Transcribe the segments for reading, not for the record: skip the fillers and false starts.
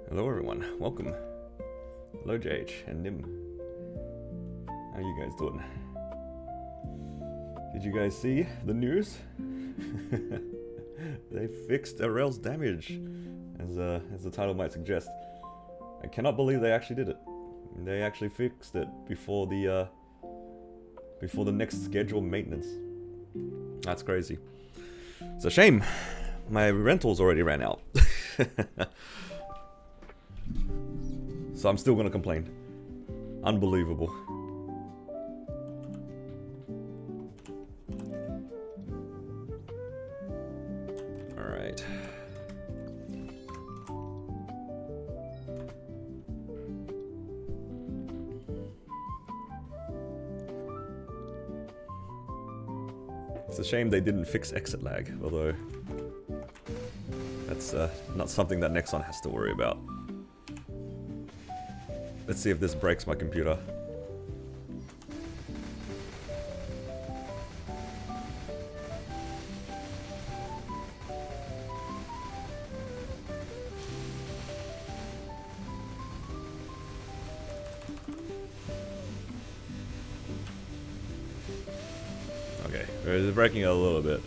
Hello everyone, welcome. Hello JH and Nim. How you guys doing? Did you guys see the news? They fixed Erel's damage, as the title might suggest. I cannot believe they actually did it. They actually fixed it before the next scheduled maintenance. That's crazy. It's a shame. My rentals already ran out. So I'm still gonna complain. Unbelievable. Alright. It's a shame they didn't fix exit lag, although that's not something that Nexon has to worry about. Let's see if this breaks my computer. Okay, it's breaking a little bit.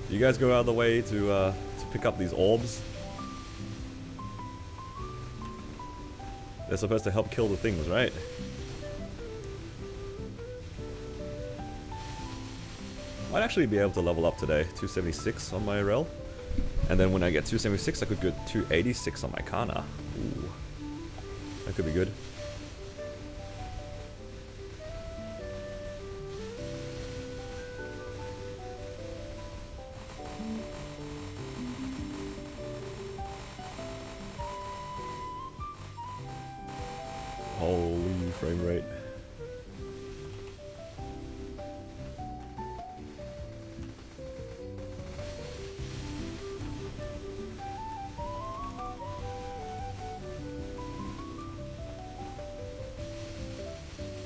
You guys go out of the way to pick up these orbs. They're supposed to help kill the things, right? Might actually be able to level up today. 276 on my Erel. And then when I get 276, I could get 286 on my Kana. Ooh. That could be good. Holy frame rate.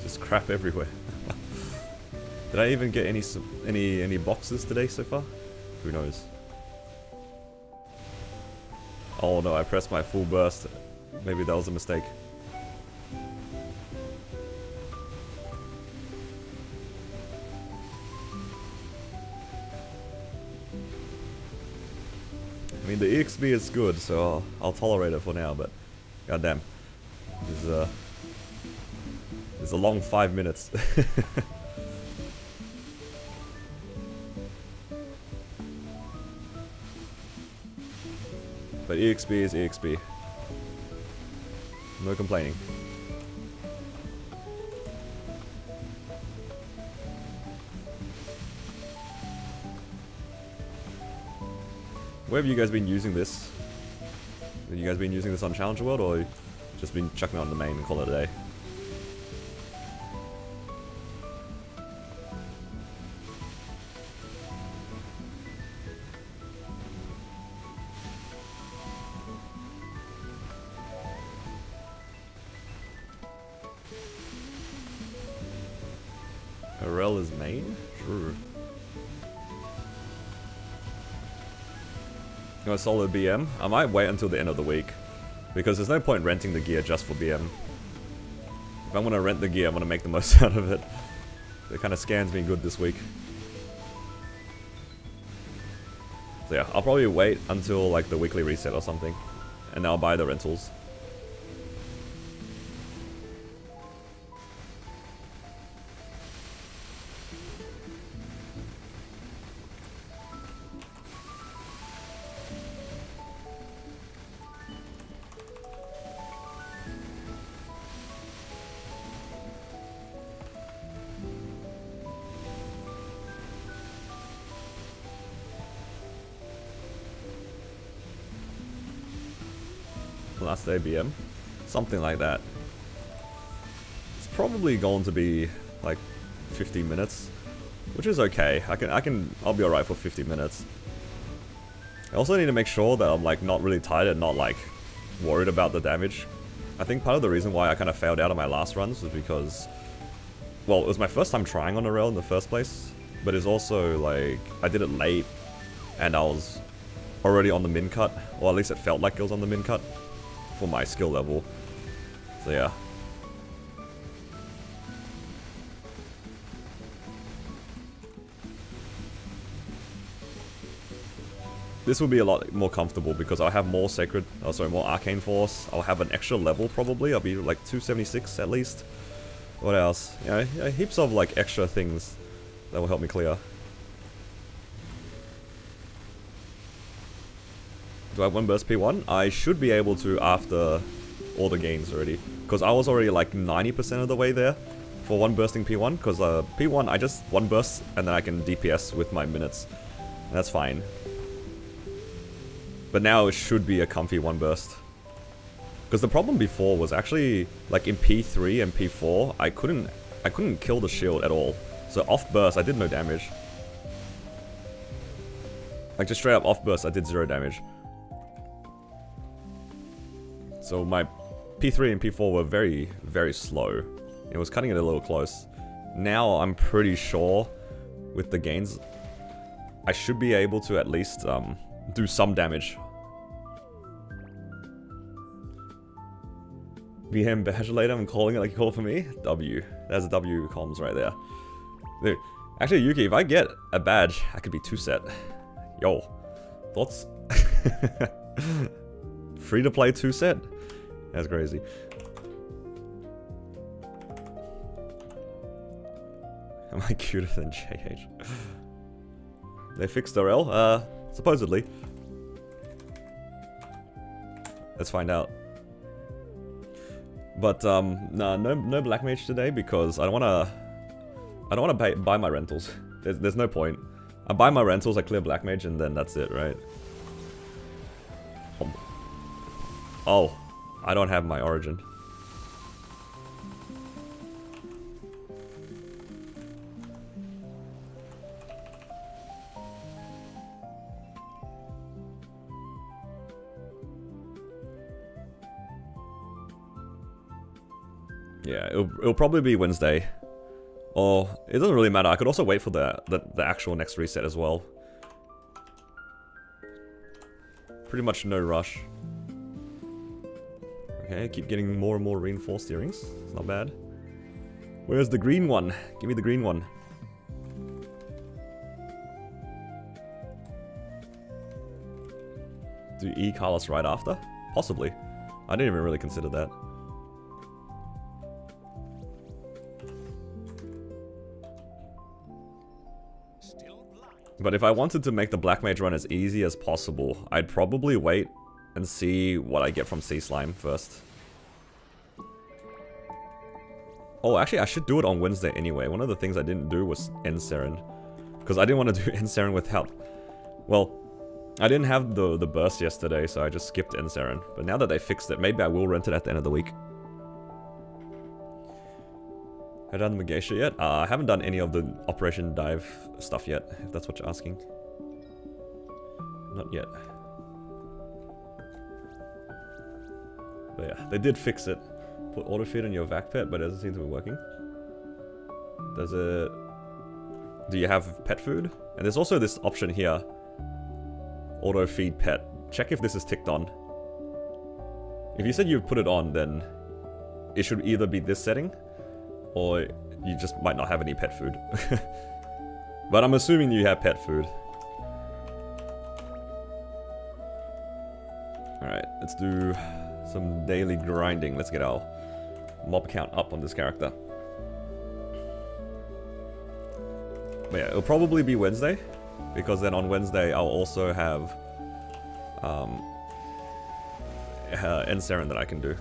Just crap everywhere. Did I even get any boxes today so far? Who knows? Oh no, I pressed my full burst. Maybe that was a mistake. I mean, the EXP is good, so I'll tolerate it for now, but goddamn, this is a long 5 minutes. But EXP is EXP. No complaining. Where have you guys been using this? Have you guys been using this on Challenger World, or just been chucking it on the main and call it a day? Erel is main? Sure. You want a solo BM? I might wait until the end of the week, because there's no point renting the gear just for BM. If I'm gonna rent the gear, I'm gonna make the most out of it. It kind of scans me good this week. So yeah, I'll probably wait until like the weekly reset or something, and then I'll buy the rentals. Last day BM, something like that. It's probably going to be like 50 minutes, which is okay. I'll be alright for 50 minutes. I also need to make sure that I'm like not really tired and not like worried about the damage. I think part of the reason why I kind of failed out on my last runs was because well, it was my first time trying on Erel in the first place, but it's also like I did it late, and I was already on the min cut, or at least it felt like it was on the min cut for my skill level. So yeah. This will be a lot more comfortable because I'll have more Sacred, oh sorry, more Arcane Force. I'll have an extra level probably. I'll be like 276 at least. What else? Yeah, heaps of like extra things that will help me clear. Do I have 1 burst P1? I should be able to after all the gains already. Because I was already like 90% of the way there for 1 bursting P1. Because P1 I just 1 burst and then I can DPS with my minutes. And that's fine. But now it should be a comfy 1 burst. Because the problem before was actually like in P3 and P4 I couldn't kill the shield at all. So off burst I did no damage. Like just straight up off burst I did 0 damage. So my P3 and P4 were very, very slow. It was cutting it a little close. Now I'm pretty sure with the gains I should be able to at least do some damage. BM badge later, I'm calling it like you call for me. W. There's a W comms right there. Dude, actually Yuki, if I get a badge, I could be 2 set. Yo. Thoughts? Free to play 2 set? That's crazy. Am I cuter than JH? They fixed Erel? Supposedly. Let's find out. But nah, no black mage today because I don't wanna buy my rentals. There's no point. I buy my rentals, I clear black mage, and then that's it, right? Oh, I don't have my origin. Yeah, it'll probably be Wednesday. Or, it doesn't really matter. I could also wait for the actual next reset as well. Pretty much no rush. Okay, keep getting more and more reinforced earrings. It's not bad. Where's the green one? Give me the green one. Do E-Carlos right after? Possibly. I didn't even really consider that. But if I wanted to make the Black Mage run as easy as possible, I'd probably wait and see what I get from Sea Slime first. Oh, actually, I should do it on Wednesday anyway. One of the things I didn't do was End Seren. Because I didn't want to do End Seren without... Well, I didn't have the burst yesterday, so I just skipped End Seren. But now that they fixed it, maybe I will rent it at the end of the week. Have I done the Megacia yet? I haven't done any of the Operation Dive stuff yet, if that's what you're asking. Not yet. But yeah, they did fix it. Put auto feed on your vac pet, but it doesn't seem to be working. Does it... Do you have pet food? And there's also this option here. Auto feed pet. Check if this is ticked on. If you said you've put it on, then it should either be this setting, or you just might not have any pet food. But I'm assuming you have pet food. Alright, let's do some daily grinding. Let's get our mob count up on this character. But yeah, it'll probably be Wednesday, because then on Wednesday I'll also have End Seren that I can do.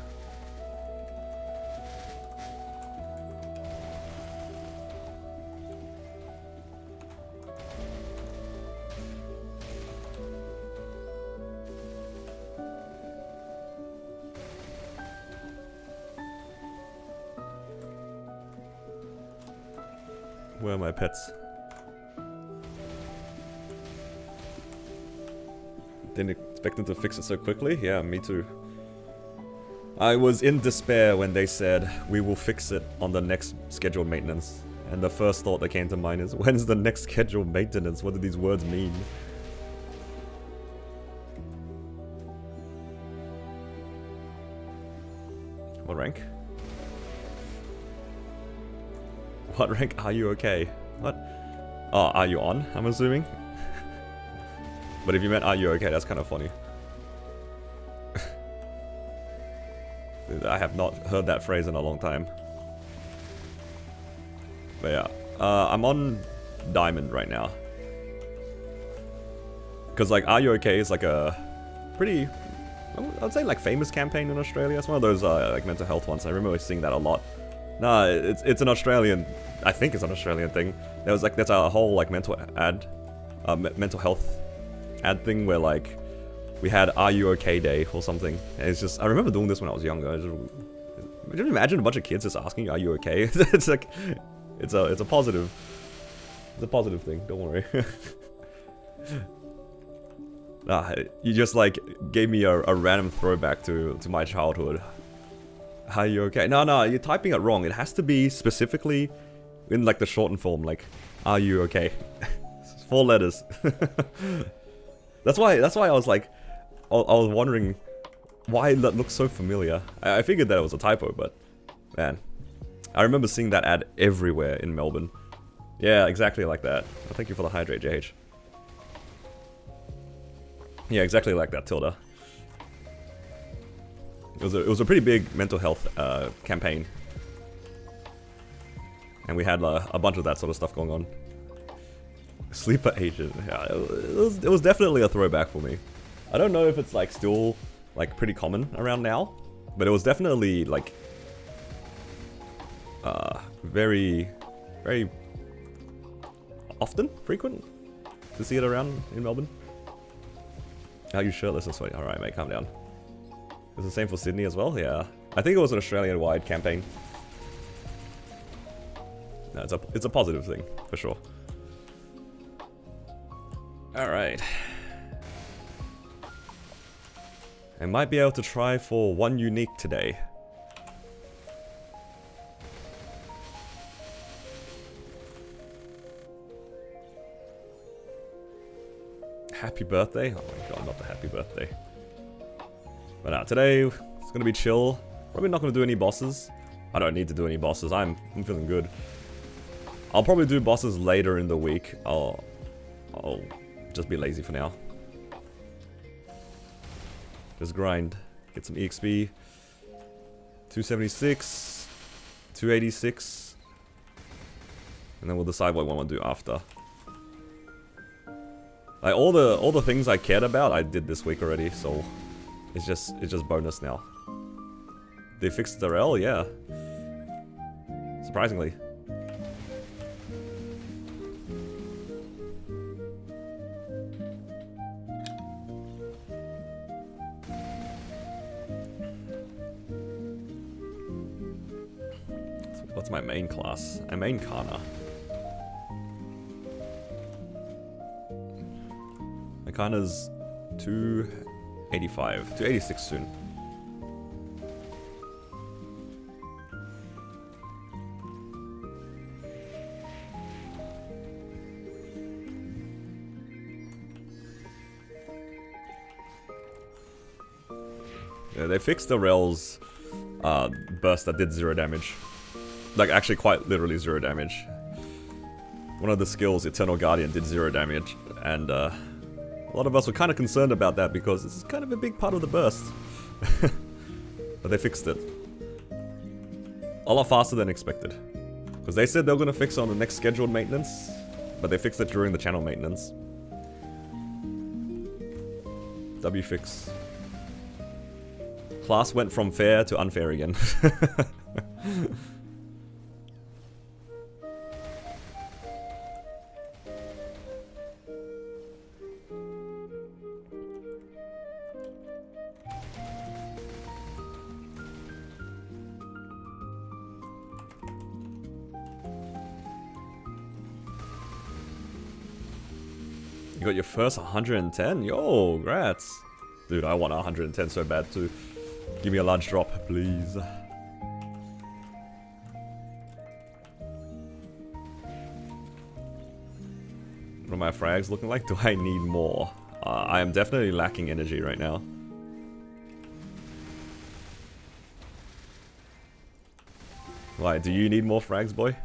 Where are my pets? Didn't expect them to fix it so quickly. Yeah, me too. I was in despair when they said, we will fix it on the next scheduled maintenance. And the first thought that came to mind is, when's the next scheduled maintenance? What do these words mean? What rank? What rank are you okay? What? Oh, are you on, I'm assuming? But if you meant are you okay, that's kind of funny. I have not heard that phrase in a long time. But yeah, I'm on Diamond right now. Because like, Are You Okay is like a pretty, I would say like famous campaign in Australia. It's one of those like mental health ones. I remember seeing that a lot. Nah, it's an Australian, I think it's an Australian thing. There's a whole like mental health ad thing where like, we had Are You Okay Day or something. And it's just, I remember doing this when I was younger. Just imagine a bunch of kids just asking you, are you okay? It's like, it's a positive thing, don't worry. Nah, you just like gave me a random throwback to my childhood. Are you okay? No, you're typing it wrong. It has to be specifically in like the shortened form, like, are you okay? 4 letters. That's why I was like, I was wondering why that looks so familiar. I figured that it was a typo, but man, I remember seeing that ad everywhere in Melbourne. Yeah, exactly like that. Well, thank you for the hydrate, JH. Yeah, exactly like that, Tilda. It was a pretty big mental health campaign, and we had a bunch of that sort of stuff going on. Sleeper agent. Yeah, it was definitely a throwback for me. I don't know if it's like still like pretty common around now, but it was definitely like very often, frequent to see it around in Melbourne. Are you shirtless and sweaty? Alright mate, calm down. It's the same for Sydney as well? Yeah. I think it was an Australian-wide campaign. No, it's a positive thing, for sure. Alright. I might be able to try for 1 unique today. Happy birthday? Oh my god, not the happy birthday. But today it's gonna be chill. Probably not gonna do any bosses. I don't need to do any bosses. I'm feeling good. I'll probably do bosses later in the week. I'll just be lazy for now. Just grind. Get some EXP. 276. 286. And then we'll decide what we want to do after. Like all the things I cared about, I did this week already, so it's just bonus now. They fixed the Erel, yeah. Surprisingly. What's my main class? I main Kana. My Kana's 285, 286 soon. Yeah, they fixed the Erel's burst that did 0 damage. Like, actually quite literally 0 damage. One of the skills, Eternal Guardian, did 0 damage, and a lot of us were kind of concerned about that because it's kind of a big part of the burst. But they fixed it. A lot faster than expected. Because they said they were going to fix it on the next scheduled maintenance, but they fixed it during the channel maintenance. W fix. Class went from fair to unfair again. You got your first 110? Yo, congrats. Dude, I want 110 so bad too. Give me a large drop, please. What are my frags looking like? Do I need more? I am definitely lacking energy right now. Why, do you need more frags, boy?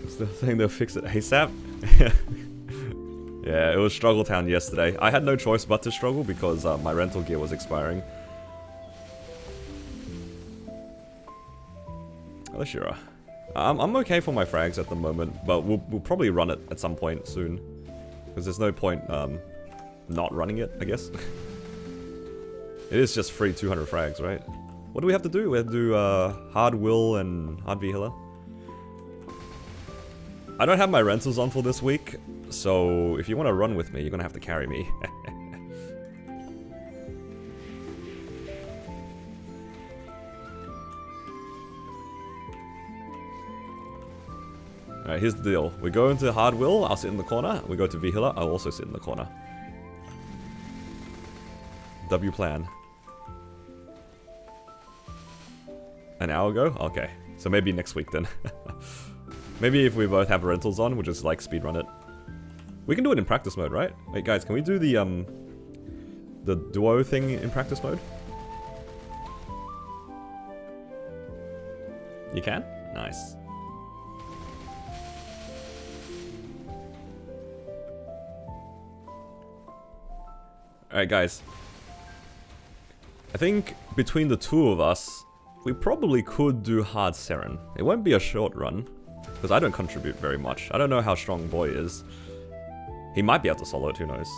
Still saying they'll fix it ASAP? Yeah, it was Struggle Town yesterday. I had no choice but to struggle because my rental gear was expiring. Alishira. I'm okay for my frags at the moment, but we'll probably run it at some point soon. Because there's no point not running it, I guess. It is just free 200 frags, right? What do we have to do? We have to do Hard Will and Hard V Healer. I don't have my rentals on for this week, so if you want to run with me, you're going to have to carry me. Alright, here's the deal. We go into Hard Will, I'll sit in the corner. We go to V Healer, I'll also sit in the corner. W plan. An hour ago? Okay. So maybe next week then. Maybe if we both have rentals on, we'll just like speedrun it. We can do it in practice mode, right? Wait guys, can we do the duo thing in practice mode? You can? Nice. Alright guys. I think between the two of us, we probably could do Hard Seren. It won't be a short run, because I don't contribute very much. I don't know how strong Boy is. He might be able to solo it, who knows.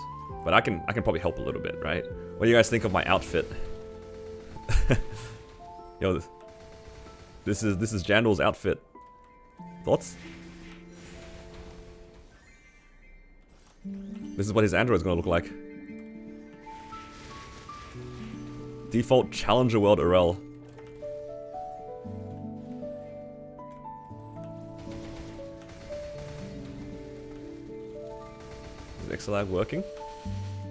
But I can probably help a little bit, right? What do you guys think of my outfit? Yo, this is Jandal's outfit. Thoughts? This is what his android's gonna look like. Default Challenger World Erel. Is XLab working?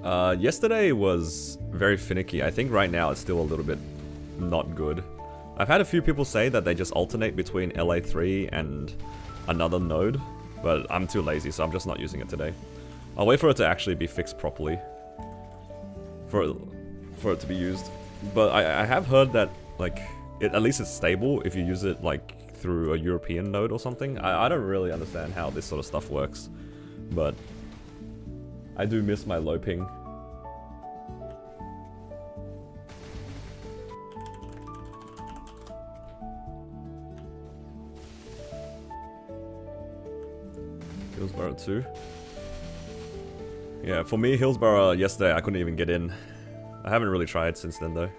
Yesterday was very finicky. I think right now it's still a little bit not good. I've had a few people say that they just alternate between LA3 and another node, but I'm too lazy, so I'm just not using it today. I'll wait for it to actually be fixed properly for it to be used. But I have heard that, like, at least it's stable if you use it, like, through a European node or something. I don't really understand how this sort of stuff works, but I do miss my low ping. Hillsborough 2. Yeah, for me, Hillsborough yesterday, I couldn't even get in. I haven't really tried since then, though.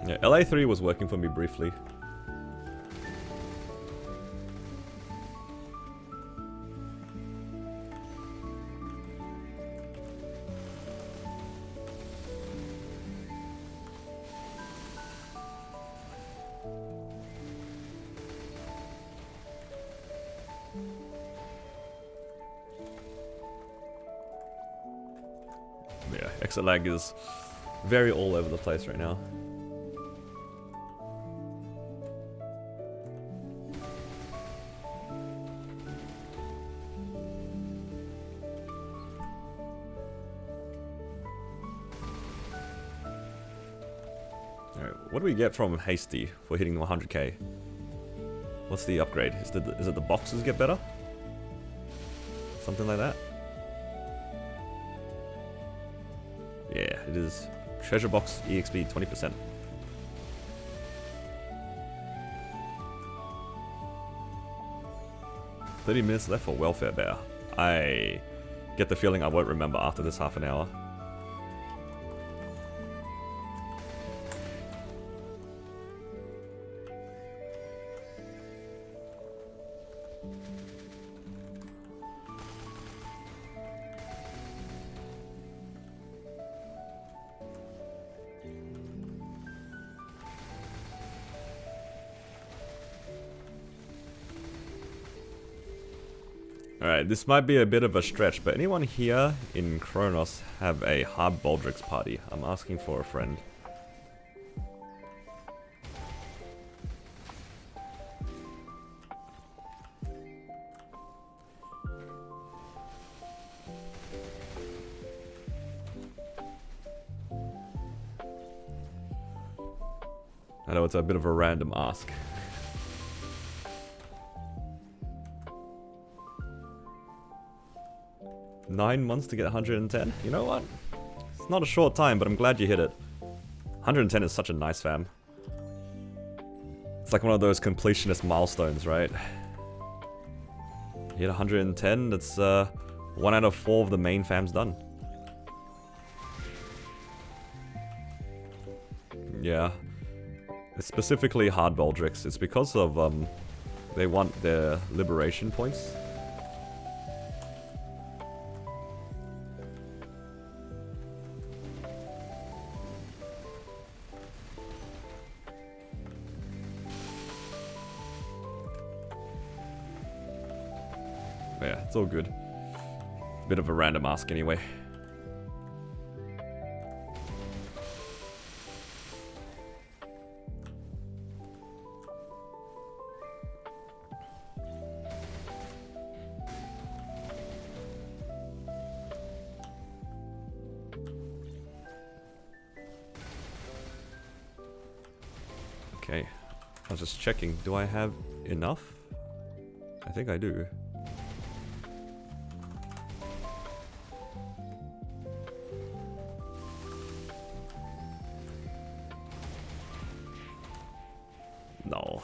Yeah, LA3 was working for me briefly. Yeah, XLag is very all over the place right now. What do we get from Hasty for hitting 100k? What's the upgrade? Is it the boxes get better? Something like that? Yeah, it is. Treasure box EXP 20%. $30 minutes left for Welfare Bear. I get the feeling I won't remember after this half an hour. Alright, this might be a bit of a stretch, but anyone here in Kronos have a hard Baldrix party? I'm asking for a friend. I know it's a bit of a random ask. Nine months to get 110? You know what? It's not a short time, but I'm glad you hit it. 110 is such a nice fam. It's like one of those completionist milestones, right? You hit 110, that's 1 out of 4 of the main fams done. Yeah. It's specifically hard Baldrix. It's because of, they want their liberation points. Yeah, it's all good. Bit of a random ask anyway. Okay, I was just checking. Do I have enough? I think I do. No.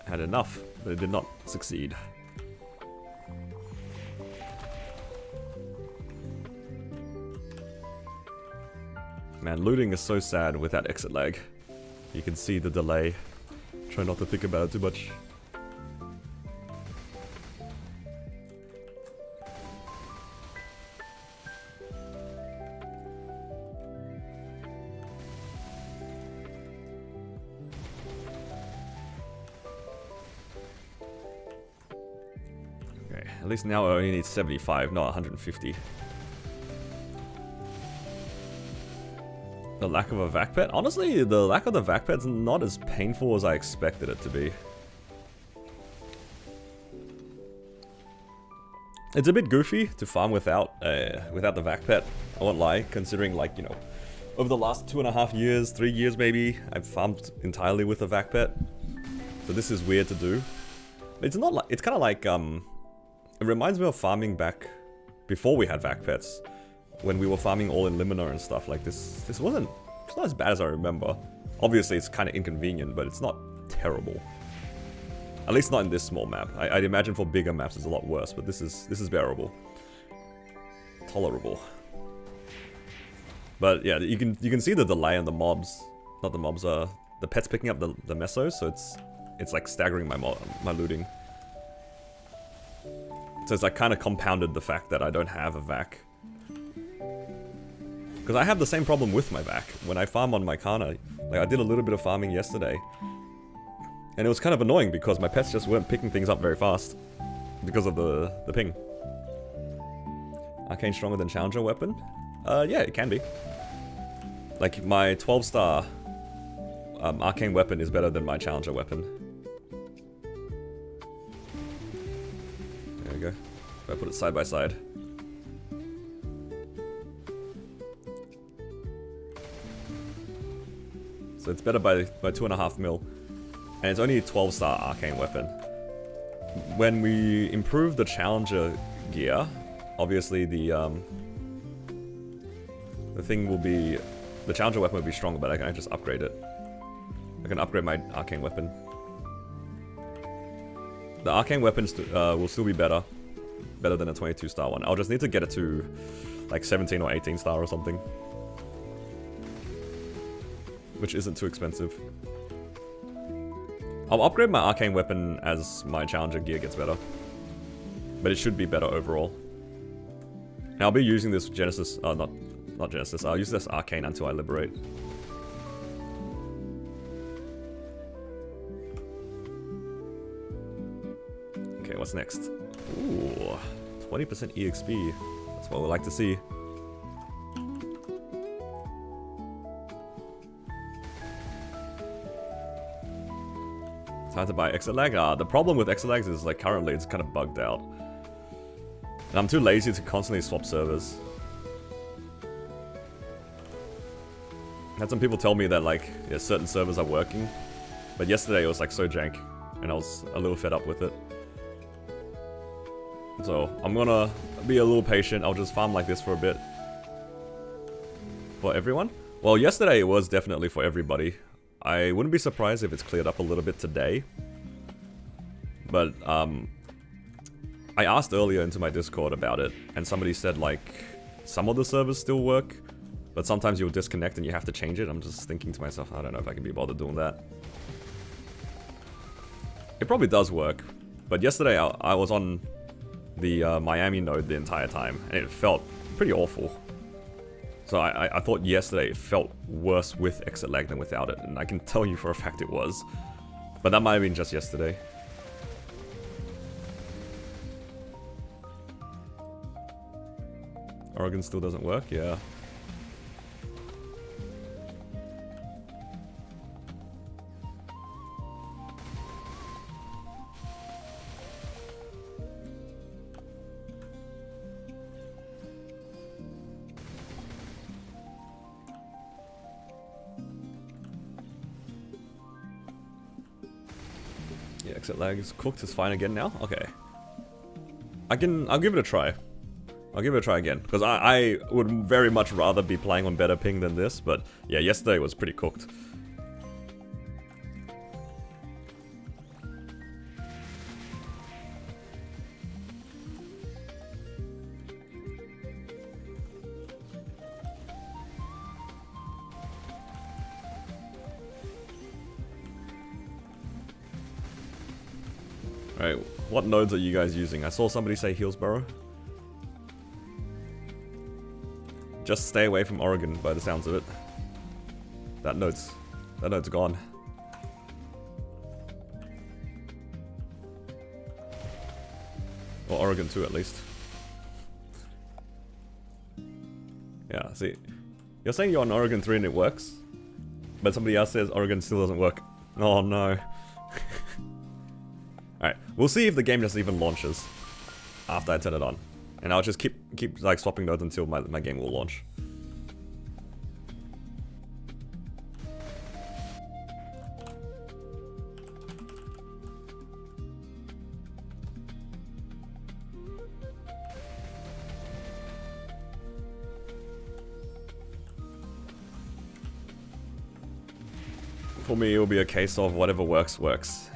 I had enough, but it did not succeed. Man, looting is so sad with that exit lag. You can see the delay. Try not to think about it too much. Okay, at least now I only need 75, not 150. The lack of a vac pet? Honestly, the lack of the vac pet's not as painful as I expected it to be. It's a bit goofy to farm without the vac pet. I won't lie, considering, like, you know, over the last 2.5 years, 3 years maybe, I've farmed entirely with a vac pet. So this is weird to do. But it's not like, it's kind of like, it reminds me of farming back before we had vac pets. When we were farming all in Limina and stuff like this. It's not as bad as I remember. Obviously it's kind of inconvenient, but it's not terrible. At least not in this small map. I'd imagine for bigger maps it's a lot worse, but this is bearable. Tolerable. But yeah, you can see the delay on the mobs. Not the mobs, the pets picking up the mesos, so it's like staggering my looting. So it's like kind of compounded the fact that I don't have a vac. Because I have the same problem with my vac. When I farm on my Kana, like I did a little bit of farming yesterday. And it was kind of annoying because my pets just weren't picking things up very fast. Because of the ping. Arcane stronger than Challenger weapon? Yeah, it can be. Like my 12-star Arcane weapon is better than my Challenger weapon. There we go. If I put it side by side. So it's better by 2.5 mil. And it's only a 12-star arcane weapon. When we improve the Challenger gear, obviously the thing will be... The Challenger weapon will be stronger, but I can just upgrade it. I can upgrade my arcane weapon. The arcane weapons will still be better. Better than a 22-star one. I'll just need to get it to like 17 or 18 star or something. Which isn't too expensive. I'll upgrade my arcane weapon as my Challenger gear gets better. But it should be better overall. And I'll be using this Genesis, not Genesis, I'll use this arcane until I liberate. Okay, what's next? Ooh, 20% EXP. That's what we like to see. Time to buy exit lag. The problem with exit lags is like currently it's kind of bugged out. And I'm too lazy to constantly swap servers. I had some people tell me that like, yeah, certain servers are working. But yesterday it was like so jank. And I was a little fed up with it. So I'm gonna be a little patient. I'll just farm like this for a bit. For everyone? Well, yesterday it was definitely for everybody. I wouldn't be surprised if it's cleared up a little bit today. But I asked earlier into my Discord about it, and somebody said like some of the servers still work, but sometimes you'll disconnect and you have to change it. I'm just thinking to myself, I don't know if I can be bothered doing that. It probably does work, but yesterday I was on the Miami node the entire time, and it felt pretty awful. So I thought yesterday it felt worse with exit lag than without it, and I can tell you for a fact it was. But that might have been just yesterday. Oregon still doesn't work? Yeah. Yeah, exit lag is cooked. It's fine again now? Okay. I'll give it a try. I'll give it a try again, because I would very much rather be playing on better ping than this, but yeah, yesterday was pretty cooked. Alright, what nodes are you guys using? I saw somebody say Hillsborough. Just stay away from Oregon by the sounds of it. That node's gone. Or Oregon too, at least. Yeah, see. You're saying you're on Oregon 3 and it works? But somebody else says Oregon still doesn't work. Oh no. Alright, we'll see if the game just even launches after I turn it on. And I'll just keep like swapping nodes until my game will launch. For me, it will be a case of whatever works, works.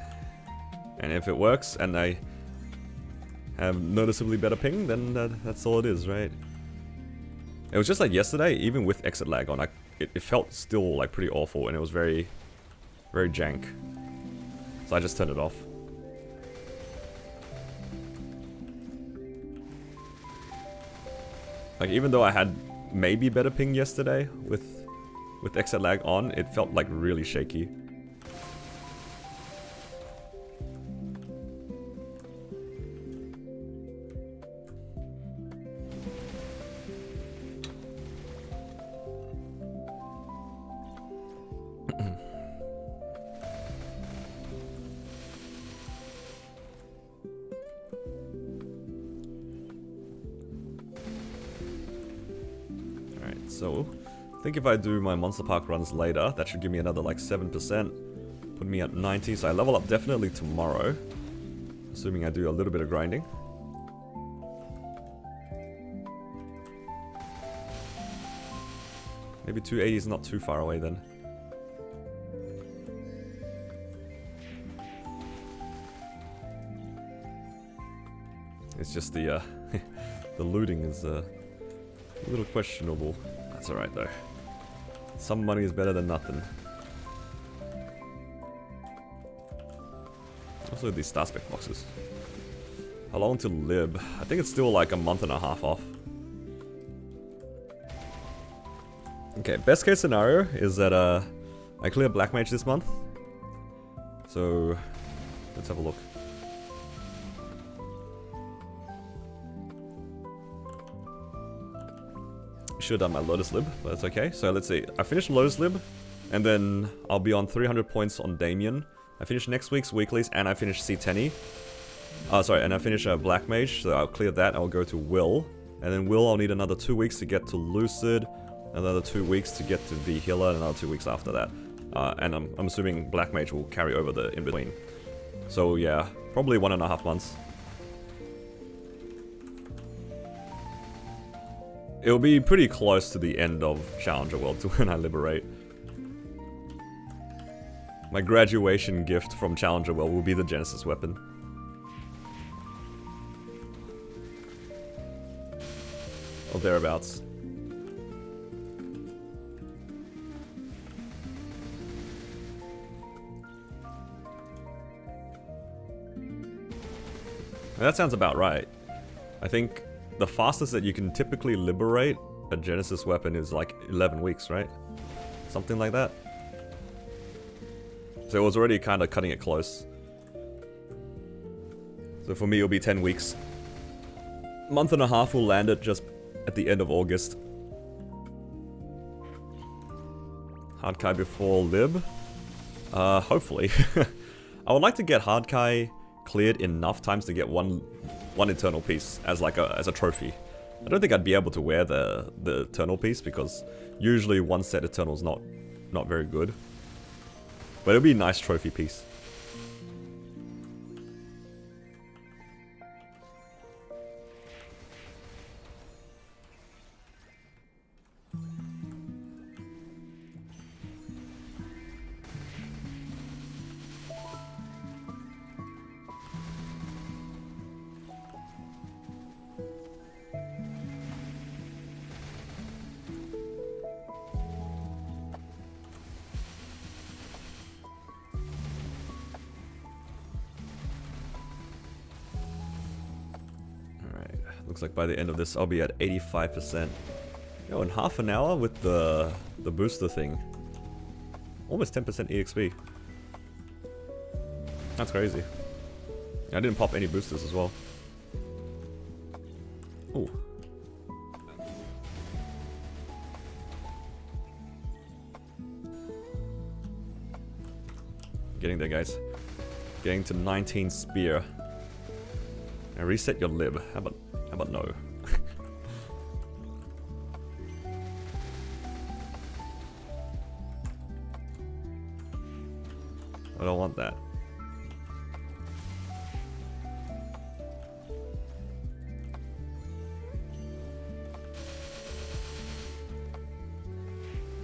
And if it works and I have noticeably better ping, then that's all it is, right? It was just like yesterday, even with exit lag on, it felt still like pretty awful, and it was very, very jank. So I just turned it off. Like even though I had maybe better ping yesterday with exit lag on, it felt like really shaky. So, I think if I do my Monster Park runs later, that should give me another like 7%. Put me at 90, so I level up definitely tomorrow. Assuming I do a little bit of grinding. Maybe 280 is not too far away then. It's just the the looting is a little questionable. That's alright though. Some money is better than nothing. Also these star spec boxes. How long to lib? I think it's still like a month and a half off. Okay, best case scenario is that I clear Black Mage this month. So let's have a look. Should have done my Lotus Lib, but that's okay. So let's see. I finished Lotus Lib, and then I'll be on 300 points on Damien. I finish next week's weeklies, and I finish C10. Sorry, and I finish Black Mage, so I'll clear that. I'll go to Will, and then Will I'll need another 2 weeks to get to Lucid, another 2 weeks to get to V Healer, and another 2 weeks after that. And I'm assuming Black Mage will carry over the in-between. So yeah, probably 1.5 months. It'll be pretty close to the end of Challenger World to when I liberate. My graduation gift from Challenger World will be the Genesis weapon. Or thereabouts. And that sounds about right. I think the fastest that you can typically liberate a Genesis weapon is like 11 weeks, right? Something like that. So it was already kind of cutting it close. So for me it'll be 10 weeks. Month and a half will land it just at the end of August. Hardkai before Lib? Hopefully. I would like to get Hardkai cleared enough times to get one eternal piece as like as a trophy. I don't think I'd be able to wear the eternal piece because usually one set eternal's not very good. But it'll be a nice trophy piece. Looks like by the end of this, I'll be at 85%. Yo, in half an hour with the booster thing. Almost 10% EXP. That's crazy. I didn't pop any boosters as well. Ooh. Getting there, guys. Getting to 19 spear. Now reset your lib. How about no? I don't want that.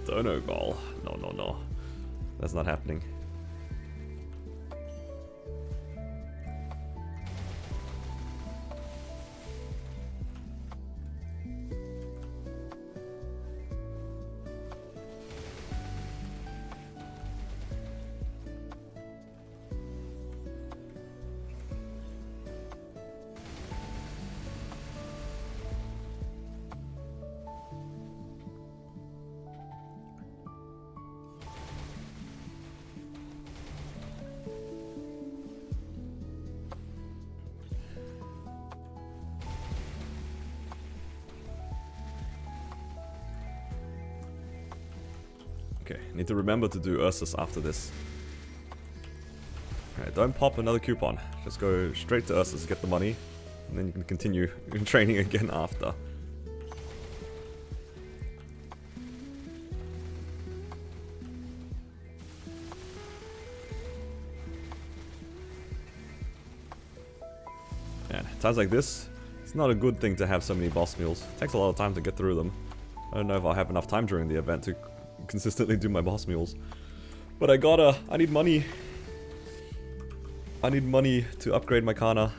Dono goal. No. That's not happening. Okay, need to remember to do Ursus after this. Alright, don't pop another coupon. Just go straight to Ursus, get the money, and then you can continue training again after. Yeah, times like this, it's not a good thing to have so many boss mules. It takes a lot of time to get through them. I don't know if I'll have enough time during the event to consistently do my boss mules. But I need money. I need money to upgrade my Kana.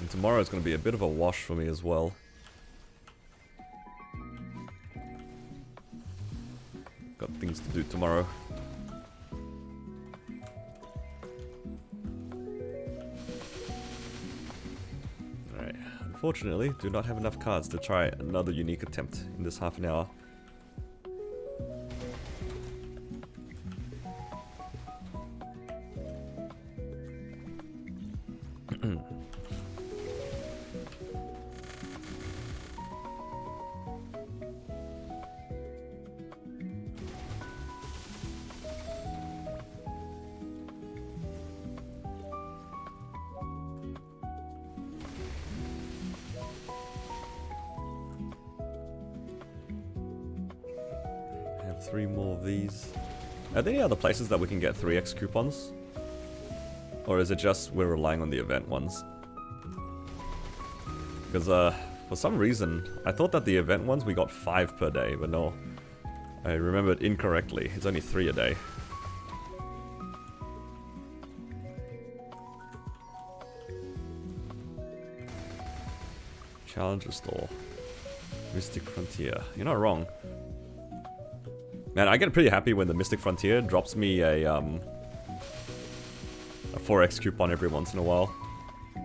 And tomorrow is going to be a bit of a wash for me as well. Got things missions to do tomorrow. Alright, unfortunately, do not have enough cards to try another unique attempt in this half an hour. Three more of these. Are there any other places that we can get 3x coupons? Or is it just we're relying on the event ones? Because for some reason, I thought that the event ones we got 5 per day, but no. I remembered incorrectly. It's only 3 a day. Challenger store. Mystic Frontier. You're not wrong. Man, I get pretty happy when the Mystic Frontier drops me a 4x coupon every once in a while.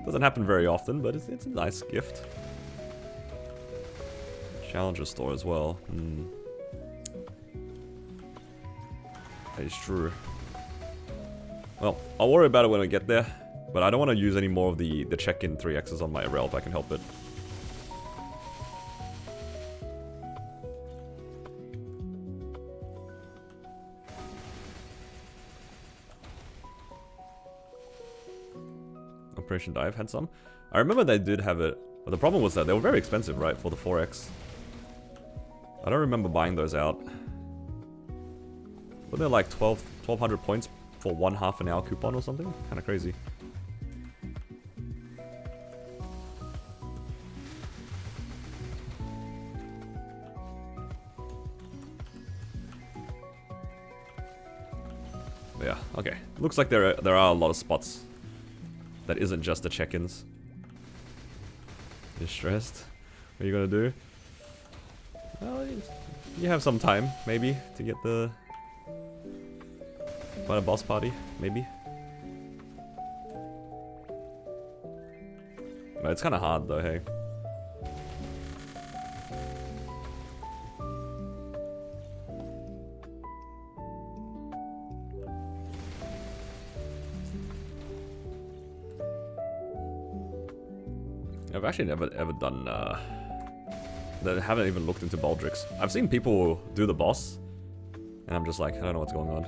Doesn't happen very often, but it's a nice gift. Challenger store as well. That is true. Well, I'll worry about it when we get there, but I don't want to use any more of the check-in 3x's on my Erel if I can help it. Operation Dive had some. I remember they did have it, but the problem was that they were very expensive, right, for the 4x. I don't remember buying those out. Were they like 1200 points for one half an hour coupon or something? Kind of crazy. But yeah, okay. Looks like there are a lot of spots that isn't just the check-ins. You're stressed? What are you gonna do? Well, you have some time, maybe, to get the... find a boss party, maybe? No, it's kinda hard though, hey? I've actually never ever done, I haven't even looked into Baldrix. I've seen people do the boss, and I'm just like, I don't know what's going on.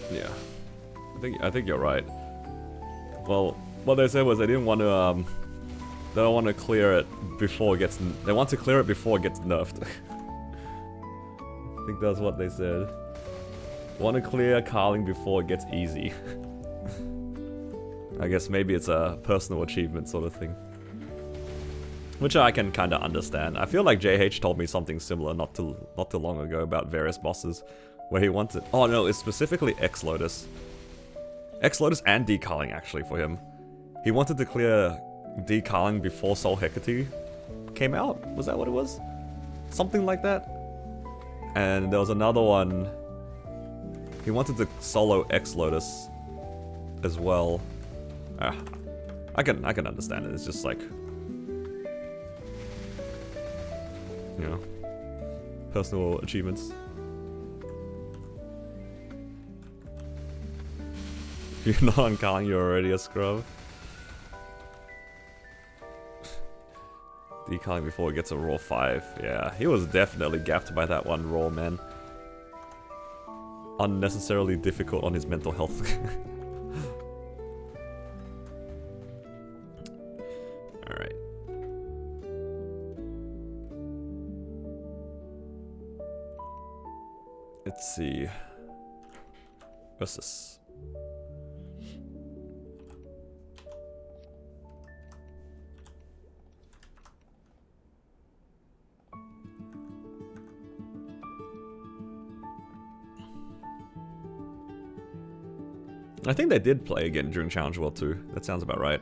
Yeah, I think you're right. Well, what they said was they didn't want to they don't want to clear it before it gets. They want to clear it before it gets nerfed. I think that's what they said. Want to clear Carling before it gets easy. I guess maybe it's a personal achievement sort of thing, which I can kind of understand. I feel like JH told me something similar not too long ago about various bosses. Where he wanted... Oh no, it's specifically X-Lotus. X-Lotus and Decarling actually for him. He wanted to clear Decarling before Soul Hecate came out? Was that what it was? Something like that? And there was another one... He wanted to solo X-Lotus as well. I can understand it, it's just like... You know... Personal achievements. If you're not on Carling, you're already a scrub. Decarling before it gets a raw 5. Yeah, he was definitely gapped by that one raw, man. Unnecessarily difficult on his mental health. Alright. Let's see. What's this? I think they did play again during Challenge World 2. That sounds about right.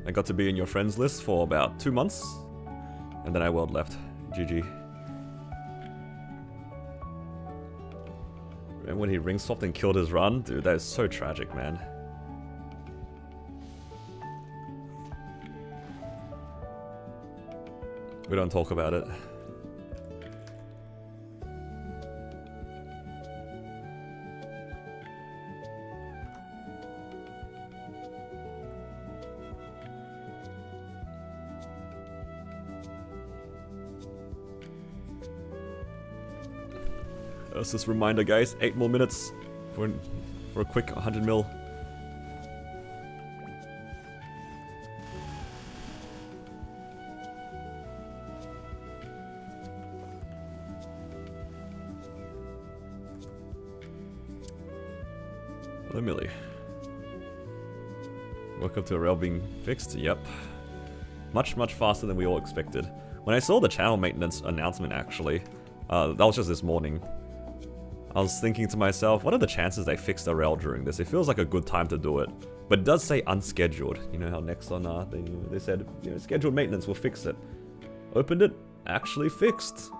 I got to be in your friends list for about 2 months, and then I world left. GG. And when he ring swapped and killed his run, dude, that is so tragic, man. We don't talk about it. That's this reminder, guys. 8 more minutes for a quick 100 mil. Hello, Millie. Welcome to Erel being fixed. Yep. Much faster than we all expected. When I saw the channel maintenance announcement, actually, that was just this morning. I was thinking to myself, what are the chances they fixed Erel during this? It feels like a good time to do it. But it does say unscheduled. You know how Nexon, they said, you know, scheduled maintenance, we'll fix it. Opened it, actually fixed.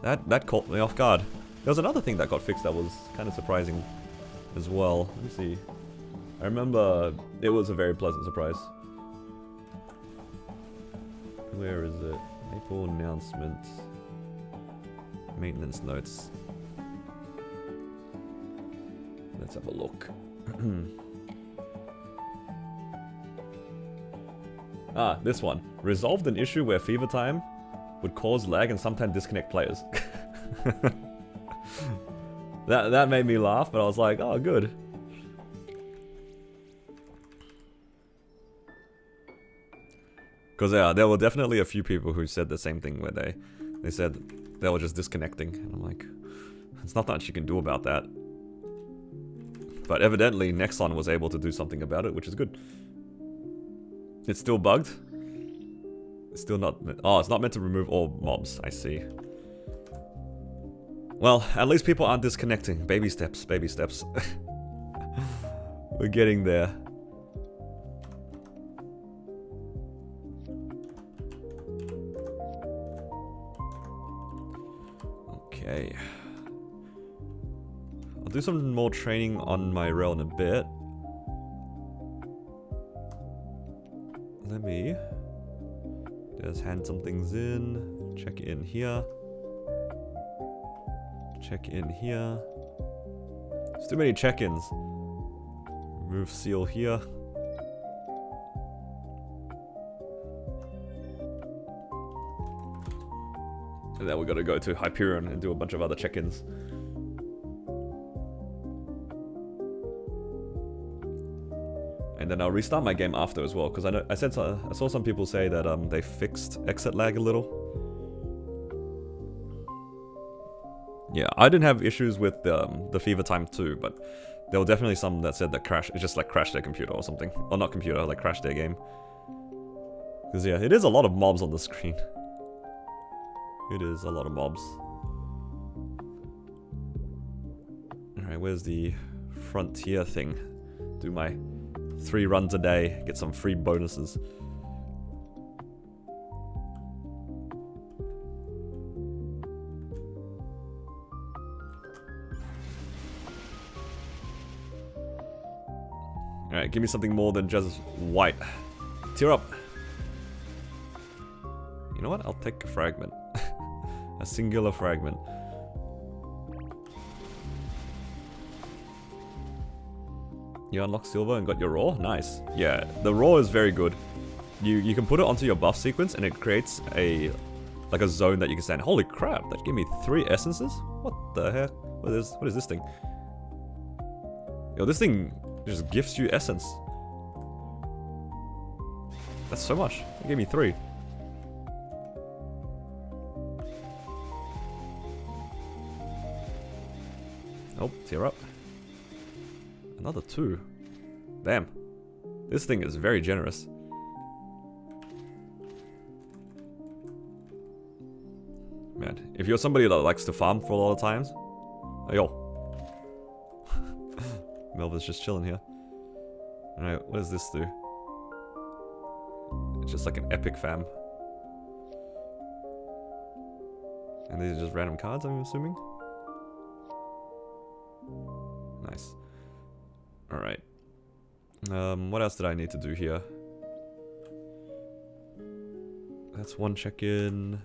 That caught me off guard. There was another thing that got fixed that was kind of surprising as well. Let me see. I remember it was a very pleasant surprise. Where is it? April announcement. Maintenance notes. Let's have a look. Ah, this one. Resolved an issue where fever time would cause lag and sometimes disconnect players. That made me laugh, but I was like, oh, good. Because yeah, there were definitely a few people who said the same thing where they said they were just disconnecting. And I'm like, there's not much you can do about that. But evidently, Nexon was able to do something about it, which is good. It's still bugged? It's still not... Oh, it's not meant to remove all mobs. I see. Well, at least people aren't disconnecting. Baby steps, baby steps. We're getting there. Okay. I'll do some more training on my Erel in a bit. Let me just hand some things in. Check in here. Check in here. There's too many check-ins. Remove seal here. And then we gotta go to Hyperion and do a bunch of other check-ins. And then I'll restart my game after as well, because I saw some people say that they fixed exit lag a little. Yeah, I didn't have issues with the fever time too, but there were definitely some that said that it just like crashed their computer or something. Or not computer, like crashed their game. Because yeah, it is a lot of mobs on the screen. It is a lot of mobs. Alright, where's the frontier thing? Do my 3 runs a day, get some free bonuses. Alright, give me something more than just white. Tear up. You know what? I'll take a fragment. A singular fragment. You unlock silver and got your raw? Nice. Yeah, the raw is very good. You can put it onto your buff sequence and it creates a zone that you can stand. Holy crap, that gave me 3 essences? What the heck? What is this thing? Yo, this thing just gifts you essence. That's so much. It gave me 3. Oh, tear up. Another 2. Damn. This thing is very generous. Man, if you're somebody that likes to farm for a lot of times... Oh, yo. Melva's just chilling here. Alright, what does this do? It's just like an epic fam. And these are just random cards, I'm assuming? Nice. Alright. What else did I need to do here? That's one check-in.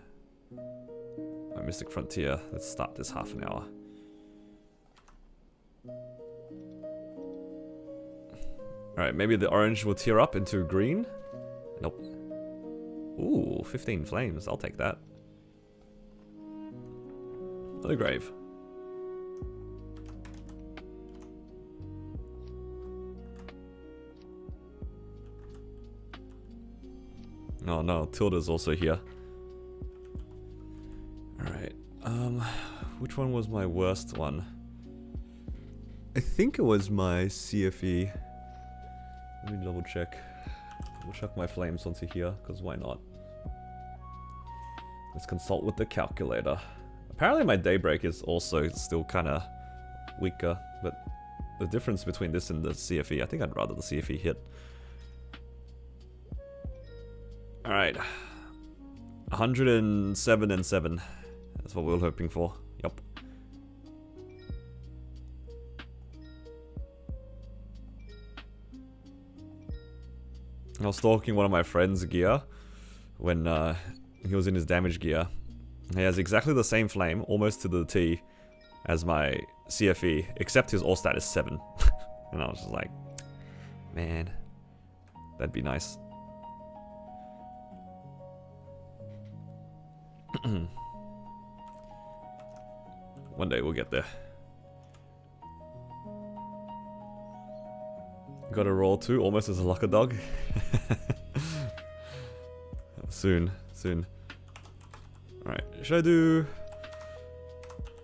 My Mystic Frontier. Let's start this half an hour. Alright, maybe the orange will tear up into green? Nope. Ooh, 15 flames. I'll take that. Another grave. Oh no, Tilda's also here. Alright, which one was my worst one? I think it was my CFE. Let me double check. We'll chuck my flames onto here, because why not? Let's consult with the calculator. Apparently my Daybreak is also still kind of weaker, but the difference between this and the CFE, I think I'd rather the CFE hit. Alright. 107 and 7. That's what we were hoping for. Yup. I was stalking one of my friend's gear when he was in his damage gear. He has exactly the same flame, almost to the T, as my CFE, except his all stat is 7. And I was just like, man, that'd be nice. One day we'll get there. Got a roll too, almost as a lucker dog. Soon. Alright, should I do...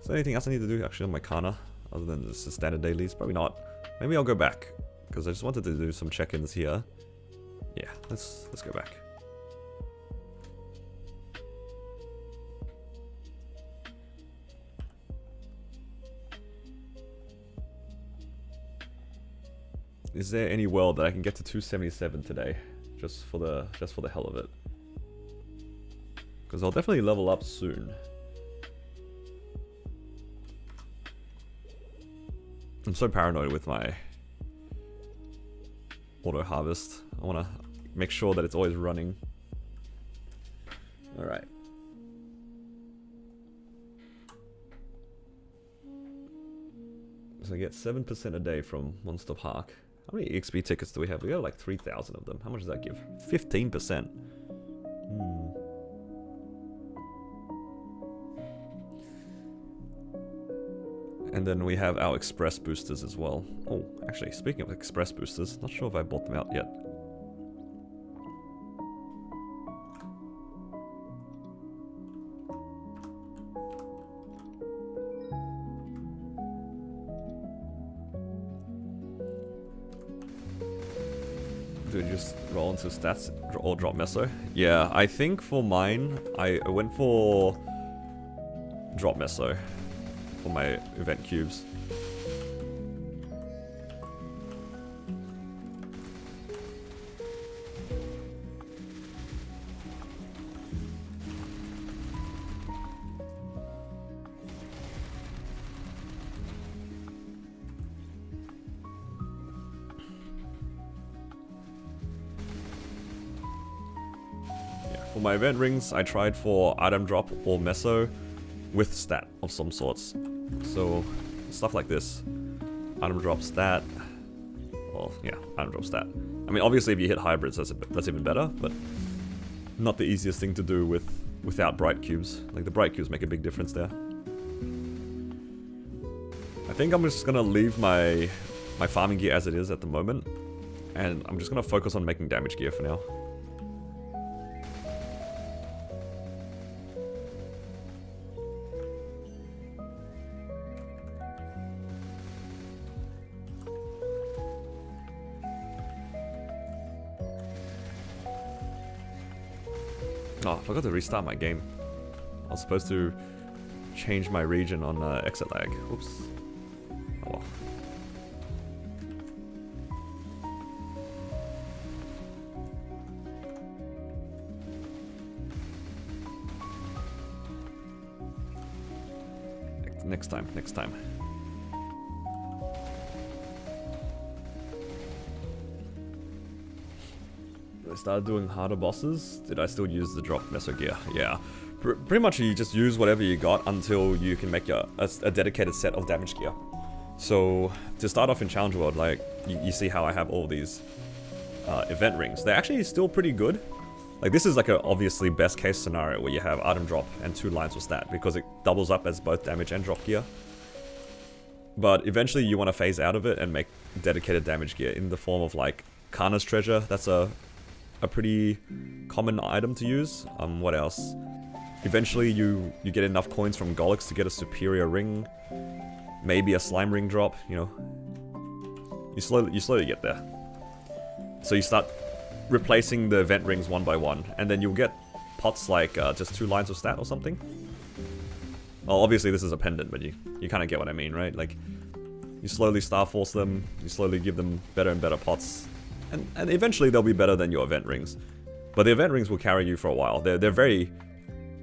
Is there anything else I need to do actually on my Kana? Other than just the standard dailies? Probably not. Maybe I'll go back. Because I just wanted to do some check-ins here. Yeah, let's go back. Is there any world that I can get to 277 today? Just for the hell of it. Because I'll definitely level up soon. I'm so paranoid with my auto harvest. I want to make sure that it's always running. Alright. So I get 7% a day from Monster Park. How many XP tickets do we have? We got like 3,000 of them. How much does that give? 15%. And then we have our express boosters as well. Oh, actually, speaking of express boosters, not sure if I bought them out yet. Do we just roll into stats or drop meso? Yeah, I think for mine, I went for drop meso for my event cubes. For my event rings, I tried for item drop or meso with stat of some sorts. So, stuff like this. Item drop stat. Well, yeah, item drop stat. I mean, obviously if you hit hybrids, that's even better, but not the easiest thing to do without bright cubes. Like, the bright cubes make a big difference there. I think I'm just gonna leave my farming gear as it is at the moment. And I'm just gonna focus on making damage gear for now. Oh, I forgot to restart my game. I was supposed to change my region on exit lag. Oops. Oh well. Next time, next time. I started doing harder bosses. Did I still use the drop meso gear? Yeah. Pretty much you just use whatever you got until you can make a dedicated set of damage gear. So to start off in Challenge World, like you see how I have all these event rings. They're actually still pretty good. Like this is like a obviously best case scenario where you have item drop and 2 lines of stat because it doubles up as both damage and drop gear. But eventually you want to phase out of it and make dedicated damage gear in the form of like Kana's treasure. That's a pretty common item to use. What else? Eventually you get enough coins from Golix to get a superior ring. Maybe a slime ring drop, you know. You slowly get there. So you start replacing the event rings one by one, and then you'll get pots like just 2 lines of stat or something. Well, obviously this is a pendant, but you kind of get what I mean, right? Like, you slowly Star Force them, you slowly give them better and better pots, and eventually they'll be better than your event rings. But the event rings will carry you for a while. They're very,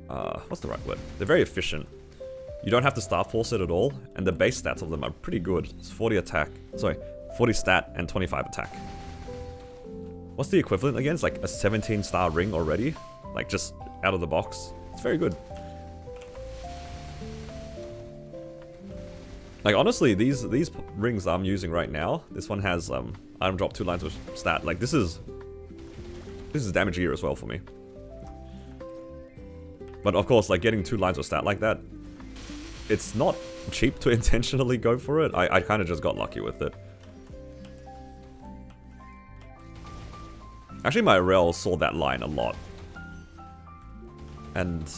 what's the right word? They're very efficient. You don't have to Star Force it at all, and the base stats of them are pretty good. It's 40 attack, sorry, 40 stat and 25 attack. What's the equivalent again? It's like a 17-star ring already, like just out of the box. It's very good. Like honestly, these rings I'm using right now, this one has item drop 2 lines of stat. Like this is damage gear as well for me. But of course, like getting 2 lines of stat like that, it's not cheap to intentionally go for it. I kind of just got lucky with it. Actually, my Erel saw that line a lot. And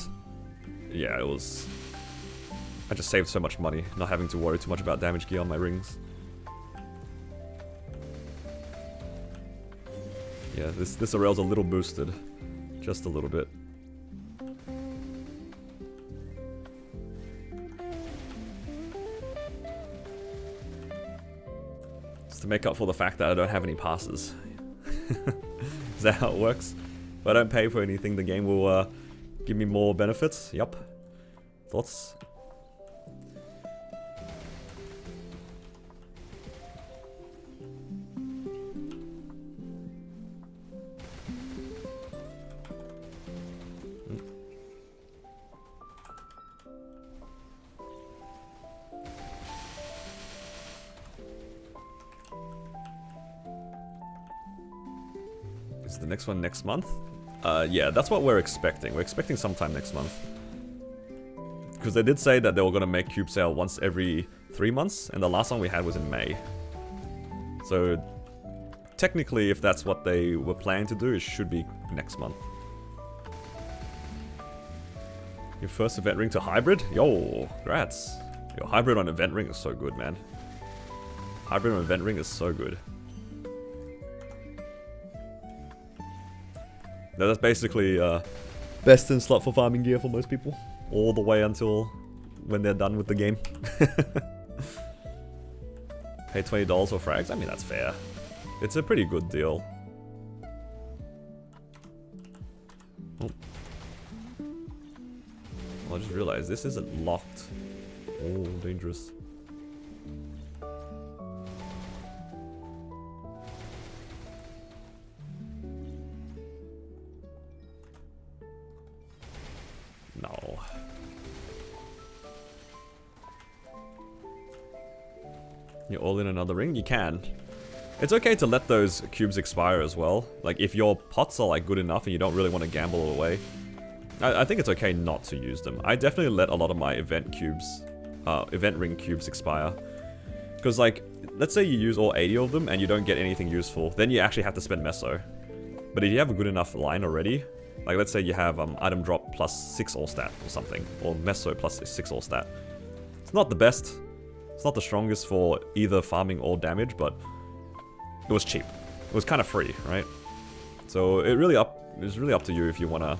yeah, it was... I just saved so much money, not having to worry too much about damage gear on my rings. Yeah, this Erel's a little boosted. Just a little bit. Just to make up for the fact that I don't have any passes. Is that how it works? If I don't pay for anything, the game will give me more benefits? Yup. Thoughts? Is the next one next month? Yeah, that's what we're expecting. We're expecting sometime next month. Because they did say that they were going to make Cube Sale once every 3 months, and the last one we had was in May. So, technically, if that's what they were planning to do, it should be next month. Your first event ring to hybrid? Yo, congrats. Yo, hybrid on event ring is so good, man. Hybrid on event ring is so good. That's basically best in slot for farming gear for most people. All the way until when they're done with the game. Pay $20 for frags? I mean, that's fair. It's a pretty good deal. Oh. I just realized this isn't locked. Oh, dangerous. No. You're all in another ring? You can. It's okay to let those cubes expire as well. Like, if your pots are like good enough and you don't really want to gamble all away, I think it's okay not to use them. I definitely let a lot of my event cubes, event ring cubes expire. Because, like, let's say you use all 80 of them and you don't get anything useful, then you actually have to spend meso. But if you have a good enough line already, like let's say you have item drop plus 6 all stat or something, or meso plus 6 all stat. It's not the best, it's not the strongest for either farming or damage, but it was cheap. It was kind of free, right? So it's really up to you if you want to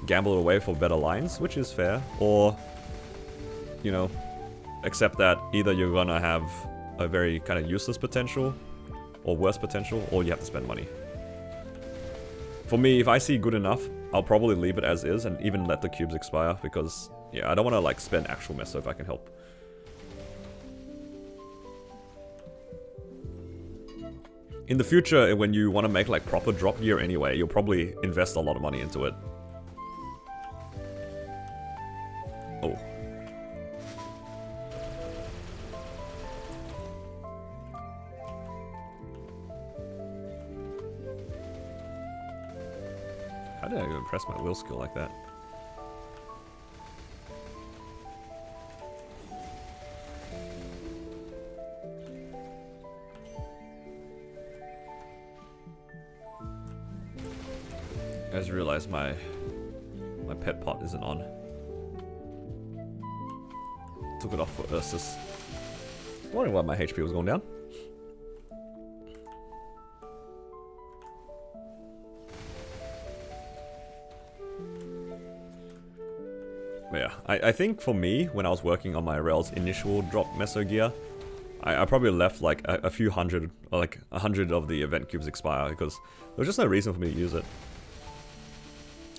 gamble it away for better lines, which is fair, or, you know, accept that either you're gonna have a very kind of useless potential, or worse potential, or you have to spend money. For me, if I see good enough, I'll probably leave it as is and even let the cubes expire, because, yeah, I don't want to, like, spend actual meso if I can help. In the future, when you want to make, like, proper drop gear anyway, you'll probably invest a lot of money into it. Oh. How did I even press my will skill like that? I just realized my pet pot isn't on. Took it off for Ursus. Wondering why my HP was going down. But yeah, I think for me, when I was working on my Erel's initial drop meso gear, I probably left like a few hundred, or like 100 of the event cubes expire, because there was just no reason for me to use it.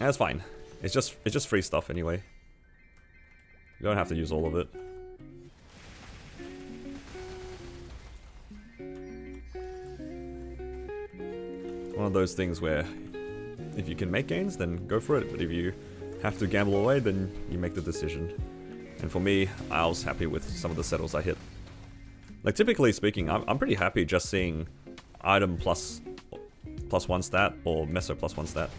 And that's fine. It's just free stuff anyway. You don't have to use all of it. It's one of those things where if you can make gains, then go for it. But if you have to gamble away, then you make the decision. And for me, I was happy with some of the settles I hit. Like, typically speaking, I'm pretty happy just seeing item plus 1 stat or meso plus 1 stat.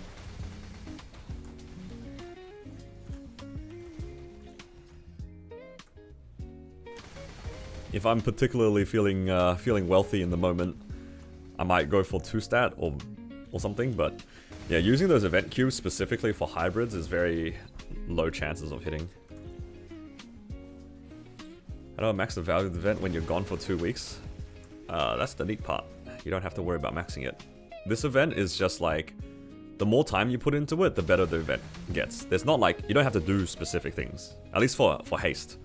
If I'm particularly feeling wealthy in the moment, I might go for 2 stat or something, but yeah, using those event cubes specifically for hybrids is very low chances of hitting. How do I max the value of the event when you're gone for 2 weeks? That's the neat part. You don't have to worry about maxing it. This event is just like, the more time you put into it, the better the event gets. There's not like, you don't have to do specific things. At least for haste.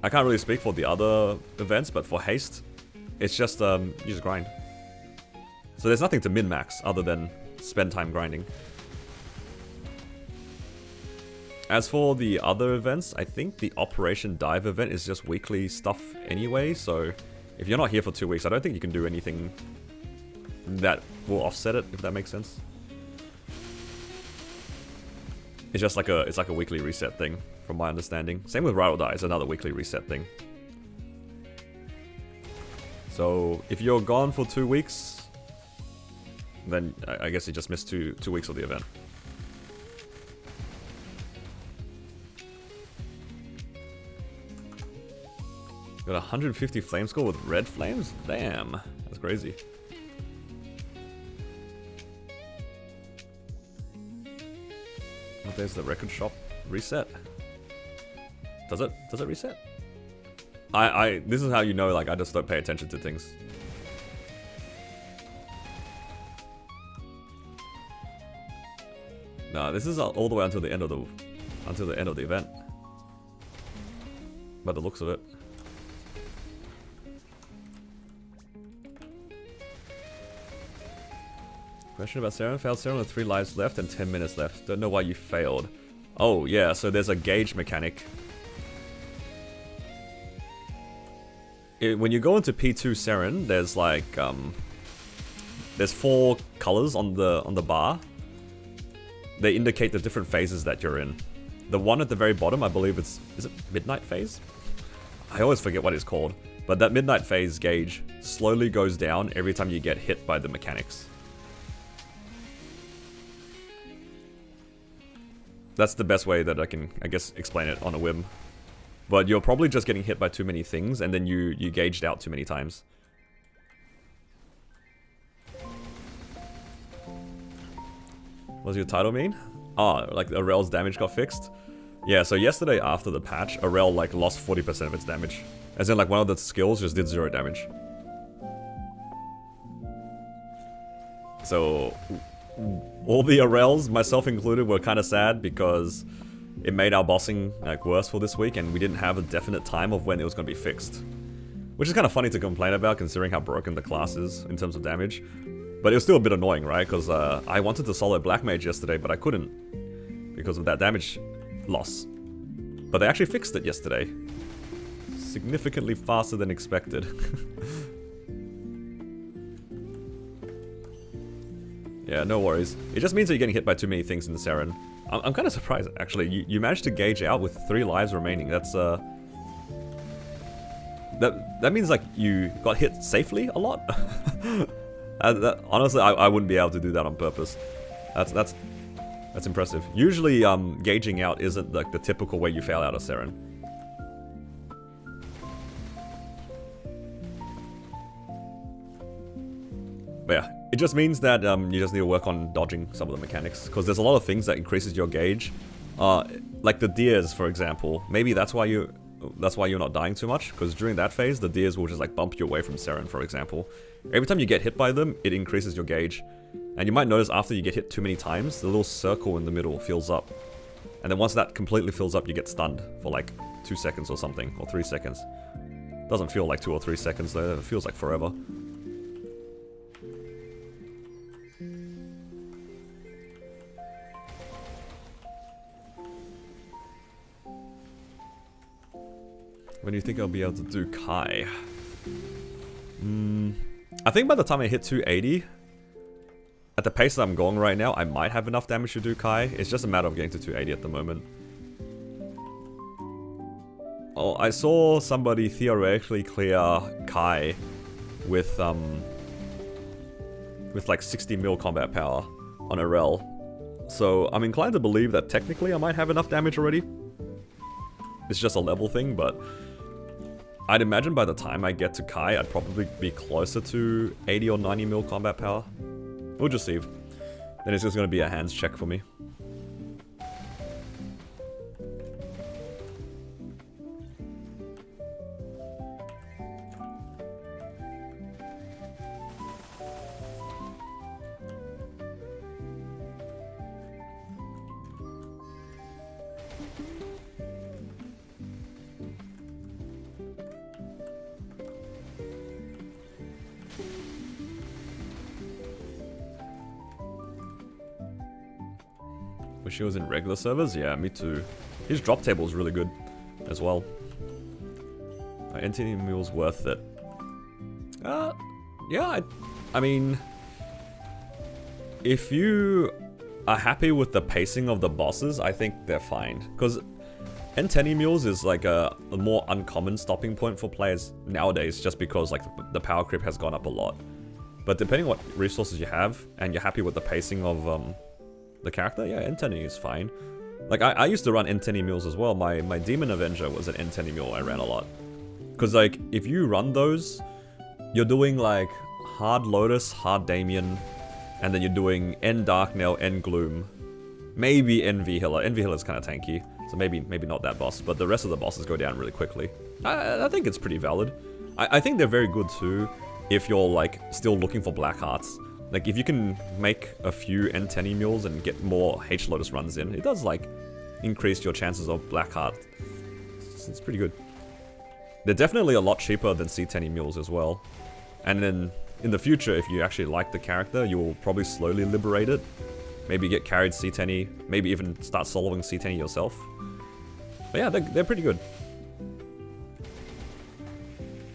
I can't really speak for the other events, but for haste, it's just, you just grind. So there's nothing to min-max other than spend time grinding. As for the other events, I think the Operation Dive event is just weekly stuff anyway, so if you're not here for 2 weeks, I don't think you can do anything that will offset it, if that makes sense. It's just like it's like a weekly reset thing, from my understanding. Same with Ride or Die, it's another weekly reset thing. So if you're gone for 2 weeks, then I guess you just missed two weeks of the event. Got 150 flame score with red flames? Damn, that's crazy. Oh, there's the record shop reset. Does it reset? This is how you know, like, I just don't pay attention to things. Nah, this is all the way until the end of the event. By the looks of it. Question about Saren. Failed Saren with 3 lives left and 10 minutes left. Don't know why you failed. Oh, yeah, so there's a gauge mechanic. When you go into P2 Saren, there's like, there's 4 colors on the bar. They indicate the different phases that you're in. The one at the very bottom, I believe is it Midnight Phase? I always forget what it's called. But that Midnight Phase gauge slowly goes down every time you get hit by the mechanics. That's the best way that I can, I guess, explain it on a whim. But you're probably just getting hit by too many things, and then you gauged out too many times. What does your title mean? Oh, like Erel's damage got fixed? Yeah, so yesterday after the patch, Erel like lost 40% of its damage. As in like one of the skills just did 0 damage. So all the Erels, myself included, were kind of sad because it made our bossing like worse for this week, and we didn't have a definite time of when it was going to be fixed. Which is kind of funny to complain about considering how broken the class is in terms of damage. But it was still a bit annoying, right? Because I wanted to solo Black Mage yesterday, but I couldn't because of that damage loss. But they actually fixed it yesterday. Significantly faster than expected. Yeah, no worries. It just means that you're getting hit by too many things in the Saren. I'm kind of surprised, actually. You managed to gauge out with 3 lives remaining. That's, That means, like, you got hit safely a lot. Honestly, I wouldn't be able to do that on purpose. That's impressive. Usually, gauging out isn't, like, the typical way you fail out a Saren. But yeah, it just means that you just need to work on dodging some of the mechanics, because there's a lot of things that increases your gauge. Like the deers, for example. Maybe that's why you're not dying too much, because during that phase, the deers will just like bump you away from Saren, for example. Every time you get hit by them, it increases your gauge. And you might notice after you get hit too many times, the little circle in the middle fills up. And then once that completely fills up, you get stunned for like 2 seconds or something, or 3 seconds. Doesn't feel like 2 or 3 seconds though, it feels like forever. When do you think I'll be able to do Kai? I think by the time I hit 280, at the pace that I'm going right now, I might have enough damage to do Kai. It's just a matter of getting to 280 at the moment. Oh, I saw somebody theoretically clear Kai with like 60 mil combat power on Erel. So I'm inclined to believe that technically I might have enough damage already. It's just a level thing, but I'd imagine by the time I get to Kai, I'd probably be closer to 80 or 90 mil combat power. We'll just see. Then it's just going to be a hands check for me. Wish he was in regular servers? Yeah, me too. His drop table is really good as well. NTD Mule's worth it. Yeah, I mean, if you are happy with the pacing of the bosses, I think they're fine. Because N10 Mules is like a more uncommon stopping point for players nowadays, just because like the power creep has gone up a lot. But depending on what resources you have, and you're happy with the pacing of the character, yeah, N10 is fine. Like, I used to run N10 Mules as well. My Demon Avenger was an N10 Mule I ran a lot. Because, like, if you run those, you're doing, like, Hard Lotus, Hard Damien, and then you're doing N Darknail, N Gloom, maybe N V-Healer. N V-Healer is kind of tanky, so maybe not that boss, but the rest of the bosses go down really quickly. I think it's pretty valid. I think they're very good, too, if you're, like, still looking for Black Hearts. Like, if you can make a few N10 Mules and get more H-Lotus runs in, it does, like, increase your chances of Black Heart. It's pretty good. They're definitely a lot cheaper than C10 Mules as well. And then, in the future, if you actually like the character, you will probably slowly liberate it. Maybe get carried C10, maybe even start soloing C10 yourself. But yeah, they're pretty good.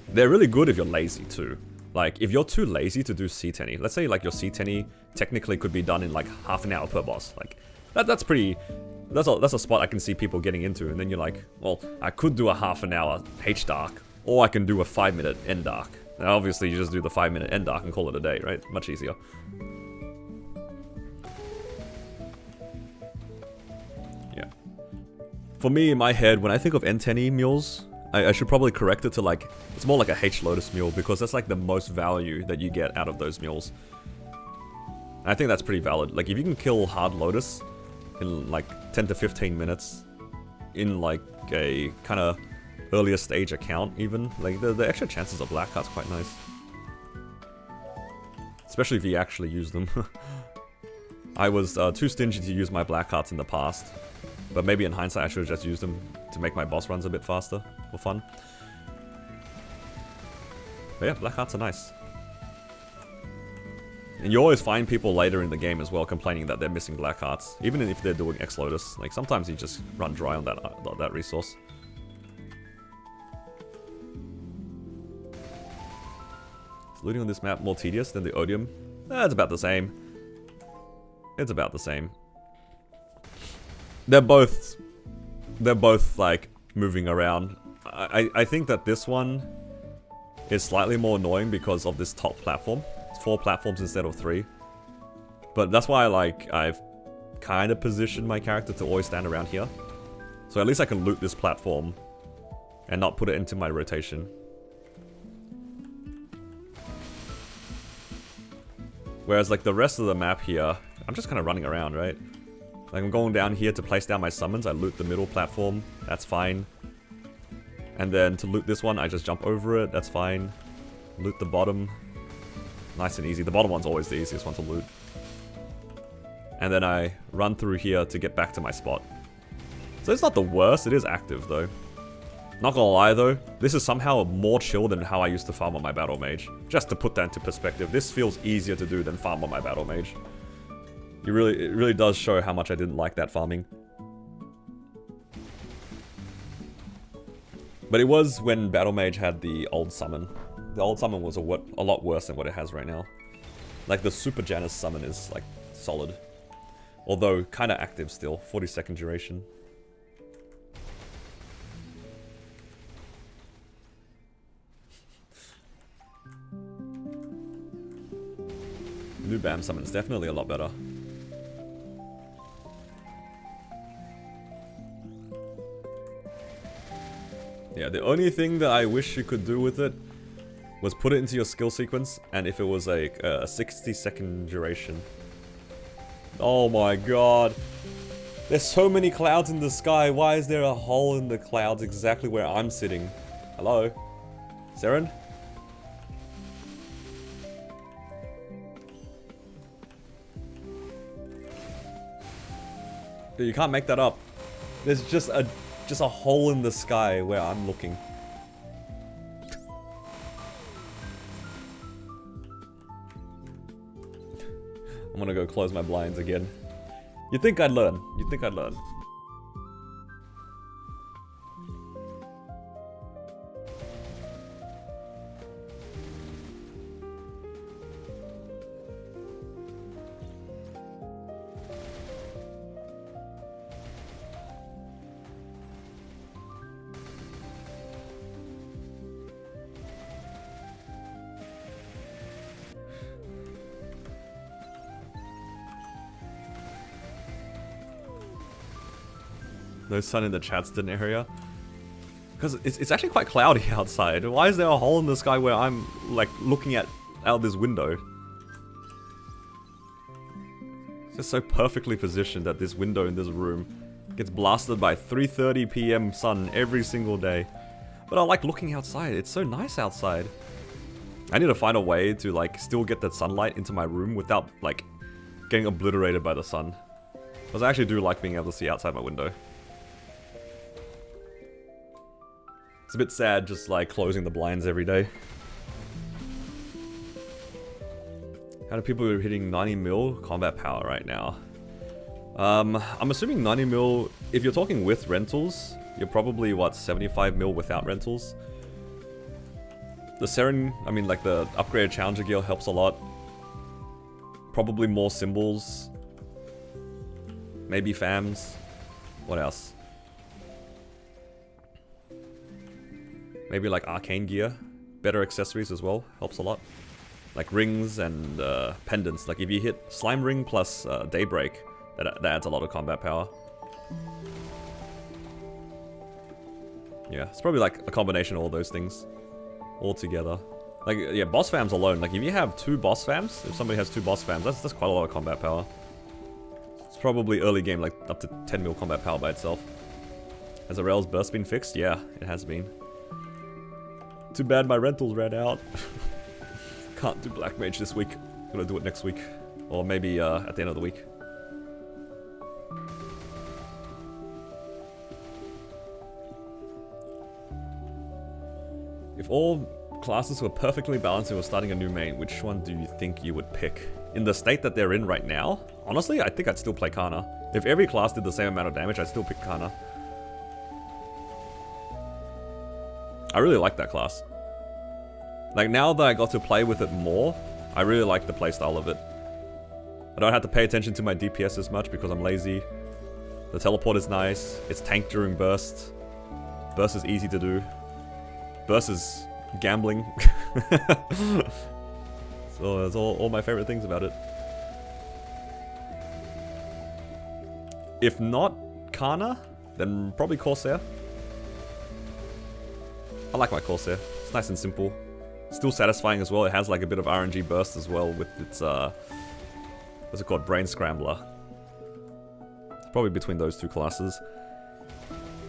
They're really good if you're lazy, too. Like, if you're too lazy to do C10, let's say like your C10 technically could be done in like half an hour per boss. Like, that's a spot I can see people getting into, and then you're like, well, I could do a half an hour H Dark, or I can do a 5-minute N Dark. Now obviously you just do the 5-minute N Dark and call it a day, right? Much easier. Yeah. For me, in my head, when I think of N10E mules, I should probably correct it to like, it's more like a H Lotus mule, because that's like the most value that you get out of those mules. And I think that's pretty valid. Like, if you can kill Hard Lotus in like 10 to 15 minutes, in like a kind of earlier stage account even, like the extra chances of Black Heart's quite nice. Especially if you actually use them. I was too stingy to use my Black Hearts in the past. But maybe in hindsight I should have just used them to make my boss runs a bit faster, for fun. But yeah, Black Hearts are nice. And you always find people later in the game as well complaining that they're missing Black Hearts, even if they're doing X Lotus. Like, sometimes you just run dry on that resource. Is looting on this map more tedious than the Odium? It's about the same. It's about the same. They're both like moving around. I think that this one is slightly more annoying because of this top platform. It's 4 platforms instead of 3. But that's why I've kind of positioned my character to always stand around here. So at least I can loot this platform and not put it into my rotation. Whereas like the rest of the map here, I'm just kind of running around, right? Like, I'm going down here to place down my summons. I loot the middle platform. That's fine. And then to loot this one, I just jump over it. That's fine. Loot the bottom. Nice and easy. The bottom one's always the easiest one to loot. And then I run through here to get back to my spot. So it's not the worst. It is active, though. Not gonna lie, though. This is somehow more chill than how I used to farm on my Battle Mage. Just to put that into perspective, this feels easier to do than farm on my Battle Mage. It really does show how much I didn't like that farming. But it was when Battle Mage had the old summon. The old summon was a lot worse than what it has right now. Like, the Super Janus summon is, like, solid. Although, kind of active still. 40-second duration. New BAM summon is definitely a lot better. Yeah, the only thing that I wish you could do with it was put it into your skill sequence, and if it was a 60-second duration. Oh my god. There's so many clouds in the sky. Why is there a hole in the clouds exactly where I'm sitting? Hello? Seren? Dude, you can't make that up. There's just a hole in the sky where I'm looking. I'm gonna go close my blinds again. You'd think I'd learn. You'd think I'd learn. No sun in the Chadston area. Because it's actually quite cloudy outside. Why is there a hole in the sky where I'm, like, looking out this window? It's just so perfectly positioned that this window in this room gets blasted by 3:30 PM sun every single day. But I like looking outside. It's so nice outside. I need to find a way to, like, still get that sunlight into my room without, like, getting obliterated by the sun. Because I actually do like being able to see outside my window. It's a bit sad just like closing the blinds every day. How do people who are hitting 90 mil combat power right now? I'm assuming 90 mil, if you're talking with rentals, you're probably, what, 75 mil without rentals? The Seren, I mean, like the upgraded Challenger gear helps a lot. Probably more symbols. Maybe FAMs. What else? Maybe like arcane gear, better accessories as well, helps a lot. Like rings and pendants. Like if you hit Slime Ring plus Daybreak, that adds a lot of combat power. Yeah, it's probably like a combination of all those things all together. Like, yeah, boss fams alone. Like, if you have 2 boss fams, if somebody has 2 boss fams, that's quite a lot of combat power. It's probably early game, like up to 10 mil combat power by itself. Has Erel's burst been fixed? Yeah, it has been. Too bad my rentals ran out. Can't do Black Mage this week. Gonna do it next week. Or maybe at the end of the week. If all classes were perfectly balanced and were starting a new main, which one do you think you would pick? In the state that they're in right now, honestly, I think I'd still play Kana. If every class did the same amount of damage, I'd still pick Kana. I really like that class. Like, now that I got to play with it more, I really like the playstyle of it. I don't have to pay attention to my DPS as much because I'm lazy. The teleport is nice. It's tanked during burst. Burst is easy to do. Burst is gambling. So that's all my favorite things about it. If not Kana, then probably Corsair. I like my Corsair. It's nice and simple. Still satisfying as well. It has like a bit of RNG burst as well with its, what's it called? Brain Scrambler. It's probably between those 2 classes.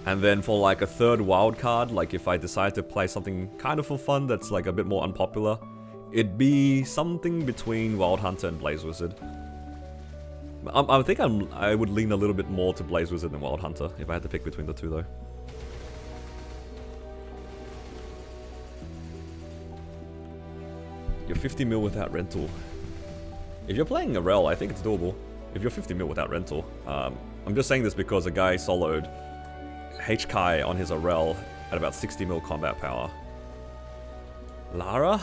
And then for like a third wild card, like if I decide to play something kind of for fun that's like a bit more unpopular, it'd be something between Wild Hunter and Blaze Wizard. I think I would lean a little bit more to Blaze Wizard than Wild Hunter if I had to pick between the 2 though. You're 50 mil without rental. If you're playing Erel, I think it's doable. If you're 50 mil without rental. I'm just saying this because a guy soloed H-Kai on his Erel at about 60 mil combat power. Lara?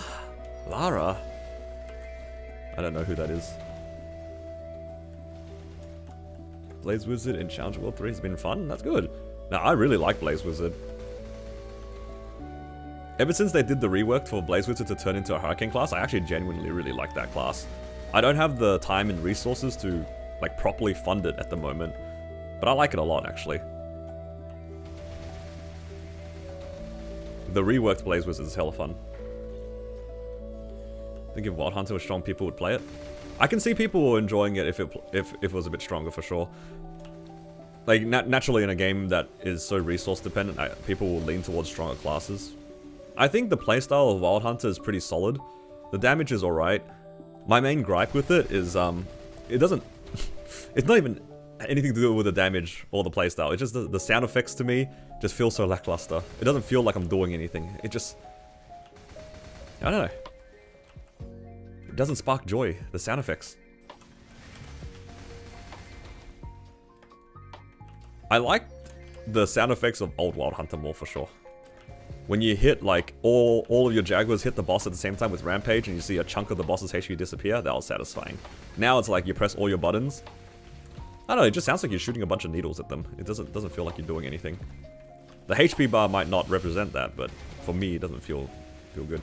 Lara? I don't know who that is. Blaze Wizard in Challenger World 3 has been fun? That's good. Now, I really like Blaze Wizard. Ever since they did the rework for Blaze Wizard to turn into a Hurricane class, I actually genuinely really like that class. I don't have the time and resources to, like, properly fund it at the moment, but I like it a lot, actually. The reworked Blaze Wizard is hella fun. I think if Wild Hunter was strong, people would play it. I can see people enjoying it if it was a bit stronger, for sure. Like, naturally in a game that is so resource dependent, people will lean towards stronger classes. I think the playstyle of Wild Hunter is pretty solid. The damage is alright. My main gripe with it is, it doesn't... it's not even anything to do with the damage or the playstyle. It's just the sound effects to me just feel so lackluster. It doesn't feel like I'm doing anything. It just... I don't know. It doesn't spark joy, the sound effects. I like the sound effects of old Wild Hunter more, for sure. When you hit, like, all of your Jaguars hit the boss at the same time with Rampage and you see a chunk of the boss's HP disappear, that was satisfying. Now it's like you press all your buttons. I don't know, it just sounds like you're shooting a bunch of needles at them. It doesn't feel like you're doing anything. The HP bar might not represent that, but for me, it doesn't feel good.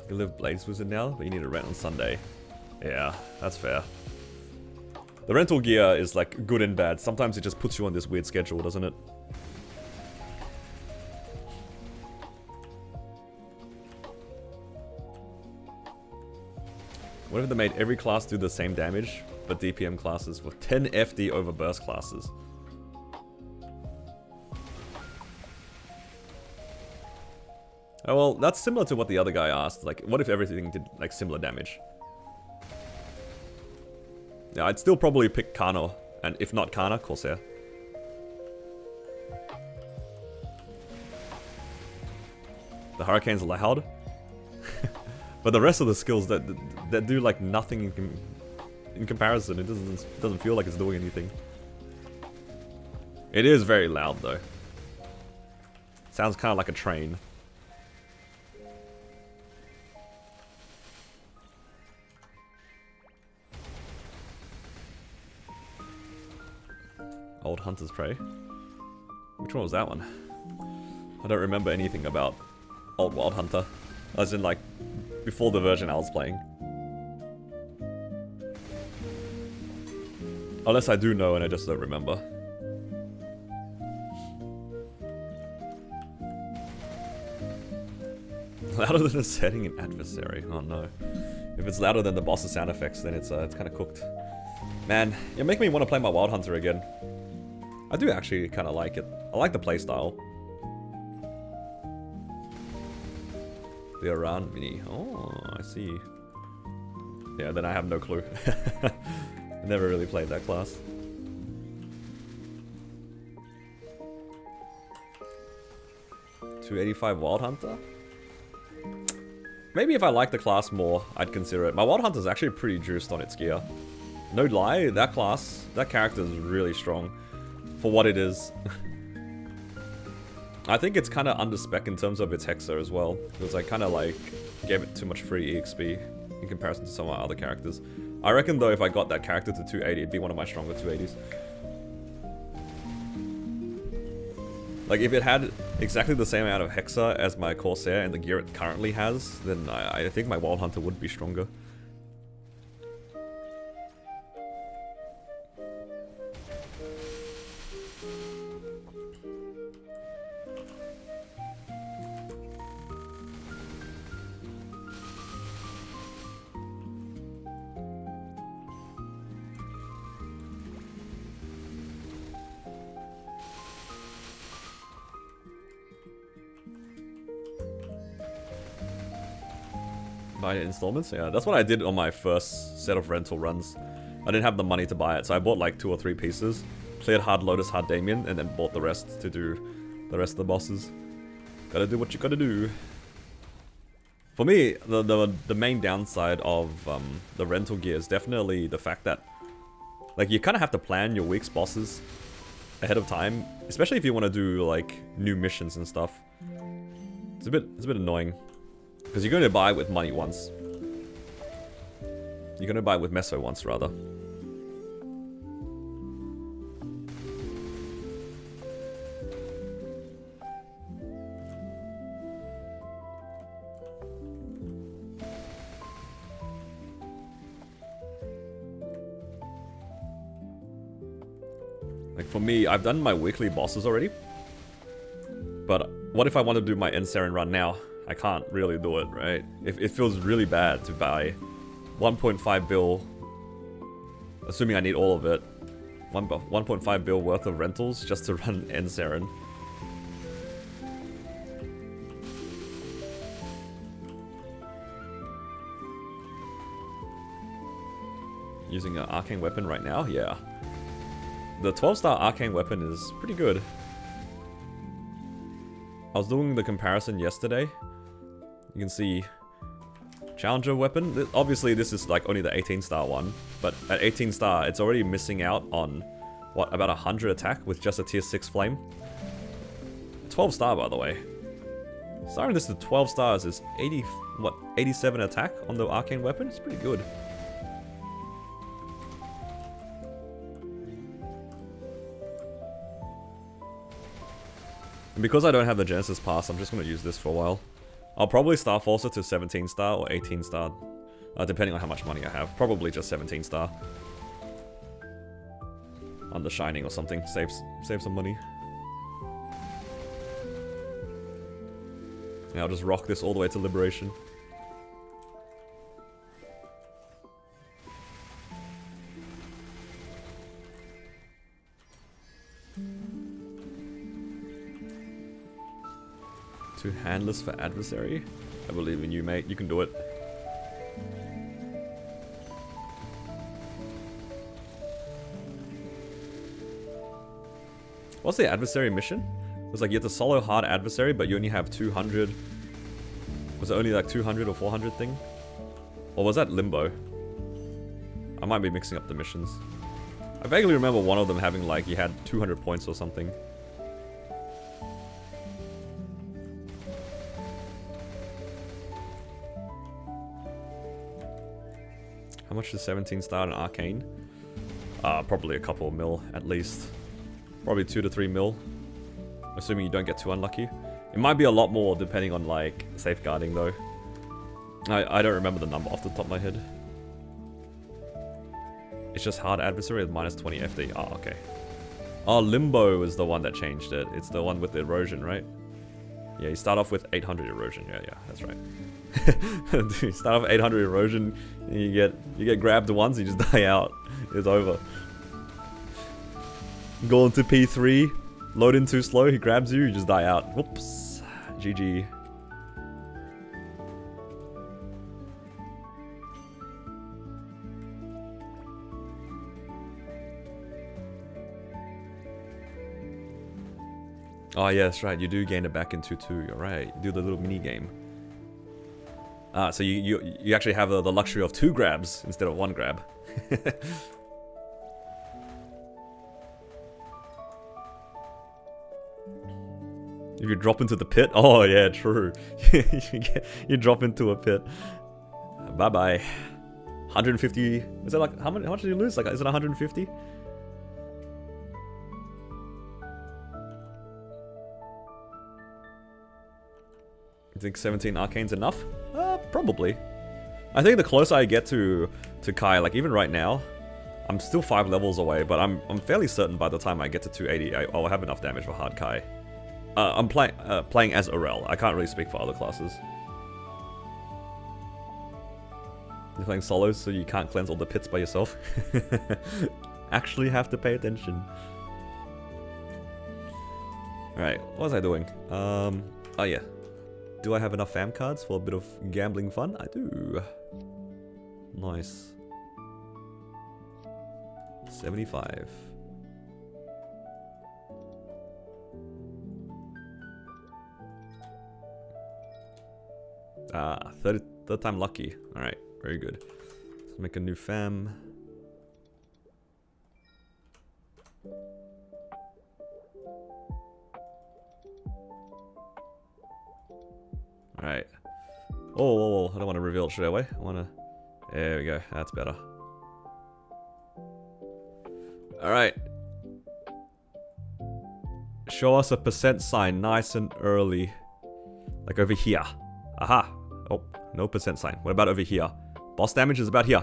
You live Blaze Wizard now, but you need to rent on Sunday. Yeah, that's fair. The rental gear is like good and bad. Sometimes it just puts you on this weird schedule, doesn't it? What if they made every class do the same damage, but DPM classes with 10 FD over burst classes? Oh, well, that's similar to what the other guy asked. Like, what if everything did, like, similar damage? Yeah, I'd still probably pick Kano, and if not Kana, Corsair. The Hurricane's loud. But the rest of the skills that do, like, nothing in comparison. It doesn't feel like it's doing anything. It is very loud, though. Sounds kind of like a train. Old Hunter's Prey. Which one was that one? I don't remember anything about Old Wild Hunter. As in, like, before the version I was playing. Unless I do know and I just don't remember. louder than a setting in adversary. Oh no. If it's louder than the boss's sound effects, then it's kind of cooked. Man, you're making me want to play my Wild Hunter again. I do actually kind of like it. I like the playstyle. The around mini. Oh, I see. Yeah, then I have no clue. I never really played that class. $285 Wild Hunter? Maybe if I like the class more, I'd consider it. My Wild Hunter's actually pretty juiced on its gear. No lie, that class, that character is really strong for what it is. I think it's kind of under spec in terms of its Hexa as well. Because I kind of like gave it too much free EXP in comparison to some of my other characters. I reckon though if I got that character to 280, it'd be one of my stronger 280s. Like if it had exactly the same amount of Hexa as my Corsair and the gear it currently has, then I think my Wild Hunter would be stronger. Buy it in installments? Yeah, that's what I did on my first set of rental runs. I didn't have the money to buy it, so I bought like 2 or 3 pieces. Cleared Hard Lotus, Hard Damien, and then bought the rest to do the rest of the bosses. Gotta do what you gotta do. For me, the main downside of the rental gear is definitely the fact that like you kind of have to plan your week's bosses ahead of time, especially if you want to do like new missions and stuff. It's a bit annoying. Because you're going to buy with money once. You're going to buy with Meso once, rather. Like for me, I've done my weekly bosses already. But what if I want to do my Ensarin run now? I can't really do it, right? It feels really bad to buy 1.5 bill, assuming I need all of it, 1.5 bill worth of rentals just to run Ensarin. Using an arcane weapon right now? Yeah. The 12-star arcane weapon is pretty good. I was doing the comparison yesterday. You can see Challenger weapon. Obviously this is like only the 18-star one, but at 18-star it's already missing out on what, about 100 attack with just a tier 6 flame. 12-star by the way. Starting this to 12 stars is 87 attack on the arcane weapon. It's pretty good. And because I don't have the Genesis Pass, I'm just going to use this for a while. I'll probably Star Forcer to 17 star or 18 star, depending on how much money I have. Probably just 17 star. On the Shining or something, save some money. Yeah, I'll just rock this all the way to Liberation. Too handless for adversary? I believe in you, mate. You can do it. What's the adversary mission? It was like you have to solo hard adversary, but you only have 200. Was it only like 200 or 400 thing? Or was that Limbo? I might be mixing up the missions. I vaguely remember one of them having like, you had 200 points or something. How much is 17 star in Arcane? Probably a couple of mil at least. Probably 2 to 3 mil. Assuming you don't get too unlucky. It might be a lot more depending on like safeguarding though. I don't remember the number off the top of my head. It's just hard adversary with minus 20 FD. Oh, okay. Oh, Limbo is the one that changed it. It's the one with the erosion, right? Yeah, you start off with 800 erosion. Yeah, that's right. Dude, you start off with 800 erosion, and you get grabbed once, you just die out. It's over. Go into P3, load in too slow, he grabs you, you just die out. Whoops. GG. Oh yeah, that's right. You do gain it back in 2-2. You're right. Do the little mini game. So you actually have the luxury of 2 grabs instead of 1 grab. If you drop into the pit, oh yeah, true. you drop into a pit. Bye bye. 150. Is it like how much did you lose? Like, is it 150? You think 17 arcane's enough? Probably. I think the closer I get to Kai, like even right now, I'm still 5 levels away, but I'm fairly certain by the time I get to 280, I'll have enough damage for hard Kai. I'm playing as Erel. I can't really speak for other classes. You're playing solos, so you can't cleanse all the pits by yourself. Actually have to pay attention. Alright, what was I doing? Oh yeah. Do I have enough fam cards for a bit of gambling fun? I do. Nice. 75. Third time lucky. Alright, very good. Let's make a new fam. Alright. Oh, whoa, I don't want to reveal it straight away. I want to... There we go. That's better. Alright. Show us a % sign nice and early. Like over here. Aha. Oh, no % sign. What about over here? Boss damage is about here.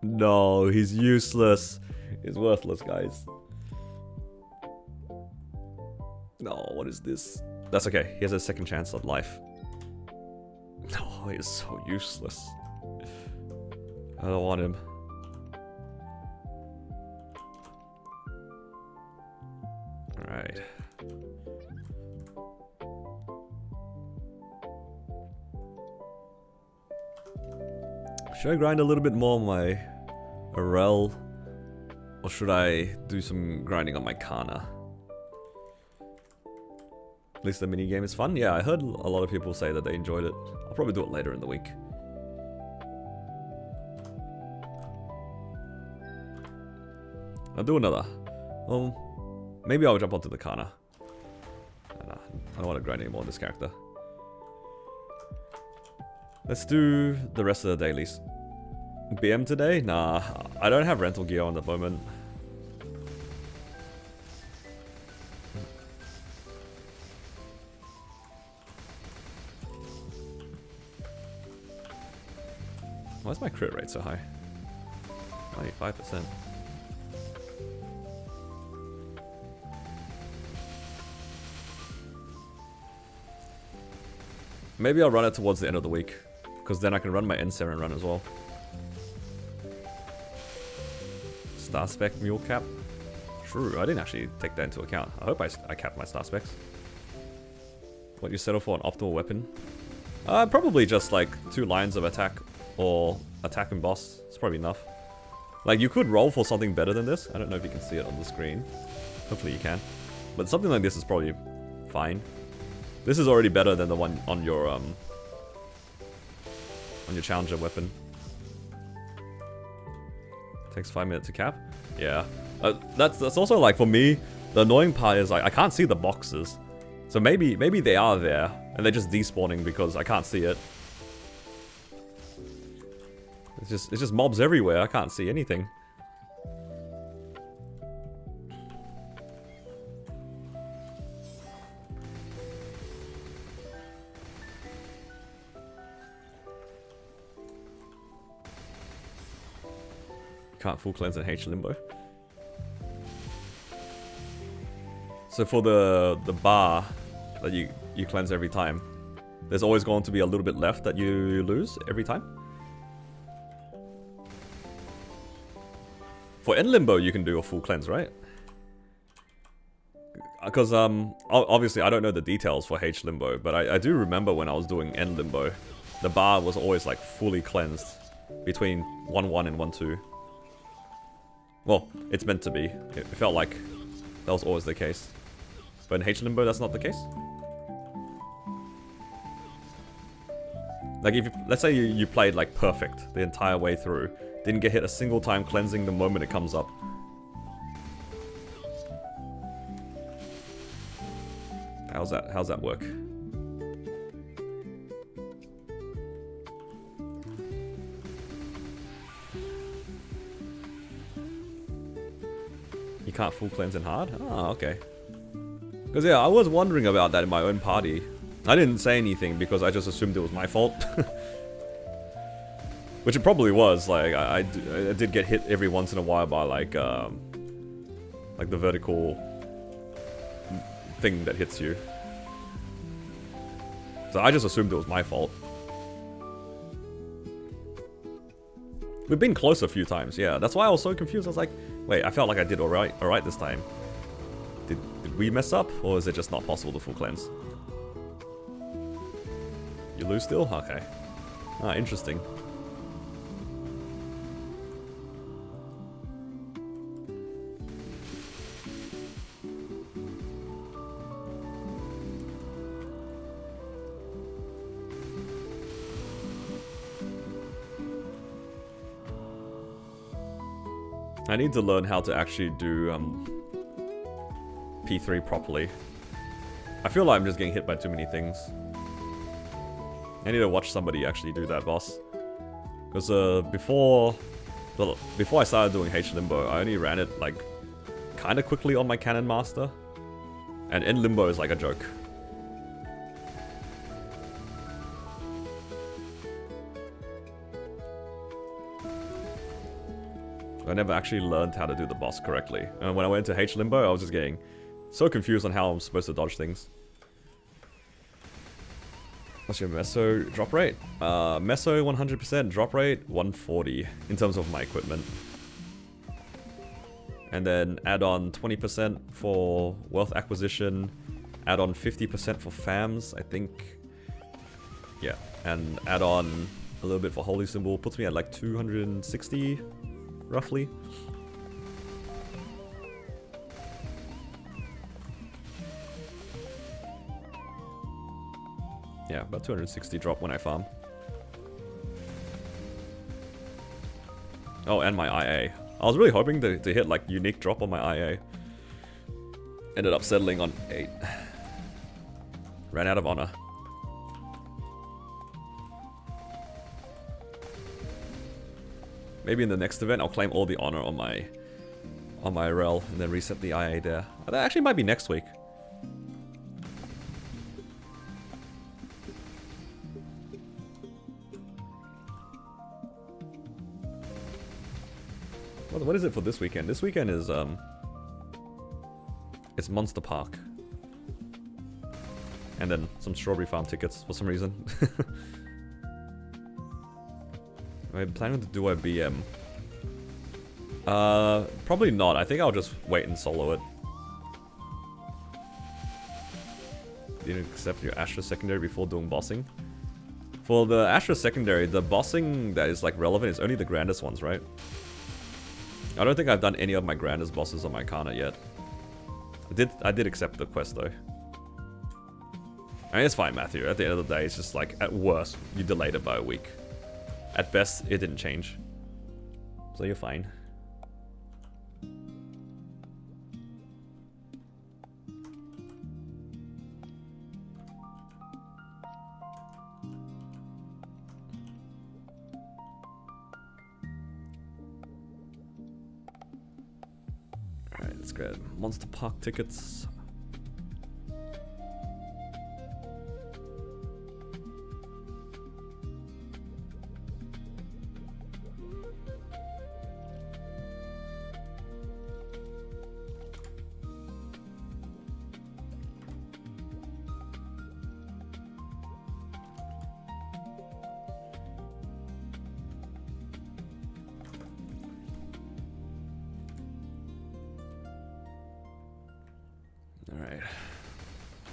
No, he's useless. He's worthless, guys. No, what is this? That's okay. He has a second chance at life. No, he is so useless. I don't want him. Alright. Should I grind a little bit more on my Erel? Or should I do some grinding on my Kana? At least the minigame is fun. Yeah, I heard a lot of people say that they enjoyed it. I'll probably do it later in the week. I'll do another. Maybe I'll jump onto the Kana. Nah, I don't want to grind anymore on this character. Let's do the rest of the dailies. BM today? Nah, I don't have rental gear on the moment. Why is my crit rate so high? 95%. Maybe I'll run it towards the end of the week, because then I can run my N7 run as well. Star spec mule cap? True, I didn't actually take that into account. I hope I capped my star specs. What you settle for an optimal weapon? Probably just like 2 lines of attack or attack and boss. It's probably enough. Like you could roll for something better than this. I don't know if you can see it on the screen. Hopefully you can. But something like this is probably fine. This is already better than the one on your challenger weapon. Takes 5 minutes to cap. Yeah, that's also like for me. The annoying part is like I can't see the boxes, so maybe they are there and they're just despawning because I can't see it. It's just mobs everywhere. I can't see anything. Can't full cleanse and H limbo. So for the bar, that you cleanse every time. There's always going to be a little bit left that you lose every time. For End Limbo, you can do a full cleanse, right? Because, obviously I don't know the details for H Limbo, but I do remember when I was doing End Limbo, the bar was always like fully cleansed between 1-1 and 1-2. Well, it's meant to be. It felt like that was always the case. But in H Limbo, that's not the case. Like, if you, let's say you played like perfect the entire way through, didn't get hit a single time cleansing the moment it comes up. How's that work? You can't full cleanse in hard? Oh, okay. Because yeah, I was wondering about that in my own party. I didn't say anything because I just assumed it was my fault. Which it probably was. Like I did get hit every once in a while by like the vertical thing that hits you. So I just assumed it was my fault. We've been close a few times, yeah. That's why I was so confused. I was like, wait, I felt like I did alright this time. Did we mess up, or is it just not possible to full cleanse? You lose still? Okay. Ah, interesting. I need to learn how to actually do P3 properly. I feel like I'm just getting hit by too many things. I need to watch somebody actually do that boss. Because before I started doing H Limbo, I only ran it like kind of quickly on my Cannon Master. And in Limbo is like a joke. I never actually learned how to do the boss correctly. And when I went to H Limbo, I was just getting so confused on how I'm supposed to dodge things. What's your Meso drop rate? Meso 100%, drop rate 140 in terms of my equipment. And then add on 20% for wealth acquisition, add on 50% for FAMs, I think. Yeah, and add on a little bit for Holy Symbol, puts me at like 260, roughly. Yeah, about 260 drop when I farm. Oh, and my IA. I was really hoping to hit like unique drop on my IA. Ended up settling on 8. Ran out of honor. Maybe in the next event I'll claim all the honor on my Erel and then reset the IA there. That actually might be next week. What is it for this weekend? This weekend is it's Monster Park. And then some Strawberry Farm tickets for some reason. I'm planning to do a BM. Probably not. I think I'll just wait and solo it. You didn't accept your Astra secondary before doing bossing? For the Astra secondary, the bossing that is like relevant is only the grandest ones, right? I don't think I've done any of my grandest bosses on my Kana yet. I did accept the quest though. I mean, it's fine, Matthew. At the end of the day, it's just like, at worst, you delayed it by a week. At best, it didn't change. So you're fine. Alright, let's get Monster Park tickets.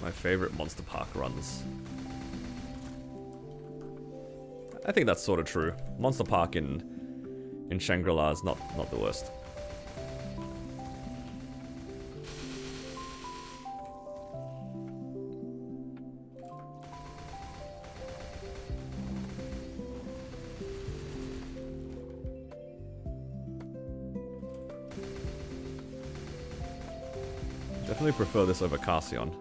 my favorite Monster Park runs. I think that's sort of true. Monster Park in Shangri-La is not the worst. Definitely prefer this over Carcion.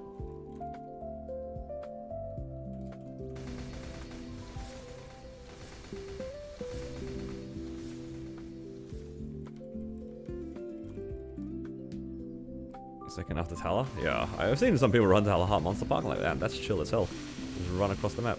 Second after Tala? Yeah, I've seen some people run Tala Monster Park like that. That's chill as hell. Just run across the map.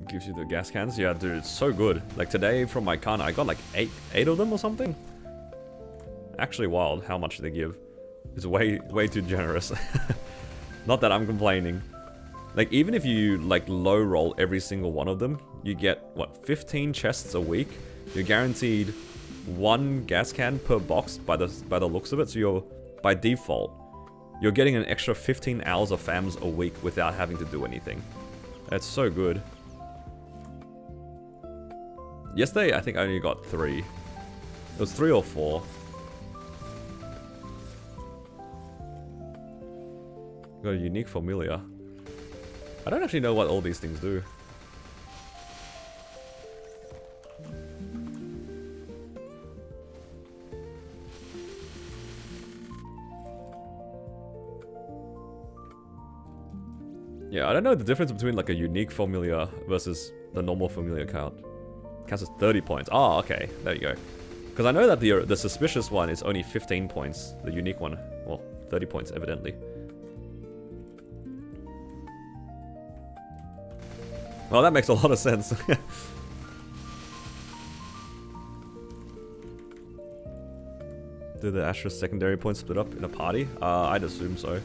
Gives you the gas cans? Yeah, dude, it's so good. Like today from my Kana, I got like eight of them or something. Actually wild how much they give. It's way too generous. Not that I'm complaining. Like even if you like low roll every single one of them, you get what, 15 chests a week. You're guaranteed 1 gas can per box by the looks of it. So you're by default, you're getting an extra 15 hours of FAMs a week without having to do anything. That's so good. Yesterday, I think I only got 3. It was 3 or 4. Got a unique familiar. I don't actually know what all these things do. Yeah, I don't know the difference between like a unique familiar versus the normal familiar count. Counts as 30 points. Oh, okay. There you go. Because I know that the suspicious one is only 15 points. The unique one, well, 30 points evidently. Well, that makes a lot of sense. Did the Astra secondary points split up in a party? I'd assume so.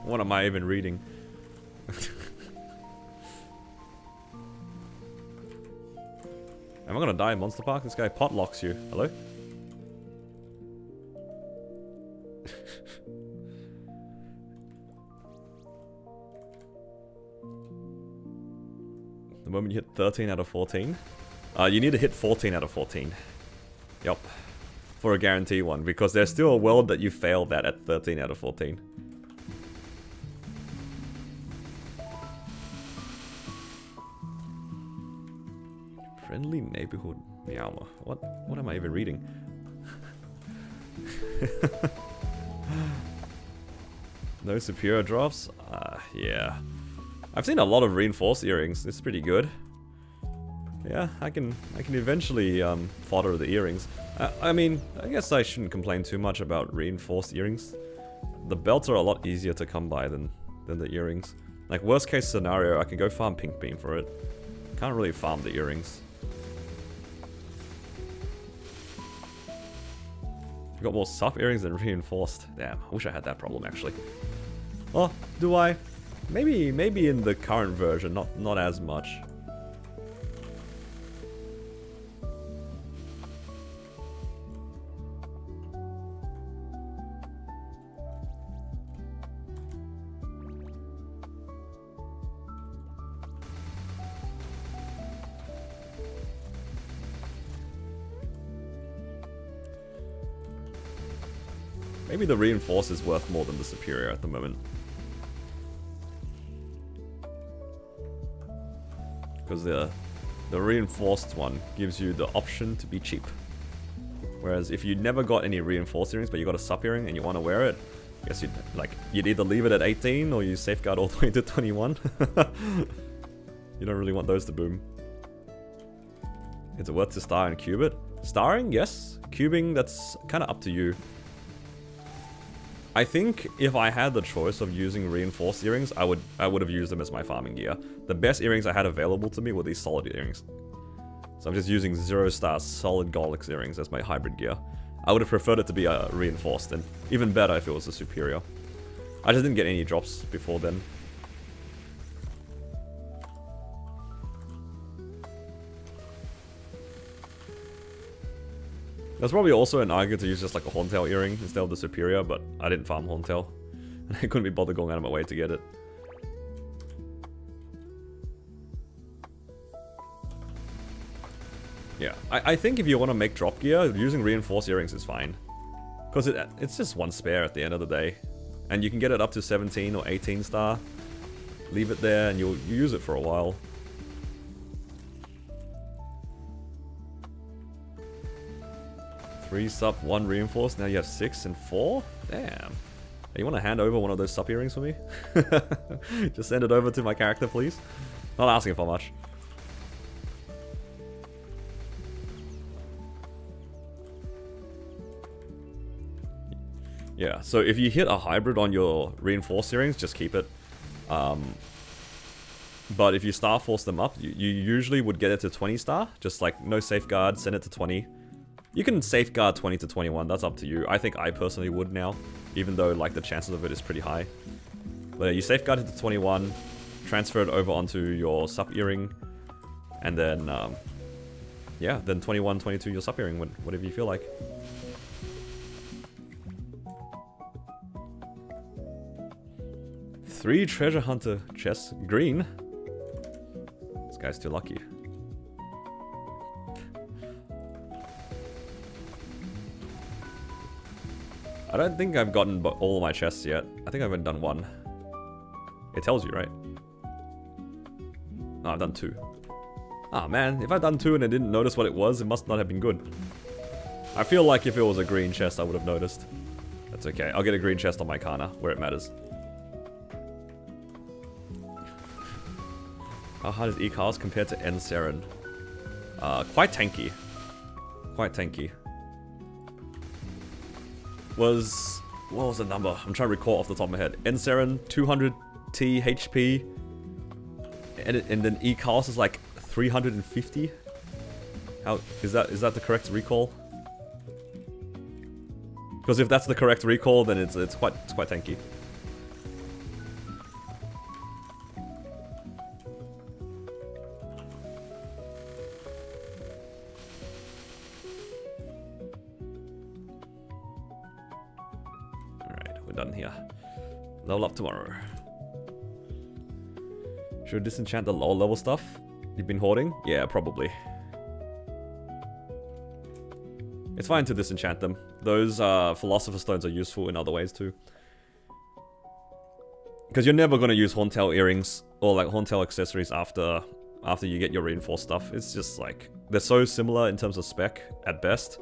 What am I even reading? Am I gonna die in Monster Park? This guy potlocks you. Hello? The moment you hit 13 out of 14? You need to hit 14 out of 14. Yup. For a guarantee one, because there's still a world that you failed that at 13 out of 14. Friendly neighborhood Meowma. What am I even reading? No superior drops? Yeah. I've seen a lot of reinforced earrings. It's pretty good. Yeah, I can eventually fodder the earrings. I mean, I guess I shouldn't complain too much about reinforced earrings. The belts are a lot easier to come by than the earrings. Like worst case scenario, I can go farm Pink Beam for it. Can't really farm the earrings. I've got more sup earrings than reinforced. Damn, I wish I had that problem actually. Oh, do I? Maybe in the current version, not as much. Maybe the reinforced is worth more than the superior at the moment. Because the reinforced one gives you the option to be cheap. Whereas if you never got any reinforced earrings but you got a sup earring and you want to wear it, I guess you'd Like, you'd either leave it at 18 or you safeguard all the way to 21. You don't really want those to boom. Is it worth to star and cube it? Starring, yes. Cubing, that's kind of up to you. I think if I had the choice of using reinforced earrings, I would have used them as my farming gear. The best earrings I had available to me were these solid earrings. So I'm just using 0-star solid Golix earrings as my hybrid gear. I would have preferred it to be reinforced, and even better if it was a superior. I just didn't get any drops before then. There's probably also an argument to use just like a Horntail earring instead of the superior, but I didn't farm Horntail. And I couldn't be bothered going out of my way to get it. Yeah, I think if you want to make drop gear, using reinforced earrings is fine. Because it's just one spare at the end of the day. And you can get it up to 17 or 18 star. Leave it there and you'll use it for a while. Three sup, one reinforced, now you have 6 and 4? Damn. Hey, you want to hand over one of those sup earrings for me? Just send it over to my character, please. Not asking for much. Yeah, so if you hit a hybrid on your reinforced earrings, just keep it. But if you star force them up, you usually would get it to 20 star. Just like no safeguard, send it to 20. You can safeguard 20 to 21, that's up to you. I think I personally would now, even though like the chances of it is pretty high. But yeah, you safeguard it to 21, transfer it over onto your sup earring, and then, yeah, then 21, 22 your sup earring, whatever you feel like. Three treasure hunter chests, green. This guy's too lucky. I don't think I've gotten all my chests yet. I think I haven't done one. It tells you, right? Oh, I've done 2. Ah, man, if I'd done 2 and I didn't notice what it was, it must not have been good. I feel like if it was a green chest, I would have noticed. That's okay. I'll get a green chest on my Kana, where it matters. How hard is E-Cars compared to N-Seren? Quite tanky. Quite tanky. What was the number? I'm trying to recall off the top of my head. N-Seren, 200T HP. And then E-Cars is like 350? How is that the correct recall? Because if that's the correct recall, then it's quite tanky. Done here. Level up tomorrow. Should disenchant the lower level stuff you've been hoarding? Yeah, probably. It's fine to disenchant them. Those Philosopher's Stones are useful in other ways too. Because you're never going to use Horntail earrings or like Horntail accessories after you get your reinforced stuff. It's just like, they're so similar in terms of spec at best,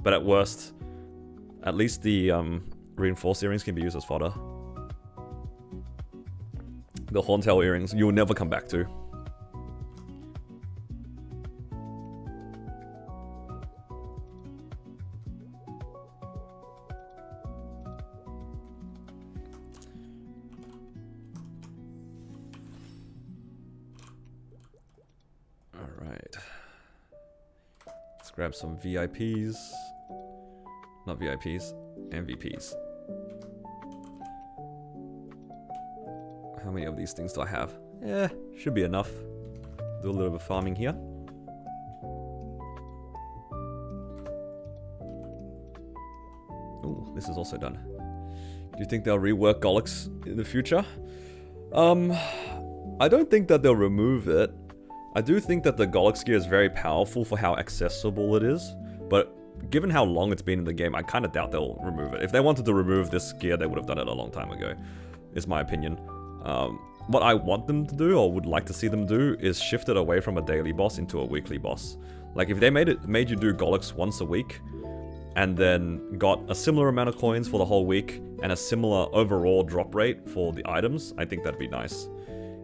but at worst, at least the reinforced earrings can be used as fodder. The Horntail earrings, you will never come back to. Alright. Let's grab some VIPs. Not VIPs, MVPs. How many of these things do I have? Yeah, should be enough. Do a little bit of farming here. Ooh, this is also done. Do you think they'll rework Golix in the future? I don't think that they'll remove it. I do think that the Golix gear is very powerful for how accessible it is, but given how long it's been in the game, I kind of doubt they'll remove it. If they wanted to remove this gear, they would have done it a long time ago, is my opinion. What I want them to do, or would like to see them do, is shift it away from a daily boss into a weekly boss. Like, if they made you do Golix once a week, and then got a similar amount of coins for the whole week and a similar overall drop rate for the items, I think that'd be nice.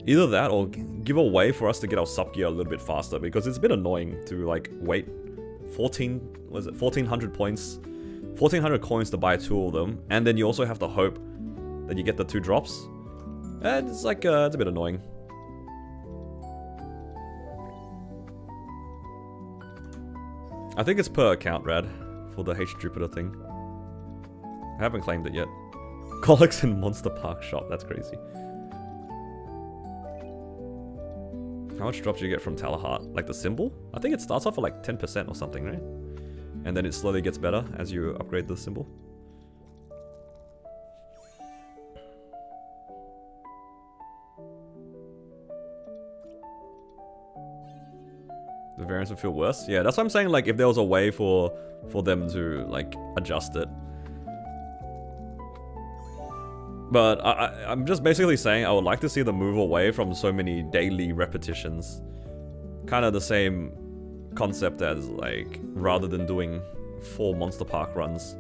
Either that or give a way for us to get our sub gear a little bit faster, because it's a bit annoying to like wait 1400 points, 1400 coins to buy 2 of them, and then you also have to hope that you get the 2 drops. And it's like, it's a bit annoying. I think it's per account, Rad, for the H Jupiter thing. I haven't claimed it yet. Colics in Monster Park shop, that's crazy. How much drops do you get from Talahart? Like the symbol? I think it starts off at like 10% or something, right? And then it slowly gets better as you upgrade the symbol. The variance would feel worse? Yeah, that's what I'm saying, like, if there was a way for them to, like, adjust it. But I'm just basically saying I would like to see them move away from so many daily repetitions. Kind of the same concept as, like, rather than doing 4 Monster Park runs,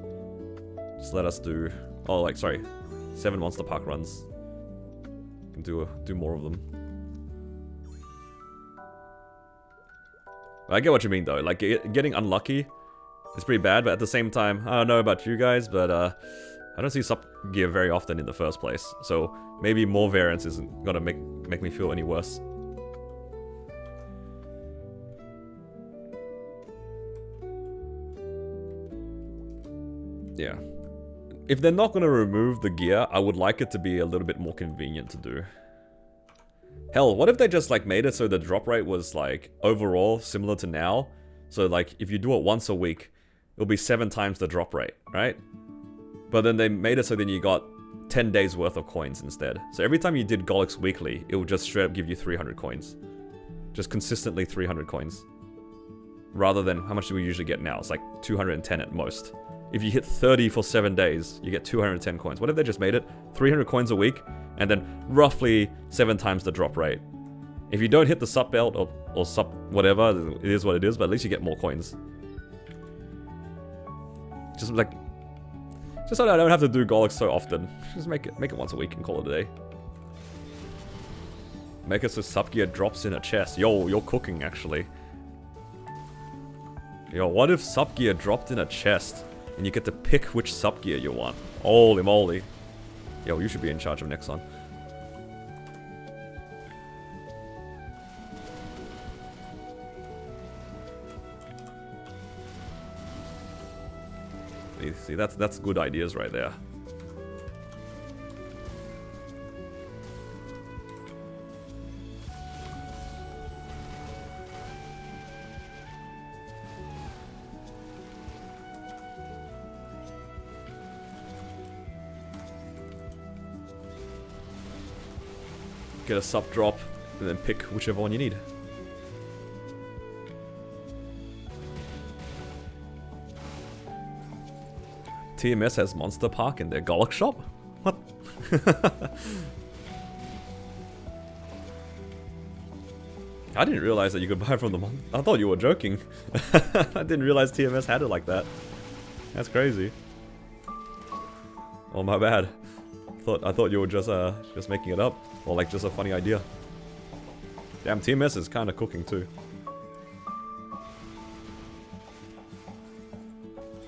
just let us do, oh, like, sorry, 7 Monster Park runs. Do more of them. I get what you mean though, like getting unlucky is pretty bad, but at the same time, I don't know about you guys, but I don't see sub gear very often in the first place, so maybe more variance isn't gonna make me feel any worse. Yeah. If they're not gonna remove the gear, I would like it to be a little bit more convenient to do. Hell, what if they just like made it so the drop rate was like overall similar to now? So like if you do it once a week, it'll be 7 times the drop rate, right? But then they made it so then you got 10 days worth of coins instead. So every time you did Golix weekly, it would just straight up give you 300 coins. Just consistently 300 coins. Rather than how much do we usually get now? It's like 210 at most. If you hit 30 for 7 days, you get 210 coins. What if they just made it 300 coins a week, and then roughly 7 times the drop rate? If you don't hit the sub belt or sub whatever, it is what it is, but at least you get more coins. Just like, just so that I don't have to do Golix so often. Just make it once a week and call it a day. Make it so sub gear drops in a chest. Yo, you're cooking actually. Yo, what if sub gear dropped in a chest? And you get to pick which sub gear you want. Holy moly. Yo, you should be in charge of Nexon. See, that's good ideas right there. Get a sub drop, and then pick whichever one you need. TMS has Monster Park in their Golix shop? What? I didn't realize that you could buy from the I thought you were joking. I didn't realize TMS had it like that. That's crazy. Oh, my bad. I thought you were just making it up, or like just a funny idea. Damn, TMS is kind of cooking too.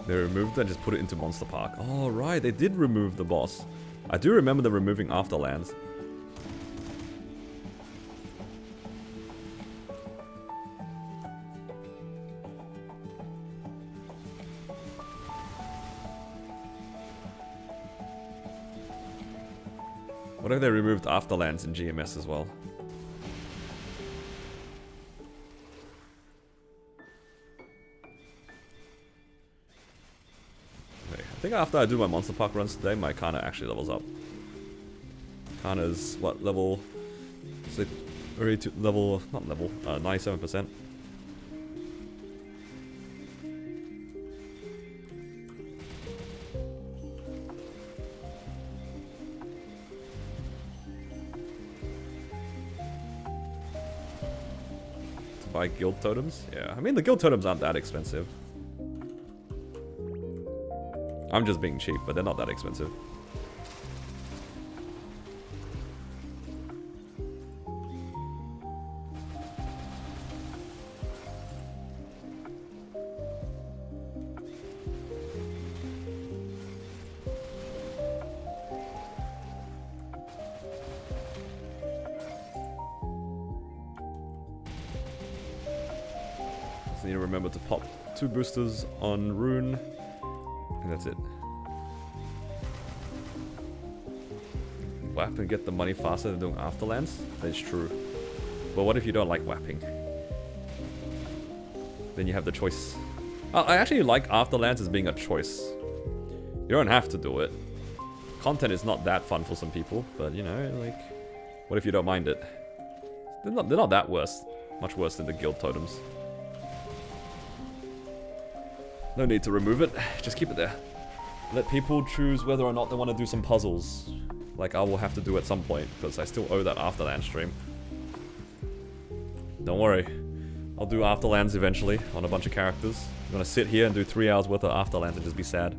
They removed it and just put it into Monster Park. Oh right, they did remove the boss. I do remember them removing Afterlands. What if they removed Afterlands in GMS as well? Okay, I think after I do my Monster Park runs today, my Kana actually levels up. Kana's, what, level... Is it already to level... not level, 97%. Buy guild totems? Yeah, I mean the guild totems aren't that expensive. I'm just being cheap, but they're not that expensive. Just need to remember to pop 2 boosters on Rune, and that's it. Whap and get the money faster than doing Afterlands? That is true. But what if you don't like whapping? Then you have the choice. I actually like Afterlands as being a choice. You don't have to do it. Content is not that fun for some people, but you know, like, what if you don't mind it? They're not that worse. Much worse than the guild totems. No need to remove it, just keep it there. Let people choose whether or not they want to do some puzzles. Like I will have to do at some point, because I still owe that Afterlands stream. Don't worry. I'll do Afterlands eventually, on a bunch of characters. I'm gonna sit here and do 3 hours worth of Afterlands and just be sad.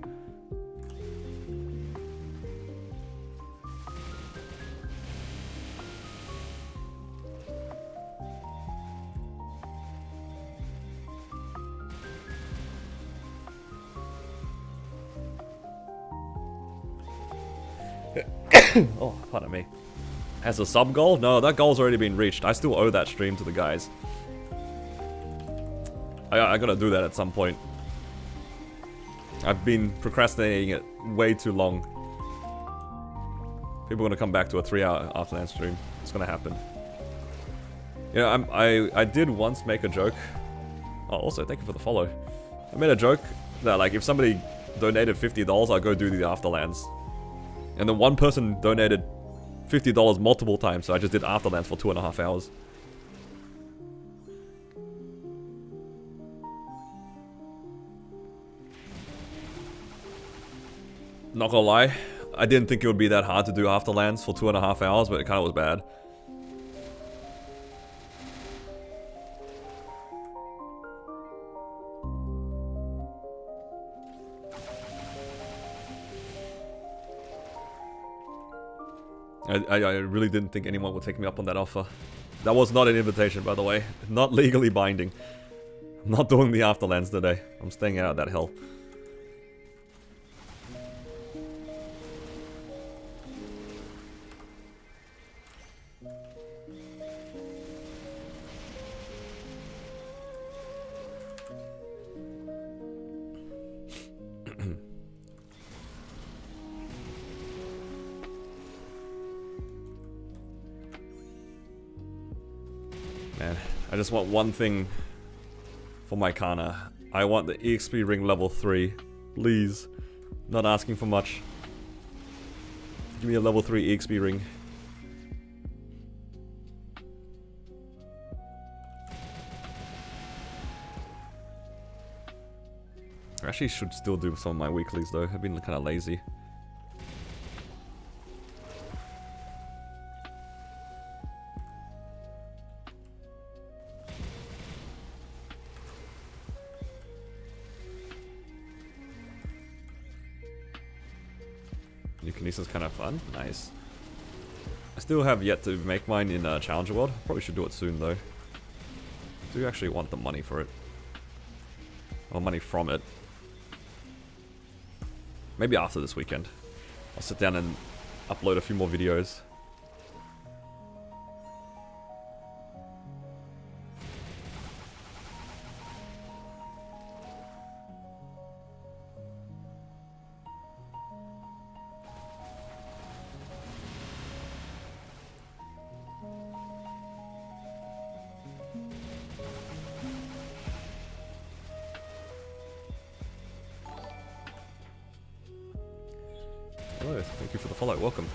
Oh, pardon me. Has a sub goal? No, that goal's already been reached. I still owe that stream to the guys. I gotta do that at some point. I've been procrastinating it way too long. People are gonna come back to a 3-hour Afterland stream. It's gonna happen. You know, I did once make a joke. Oh, also, thank you for the follow. I made a joke that, like, if somebody donated $50, I'll go do the Afterlands. And then one person donated $50 multiple times, so I just did Afterlands for 2.5 hours. Not gonna lie, I didn't think it would be that hard to do Afterlands for 2.5 hours, but it kind of was bad. I really didn't think anyone would take me up on that offer. That was not an invitation, by the way. Not legally binding. I'm not doing the Afterlands today. I'm staying out of that hell. Man, I just want one thing for my Kana. I want the EXP ring level 3. Please. Not asking for much. Give me a level 3 EXP ring. I actually should still do some of my weeklies though. I've been kind of lazy. Kinesis kind of fun. Nice. I still have yet to make mine in Challenger World. Probably should do it soon though. I do actually want the money for it. Or money from it. Maybe after this weekend. I'll sit down and upload a few more videos. Hello, thank you for the follow, welcome.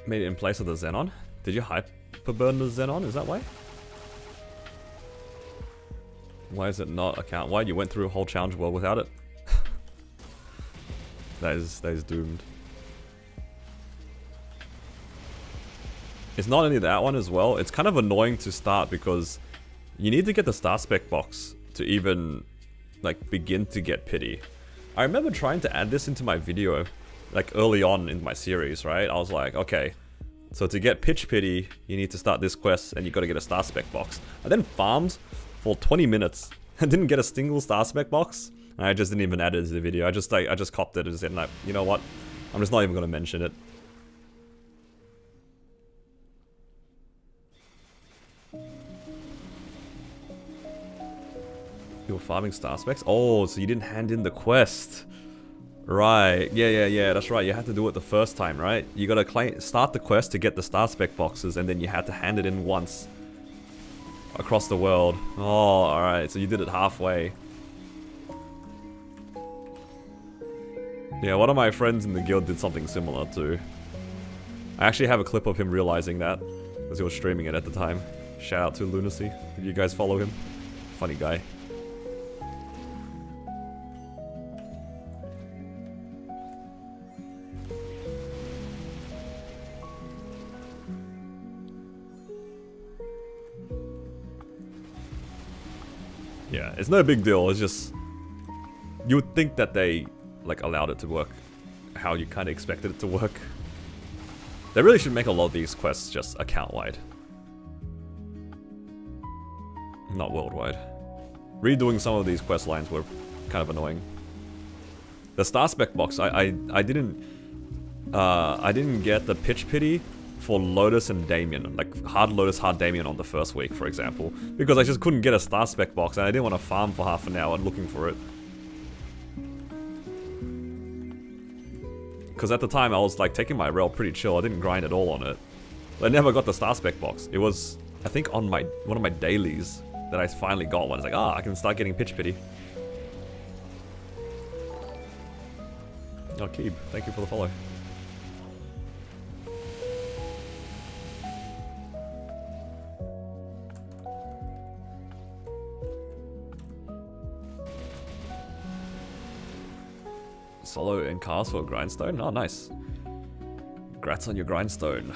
Made it in place of the Xenon. Did you hyper-burn the Xenon, is that why? Why is it not account? Why you went through a whole challenge world without it? that is doomed. It's not only that one as well, it's kind of annoying to start because you need to get the star spec box to even like begin to get pity. I remember trying to add this into my video, like early on in my series, right? I was like, okay, so to get pitch pity, you need to start this quest and you gotta get a star spec box. I then farmed for 20 minutes and didn't get a single star spec box. And I just didn't even add it to the video. I just copped it and said, like, you know what? I'm just not even gonna mention it. You were farming star specs? Oh, so you didn't hand in the quest. Right, yeah, that's right. You had to do it the first time, right? You gotta start the quest to get the star spec boxes, and then you had to hand it in once. Across the world. Oh, alright, so you did it halfway. Yeah, one of my friends in the guild did something similar too. I actually have a clip of him realizing that, because he was streaming it at the time. Shout out to Lunacy, if you guys follow him. Funny guy. Yeah, it's no big deal, it's just... You would think that they, like, allowed it to work how you kind of expected it to work. They really should make a lot of these quests just account-wide. Not worldwide. Redoing some of these quest lines were kind of annoying. The star spec box, I didn't get the pitch pity for Lotus and Damien, like hard Lotus, hard Damien on the first week, for example, because I just couldn't get a star spec box and I didn't want to farm for half an hour looking for it. Because at the time I was like taking my Erel pretty chill, I didn't grind at all on it. But I never got the star spec box. It was, I think, on one of my dailies that I finally got one. It's like, I can start getting pitch pity. Oh, Keeb, thank you for the follow. Solo and cast for a grindstone? Oh, nice. Congrats on your grindstone.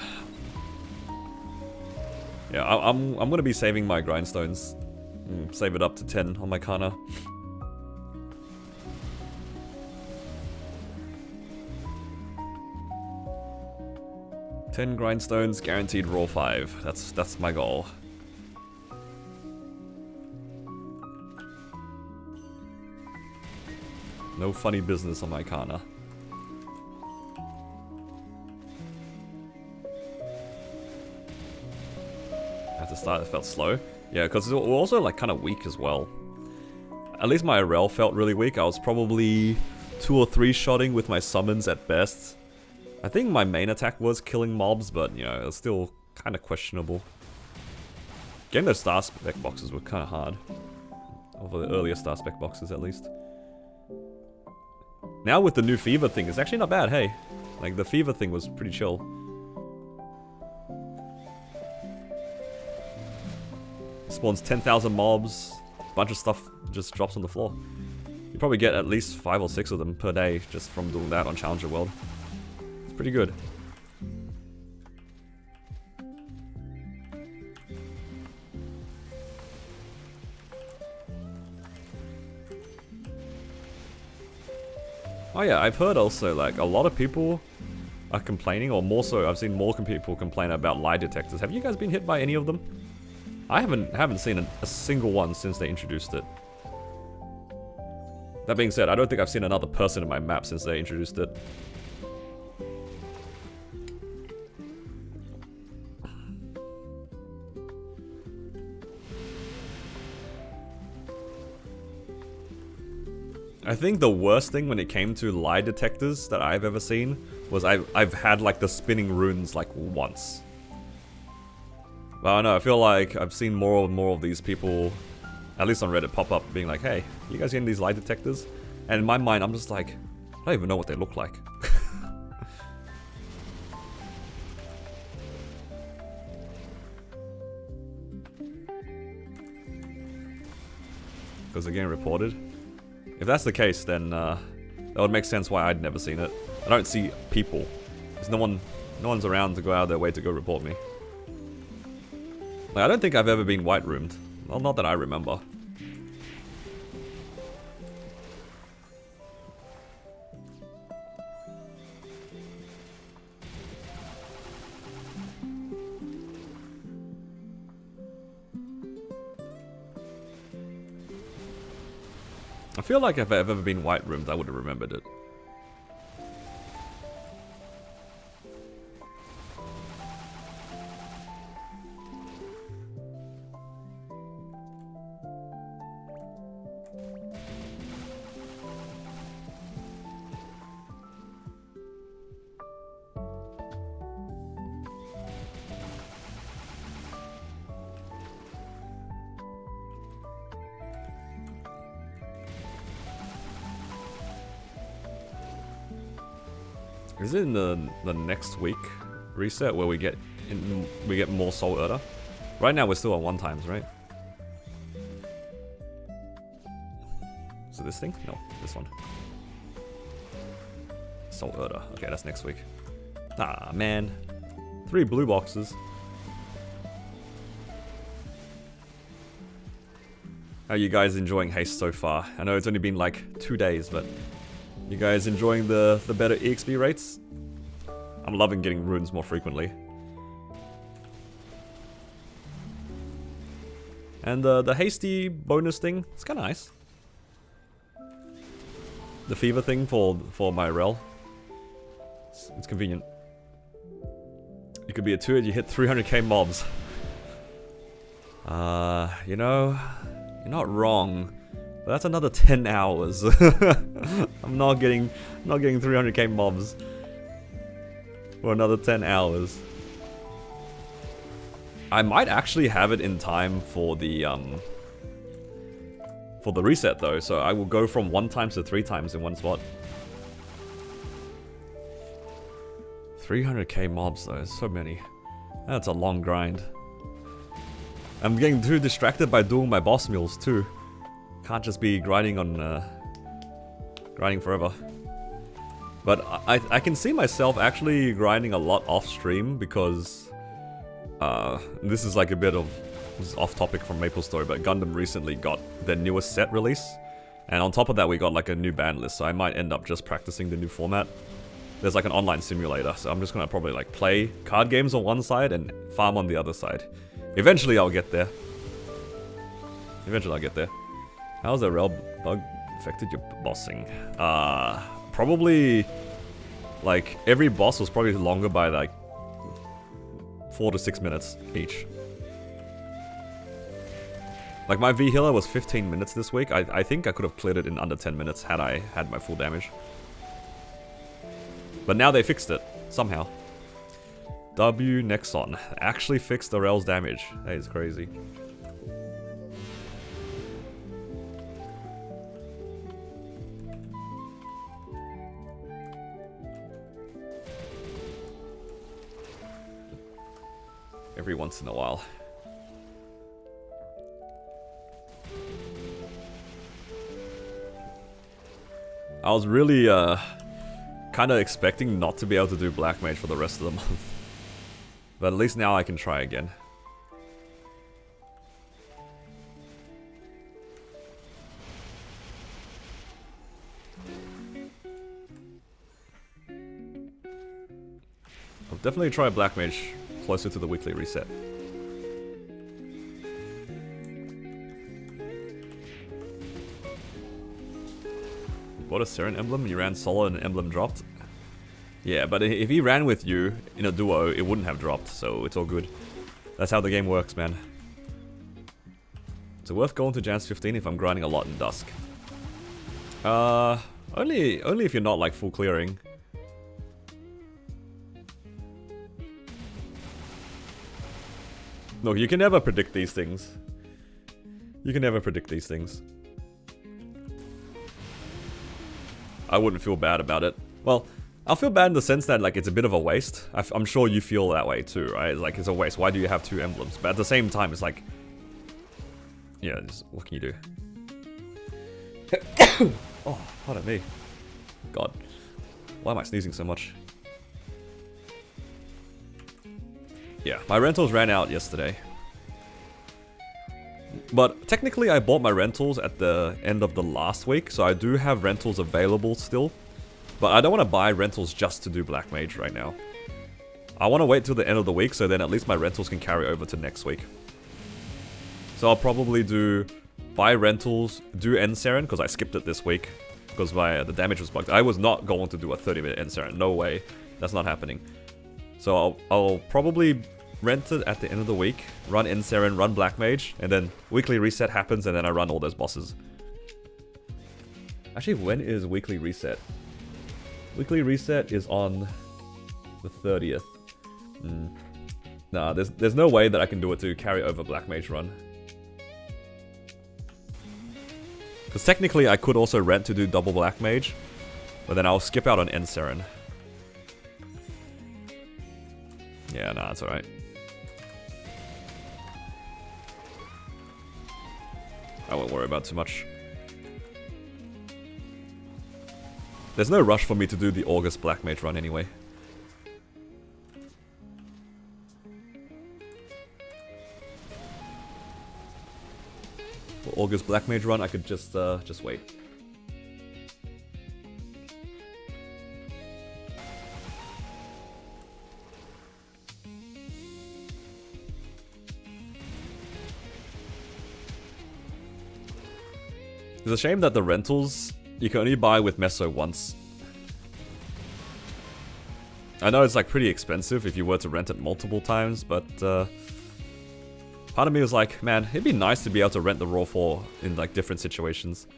Yeah, I'm gonna be saving my grindstones. Save it up to 10 on my Kana. Ten grindstones, guaranteed raw 5. That's my goal. No funny business on my Kana. At the start it felt slow. Yeah, because we're also like kind of weak as well. At least my Erel felt really weak. I was probably 2 or 3 shotting with my summons at best. I think my main attack was killing mobs, but you know, it was still kind of questionable. Getting those star spec boxes were kind of hard. Over the earlier star spec boxes at least. Now with the new fever thing, it's actually not bad, hey. Like, the fever thing was pretty chill. Spawns 10,000 mobs, a bunch of stuff just drops on the floor. You probably get at least 5 or 6 of them per day just from doing that on Challenger World. It's pretty good. Oh yeah, I've heard also, like, a lot of people are complaining, or more so, I've seen more people complain about lie detectors. Have you guys been hit by any of them? I haven't seen a single one since they introduced it. That being said, I don't think I've seen another person in my map since they introduced it. I think the worst thing when it came to lie detectors that I've ever seen was I've had like the spinning runes like once. But I don't know, I feel like I've seen more and more of these people, at least on Reddit, pop up being like, hey, you guys getting these lie detectors? And in my mind, I'm just like, I don't even know what they look like. Because they're getting reported. If that's the case, then that would make sense why I'd never seen it. I don't see people. There's no one's around to go out of their way to go report me. Like, I don't think I've ever been white roomed. Well, not that I remember. I feel like if I've ever been white roomed, I would have remembered it. Is it in the next week reset where we get more soul Erta? Right now we're still on 1 times, right? Is it this thing? No, this one. Soul Erta. Okay, that's next week. Ah man, 3 blue boxes. How are you guys enjoying Haste so far? I know it's only been like 2 days, but you guys enjoying the better EXP rates? I'm loving getting runes more frequently. And the hasty bonus thing, it's kinda nice. The fever thing for my Erel. It's convenient. You could be a 2 and you hit 300k mobs. You know, you're not wrong. But that's another 10 hours. I'm not getting 300k mobs for another 10 hours. I might actually have it in time for the reset though, so I will go from 1 times to 3 times in one spot. 300k mobs though, so many. That's a long grind. I'm getting too distracted by doing my boss mules too. Can't just be grinding on grinding forever. But I can see myself actually grinding a lot off stream because this is like a bit of off topic from Maple Story, but Gundam recently got their newest set release, and on top of that we got like a new ban list, so I might end up just practicing the new format. There's like an online simulator, so I'm just gonna probably like play card games on one side and farm on the other side. Eventually I'll get there. Eventually I'll get there. How's the Erel bug affected your bossing? Probably, like, every boss was probably longer by, like, 4 to 6 minutes each. Like, my V-Healer was 15 minutes this week. I think I could have cleared it in under 10 minutes had I had my full damage. But now they fixed it, somehow. W Nexon actually fixed Erel's damage. That is crazy. Every once in a while. I was really kind of expecting not to be able to do Black Mage for the rest of the month. But at least now I can try again. I'll definitely try Black Mage closer to the weekly reset. Bought a Seren emblem, you ran solo and an emblem dropped? Yeah, but if he ran with you in a duo, it wouldn't have dropped, so it's all good. That's how the game works, man. Is it worth going to Jans 15 if I'm grinding a lot in Dusk? Only if you're not like full clearing. Look, you can never predict these things. You can never predict these things. I wouldn't feel bad about it. Well, I'll feel bad in the sense that like it's a bit of a waste. I'm sure you feel that way too, right? Like it's a waste. Why do you have 2 emblems? But at the same time, it's like, yeah, just, what can you do? Oh, pardon me. God, why am I sneezing so much? Yeah, my rentals ran out yesterday. But technically I bought my rentals at the end of the last week, so I do have rentals available still. But I don't want to buy rentals just to do Black Mage right now. I want to wait till the end of the week, so then at least my rentals can carry over to next week. So I'll probably do buy rentals, do end Saren, because I skipped it this week. Because the damage was bugged. I was not going to do a 30-minute end Saren. No way. That's not happening. So I'll probably rent it at the end of the week, run end Saren, run Black Mage, and then weekly reset happens, and then I run all those bosses. Actually, when is weekly reset? Weekly reset is on the 30th. Nah, there's no way that I can do it to carry over Black Mage run. Because technically I could also rent to do double Black Mage, but then I'll skip out on end Saren. Yeah, nah, it's alright. I won't worry about too much. There's no rush for me to do the August Black Mage run anyway. For August Black Mage run, I could just wait. It's a shame that the rentals you can only buy with Meso once. I know it's like pretty expensive if you were to rent it multiple times, but part of me was like, man, it'd be nice to be able to rent the Raw 4 in like different situations.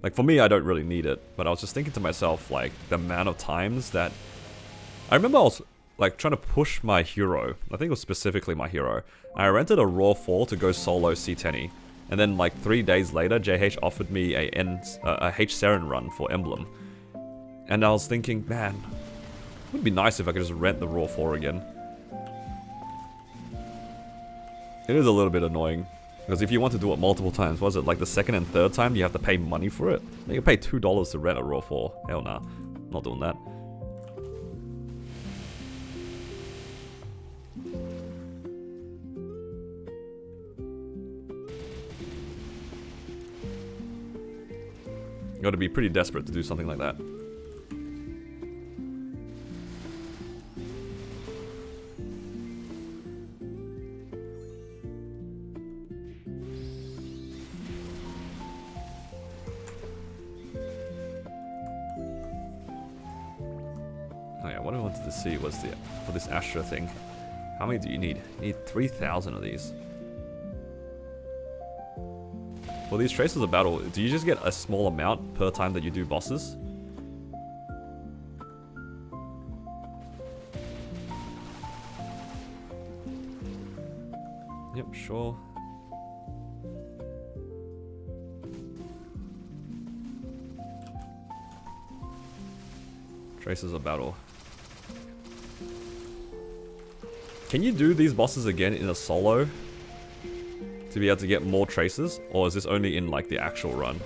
Like for me, I don't really need it, but I was just thinking to myself, like the amount of times that... I remember I was like trying to push my hero, I think it was specifically my hero. I rented a Raw 4 to go solo C10E. And then like 3 days later, JH offered me a H Saren run for Emblem. And I was thinking, man, it would be nice if I could just rent the Raw 4 again. It is a little bit annoying. Because if you want to do it multiple times, was it like the second and third time you have to pay money for it? You can pay $2 to rent a Raw 4. Hell nah, not doing that. You gotta be pretty desperate to do something like that. Oh yeah, what I wanted to see was for this Astra thing. How many do you need? You need 3,000 of these. For these Traces of Battle, do you just get a small amount per time that you do bosses? Yep, sure. Traces of Battle. Can you do these bosses again in a solo? To be able to get more traces? Or is this only in like the actual run?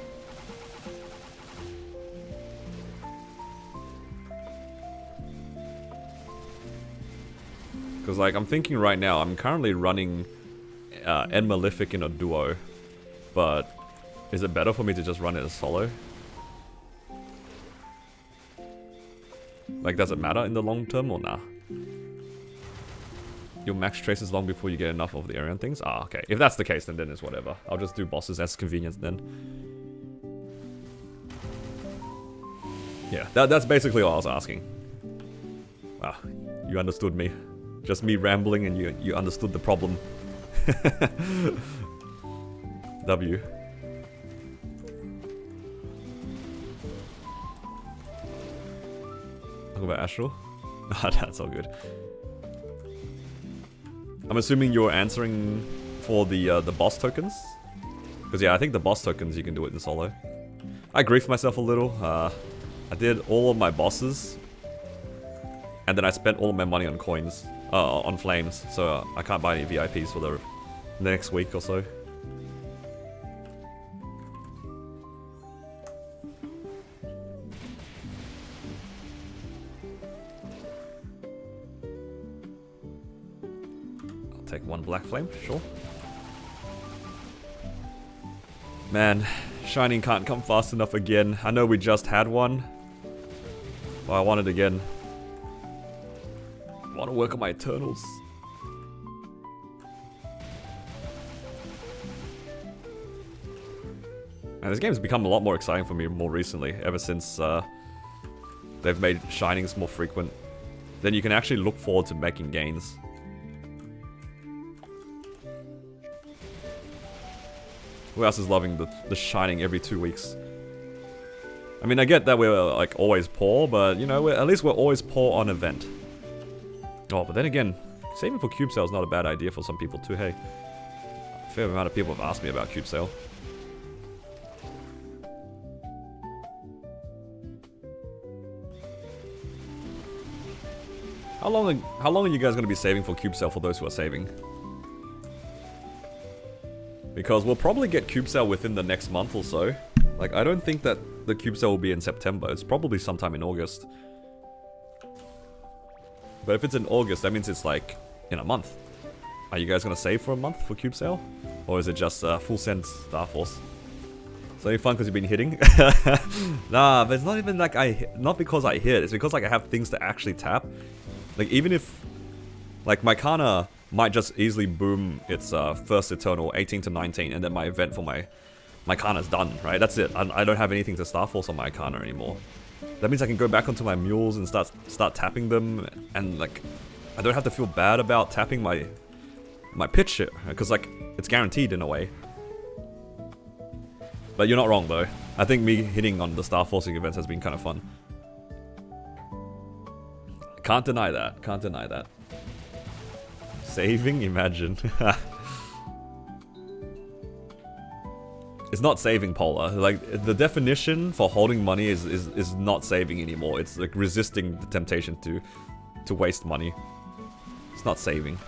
Because like I'm thinking right now, I'm currently running End Malefic in a duo. But is it better for me to just run it as solo? Like does it matter in the long term or nah? You'll max traces long before you get enough of the area and things? Ah, okay. If that's the case, then it's whatever. I'll just do bosses as convenient then. Yeah, that's basically all I was asking. Wow, you understood me. Just me rambling and you understood the problem. W. Talk about Astral? Ah, that's all good. I'm assuming you're answering for the boss tokens? Because yeah, I think the boss tokens you can do it in solo. I griefed myself a little. I did all of my bosses. And then I spent all of my money on coins. On flames. So I can't buy any VIPs for the next week or so. Take one black flame, sure. Man, Shining can't come fast enough again. I know we just had one. But I want it again. I want to work on my Eternals. And this game's become a lot more exciting for me more recently, ever since they've made shinings more frequent. Then you can actually look forward to making gains. Who else is loving the shining every 2 weeks? I mean, I get that we're like always poor, but you know, at least we're always poor on event. Oh, but then again, saving for cube sale is not a bad idea for some people too, hey. A fair amount of people have asked me about cube sale. How long are you guys going to be saving for cube sale for those who are saving? Because we'll probably get cube sale within the next month or so. Like, I don't think that the cube sale will be in September. It's probably sometime in August. But if it's in August, that means it's like in a month. Are you guys going to save for a month for cube sale? Or is it just full send Star Force? It's only fun because you've been hitting? Nah, but it's not even like not because I hit. It's because like I have things to actually tap. Like, even if, like, my Kana might just easily boom its first Eternal 18 to 19, and then my event for my Kana's done, right? That's it. I don't have anything to Star Force on my Kana anymore. That means I can go back onto my mules and start tapping them, and, like, I don't have to feel bad about tapping my pitch shit, because, like, it's guaranteed in a way. But you're not wrong, though. I think me hitting on the Star Forcing events has been kind of fun. Can't deny that. Can't deny that. Saving? Imagine. It's not saving, Polar. Like, the definition for holding money is not saving anymore. It's like resisting the temptation to waste money. It's not saving.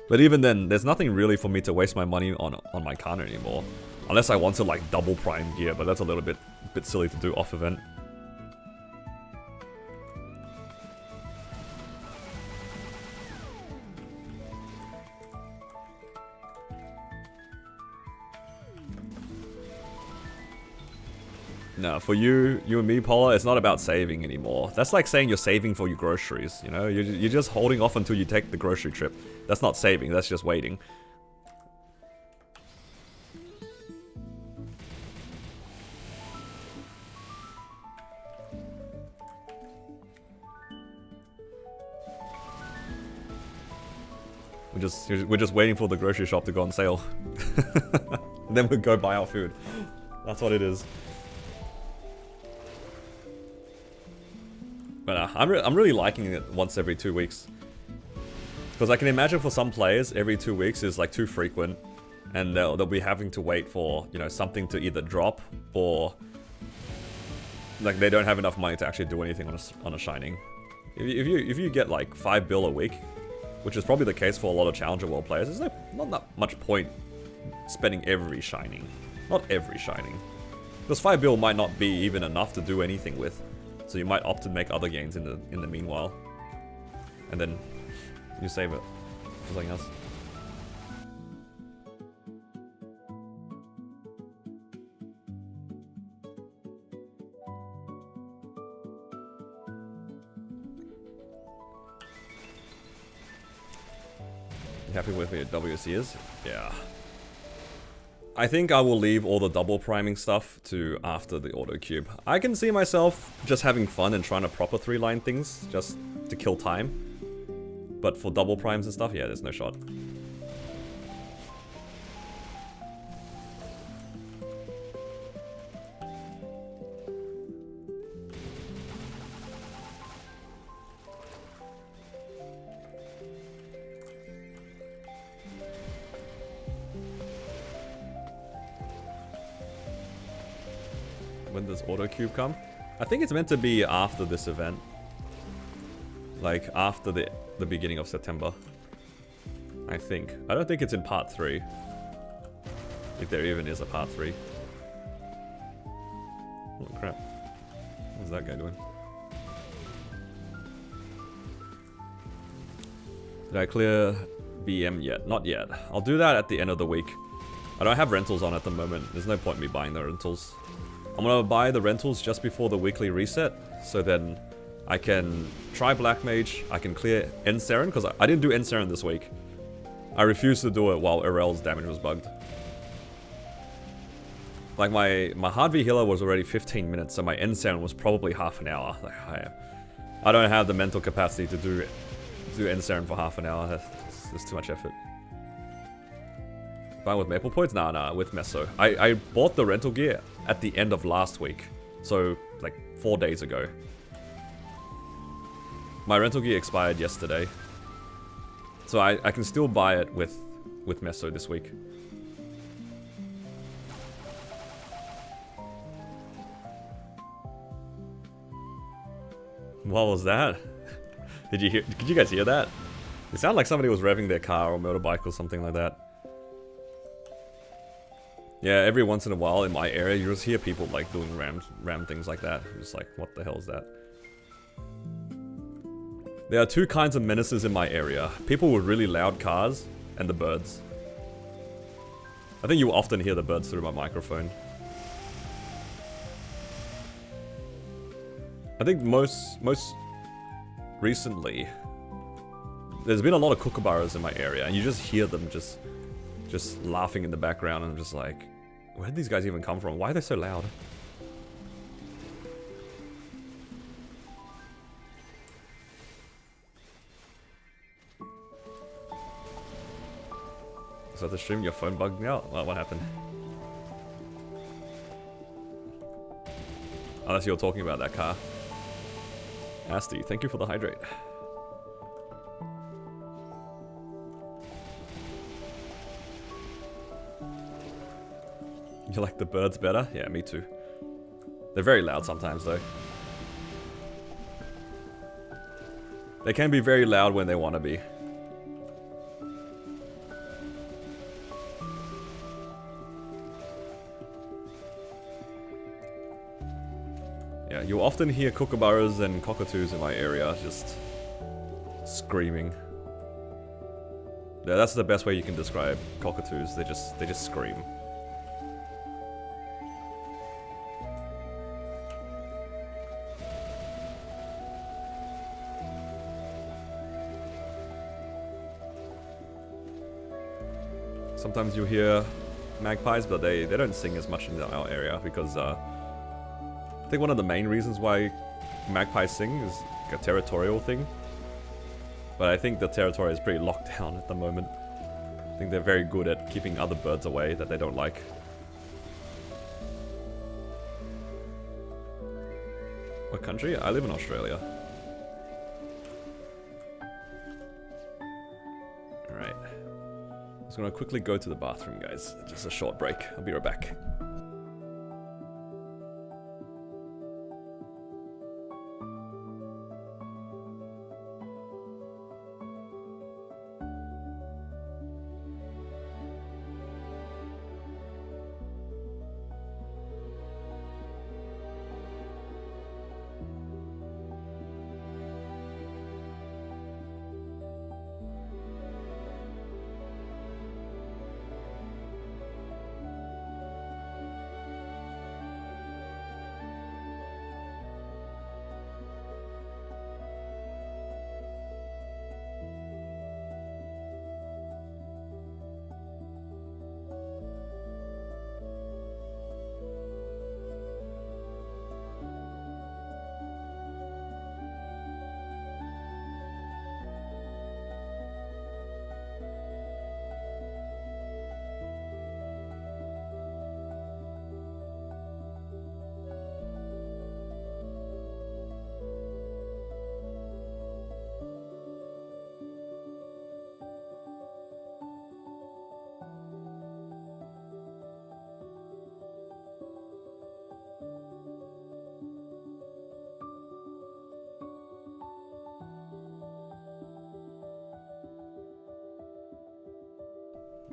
But even then, there's nothing really for me to waste my money on my Kana anymore. Unless I want to like double prime gear, but that's a little bit silly to do off event. No, for you and me, Paula, it's not about saving anymore. That's like saying you're saving for your groceries, you know? You're just holding off until you take the grocery trip. That's not saving, that's just waiting. We're just waiting for the grocery shop to go on sale. And then we'll go buy our food. That's what it is. But I'm really liking it once every 2 weeks. Because I can imagine for some players, every 2 weeks is like too frequent. And they'll be having to wait for, you know, something to either drop or like they don't have enough money to actually do anything on a Shining. If you get like 5 bill a week, which is probably the case for a lot of Challenger World players, there's not that much point spending every Shining. Not every Shining. Because 5 bill might not be even enough to do anything with. So you might opt to make other gains in the meanwhile. And then you save it for something else. You happy with what WC is? Yeah. I think I will leave all the double priming stuff to after the auto cube. I can see myself just having fun and trying to proper 3-line things just to kill time. But for double primes and stuff, yeah, there's no shot. When does auto cube come? I think it's meant to be after this event. Like after the beginning of September. I think. I don't think it's in part 3. If there even is a part 3. Holy crap. What's that guy doing? Did I clear BM yet? Not yet. I'll do that at the end of the week. I don't have rentals on at the moment. There's no point in me buying the rentals. I'm gonna buy the rentals just before the weekly reset, so then I can try Black Mage, I can clear Ensaren, because I didn't do Ensaren this week. I refused to do it while Erel's damage was bugged. Like my hard V healer was already 15 minutes, so my end sound was probably half an hour. Like I don't have the mental capacity to do end sound for half an hour. That's too much effort. Buying with Maple Points? Nah, with Meso. I bought the rental gear at the end of last week, so like 4 days ago. My rental gear expired yesterday, so I can still buy it with Meso this week. What was that? Did you guys hear that? It sounded like somebody was revving their car or motorbike or something like that. Yeah, every once in a while in my area, you just hear people like doing ram things like that. It's like, what the hell is that? There are two kinds of menaces in my area. People with really loud cars and the birds. I think you often hear the birds through my microphone. I think most recently, there's been a lot of kookaburras in my area, and you just hear them just laughing in the background, and I'm just like, where did these guys even come from? Why are they so loud? So the stream, your phone bugged me out? What happened? Unless you're talking about that car. Nasty, thank you for the hydrate. You like the birds better? Yeah, me too. They're very loud sometimes though. They can be very loud when they want to be. Yeah, you often hear kookaburras and cockatoos in my area just screaming. Yeah, that's the best way you can describe cockatoos. They just scream. Sometimes you hear magpies, but they don't sing as much in our area because I think one of the main reasons why magpies sing is like a territorial thing. But I think the territory is pretty locked down at the moment. I think they're very good at keeping other birds away that they don't like. What country? I live in Australia. Alright. I'm just gonna quickly go to the bathroom, guys. Just a short break. I'll be right back.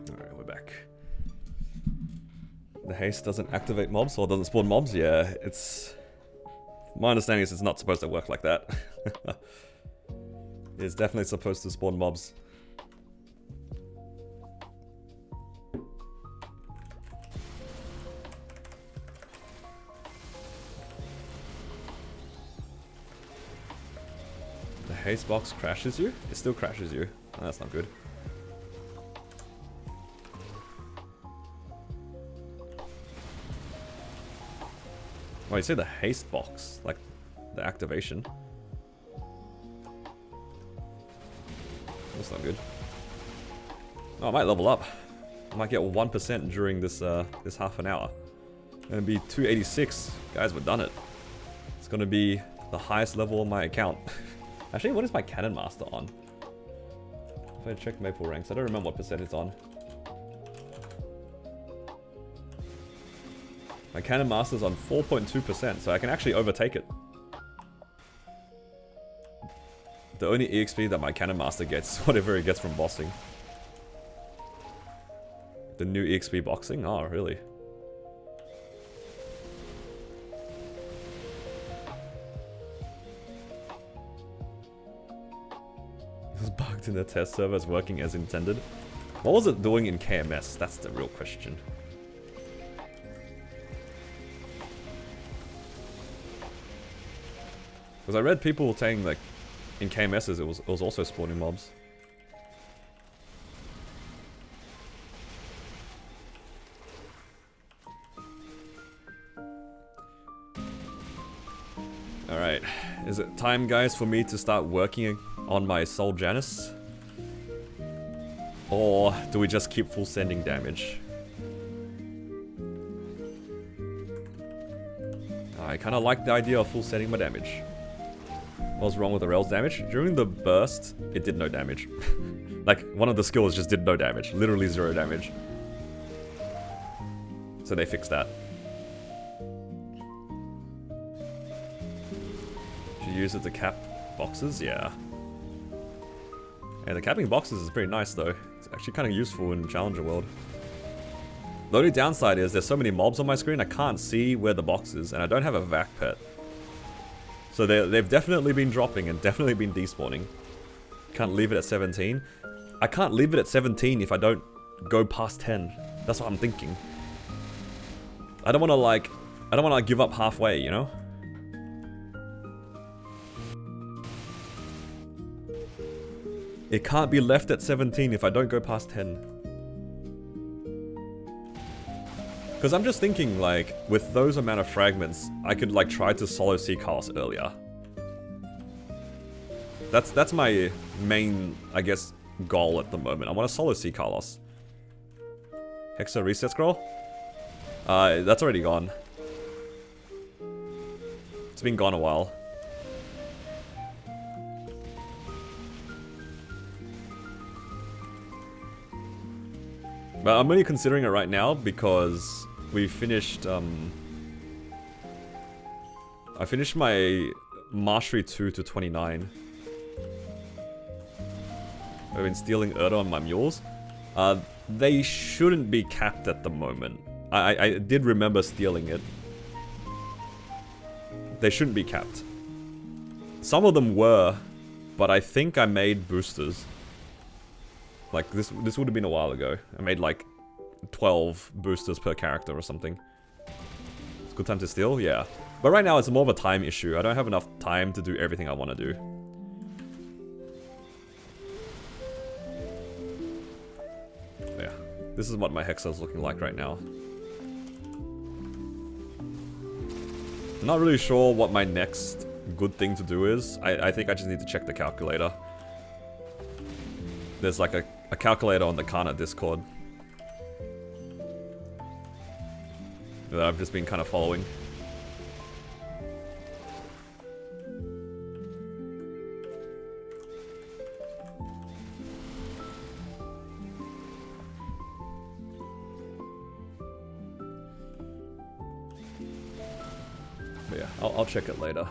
Alright, we're back. The haste doesn't activate mobs or doesn't spawn mobs? Yeah, it's... My understanding is it's not supposed to work like that. It's definitely supposed to spawn mobs. The haste box crashes you? It still crashes you. Oh, that's not good. Oh, you say the haste box, like the activation. That's not good. Oh, I might level up. I might get 1% during this this half an hour. Gonna be 286. Guys, we've done it. It's gonna be the highest level on my account. Actually, what is my Cannon Master on? If I check Maple ranks, I don't remember what percent it's on. My Cannon Master's on 4.2%, so I can actually overtake it. The only EXP that my Cannon Master gets is whatever he gets from bossing. The new EXP boxing? Oh, really? It was bugged in the test servers working as intended. What was it doing in KMS? That's the real question. Because I read people saying like in KMSs it was also spawning mobs. Alright, is it time, guys, for me to start working on my Soul Janus? Or do we just keep full sending damage? I kinda like the idea of full sending my damage. What was wrong with Erel's damage? During the burst, it did no damage. Like, one of the skills just did no damage. Literally 0 damage. So they fixed that. Should you use it to cap boxes? Yeah. And the capping boxes is pretty nice though. It's actually kind of useful in Challenger World. The only downside is there's so many mobs on my screen I can't see where the box is, and I don't have a vac pet. So they've definitely been dropping and definitely been despawning. Can't leave it at 17. I can't leave it at 17 if I don't go past 10. That's what I'm thinking. I don't want to give up halfway, you know? It can't be left at 17 if I don't go past 10. Because I'm just thinking, like, with those amount of fragments, I could, like, try to solo see Carlos earlier. That's my main, I guess, goal at the moment. I want to solo see Carlos. Hexa reset scroll? That's already gone. It's been gone a while. But I'm only considering it right now because we finished, I finished my Mastery 2 to 29. I've been stealing Erdo on my mules. They shouldn't be capped at the moment. I did remember stealing it. They shouldn't be capped. Some of them were, but I think I made boosters. Like, this would have been a while ago. I made, like, 12 boosters per character or something. It's a good time to steal? Yeah. But right now, it's more of a time issue. I don't have enough time to do everything I want to do. Yeah. This is what my Hexa is looking like right now. I'm not really sure what my next good thing to do is. I think I just need to check the calculator. There's like a calculator on the Kana Discord that I've just been kind of following. But yeah, I'll check it later.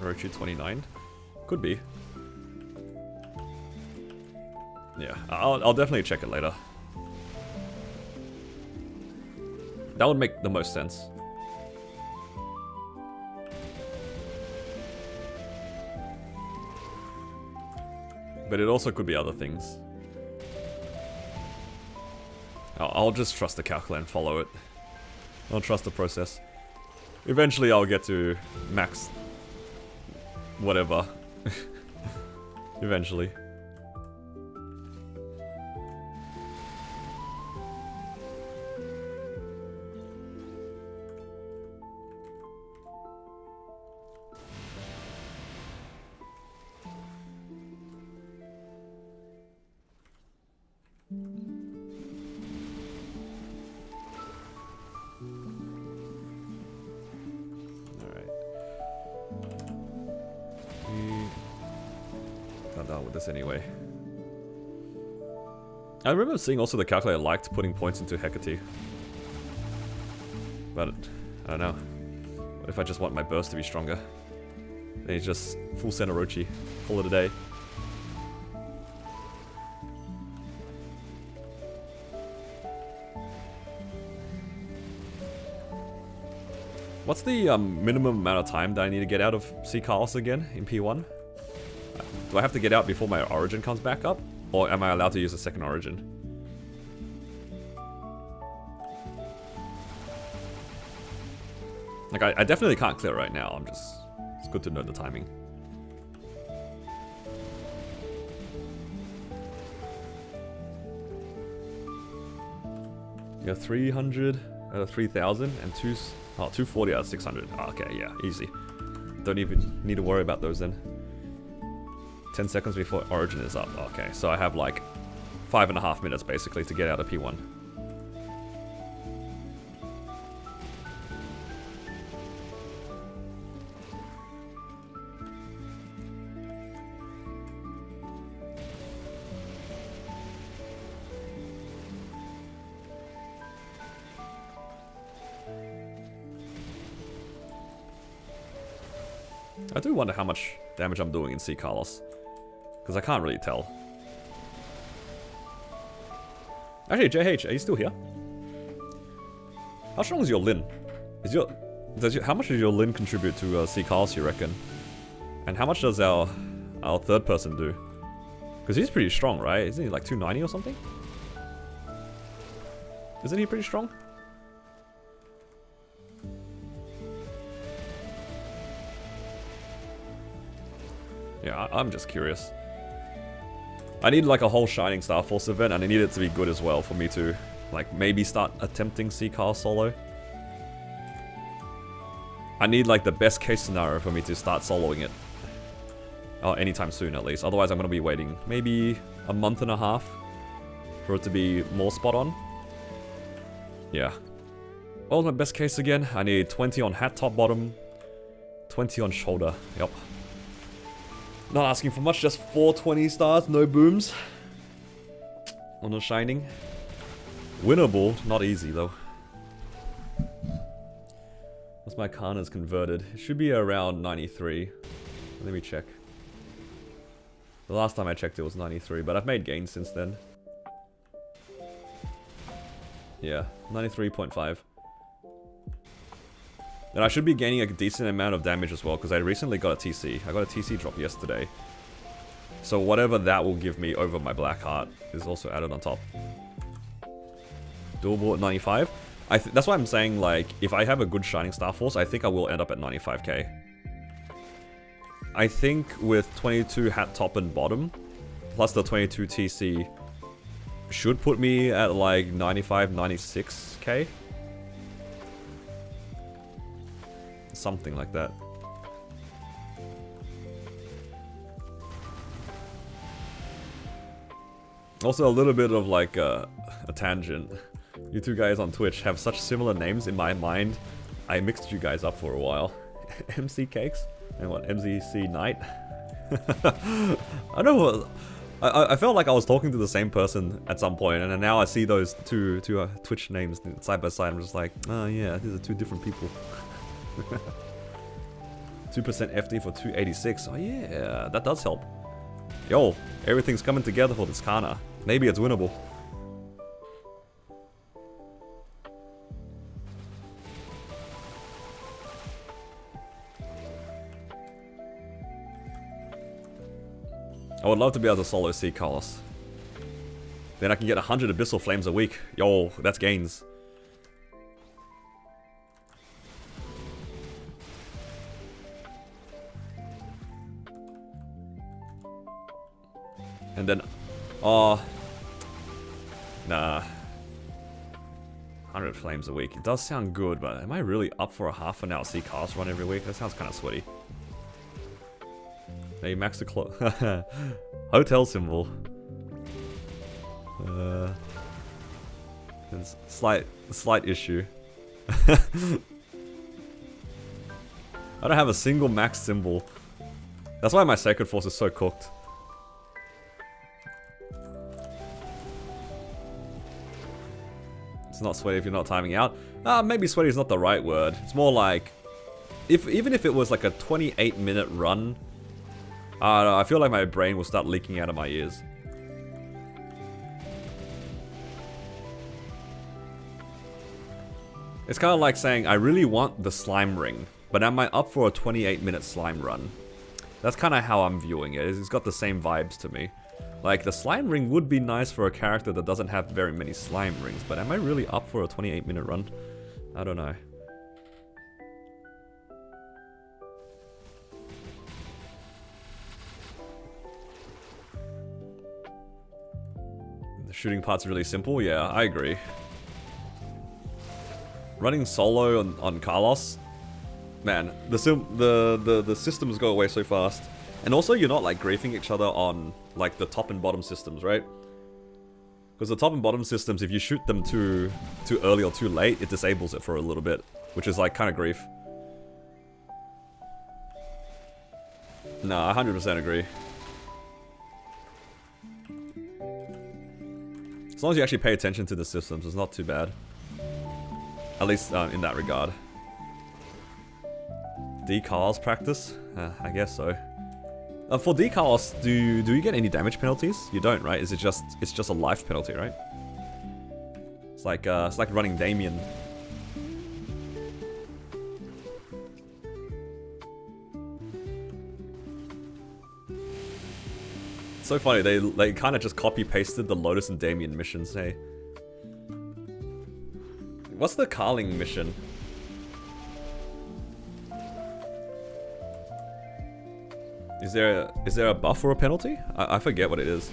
Orochi 29? Could be. Yeah, I'll definitely check it later. That would make the most sense. But it also could be other things. I'll just trust the calculator and follow it. I'll trust the process. Eventually I'll get to max whatever. Eventually. Anyway, I remember seeing also the calculator liked putting points into Hecate, but I don't know. What if I just want my burst to be stronger? Then it's just full send Orochi, call it a day. What's the minimum amount of time that I need to get out of Sea Carlos again in P1? Do I have to get out before my origin comes back up? Or am I allowed to use a second origin? Like, I definitely can't clear right now. It's good to know the timing. Yeah, 300 out of 3,000 and 240 out of 600. Oh, okay, yeah, easy. Don't even need to worry about those then. 10 seconds before origin is up. Okay, so I have like 5.5 minutes basically to get out of P1. I do wonder how much damage I'm doing in Sea Carlos. Because I can't really tell. Actually, JH, are you still here? How strong is your Lin? How much does your Lin contribute to Sea Carlos, you reckon? And how much does our third person do? Because he's pretty strong, right? Isn't he like 290 or something? Isn't he pretty strong? Yeah, I'm just curious. I need like a whole Shining Star Force event, and I need it to be good as well for me to like maybe start attempting Sea Carlos solo. I need like the best case scenario for me to start soloing it. Anytime soon at least. Otherwise I'm going to be waiting maybe a month and a half for it to be more spot on. Yeah. What was my best case again? I need 20 on hat top bottom, 20 on shoulder. Yep. Not asking for much, just 420 stars, no booms. On the Shining. Winnable, not easy though. What's my Karna's converted? It should be around 93. Let me check. The last time I checked it was 93, but I've made gains since then. Yeah, 93.5. And I should be gaining a decent amount of damage as well, because I recently got a TC. I got a TC drop yesterday. So whatever that will give me over my Black Heart is also added on top. Dual at 95. That's why I'm saying, like, if I have a good Shining Star Force, I think I will end up at 95k. I think with 22 hat top and bottom, plus the 22 TC, should put me at like 95, 96k. Something like that. Also a little bit of like a tangent. You two guys on Twitch have such similar names in my mind. I mixed you guys up for a while. MC Cakes and what, MZC Knight? I don't know. I felt like I was talking to the same person at some point, and now I see those two Twitch names side by side. I'm just like, oh yeah, these are two different people. 2% FD for 286. Oh yeah, that does help. Yo, everything's coming together for this Kana. Maybe it's winnable. I would love to be able to solo Sea Carlos. Then I can get 100 Abyssal Flames a week. Yo, that's gains. And then, oh, nah. 100 flames a week. It does sound good, but am I really up for a half an hour C cast run every week? That sounds kind of sweaty. Hey, max the clock. Hotel symbol. There's slight issue. I don't have a single max symbol. That's why my Sacred Force is so cooked. It's not sweaty if you're not timing out. Maybe sweaty is not the right word. It's more like, even if it was like a 28-minute run, I don't know, I feel like my brain will start leaking out of my ears. It's kind of like saying, I really want the slime ring, but am I up for a 28-minute slime run? That's kind of how I'm viewing it. It's got the same vibes to me. Like, the slime ring would be nice for a character that doesn't have very many slime rings, but am I really up for a 28-minute run? I don't know. The shooting part's really simple, yeah, I agree. Running solo on Carlos, man, the systems go away so fast. And also, you're not like griefing each other on like the top and bottom systems, right? Because the top and bottom systems, if you shoot them too early or too late, it disables it for a little bit, which is like kind of grief. Nah, I 100% agree. As long as you actually pay attention to the systems, it's not too bad. At least in that regard. Decals practice? I guess so. For decals, do you get any damage penalties? You don't, right? It's just a life penalty, right? It's like running Damien. It's so funny, they kind of just copy pasted the Lotus and Damien missions, hey. What's the Carling mission? Is there a buff or a penalty? I forget what it is.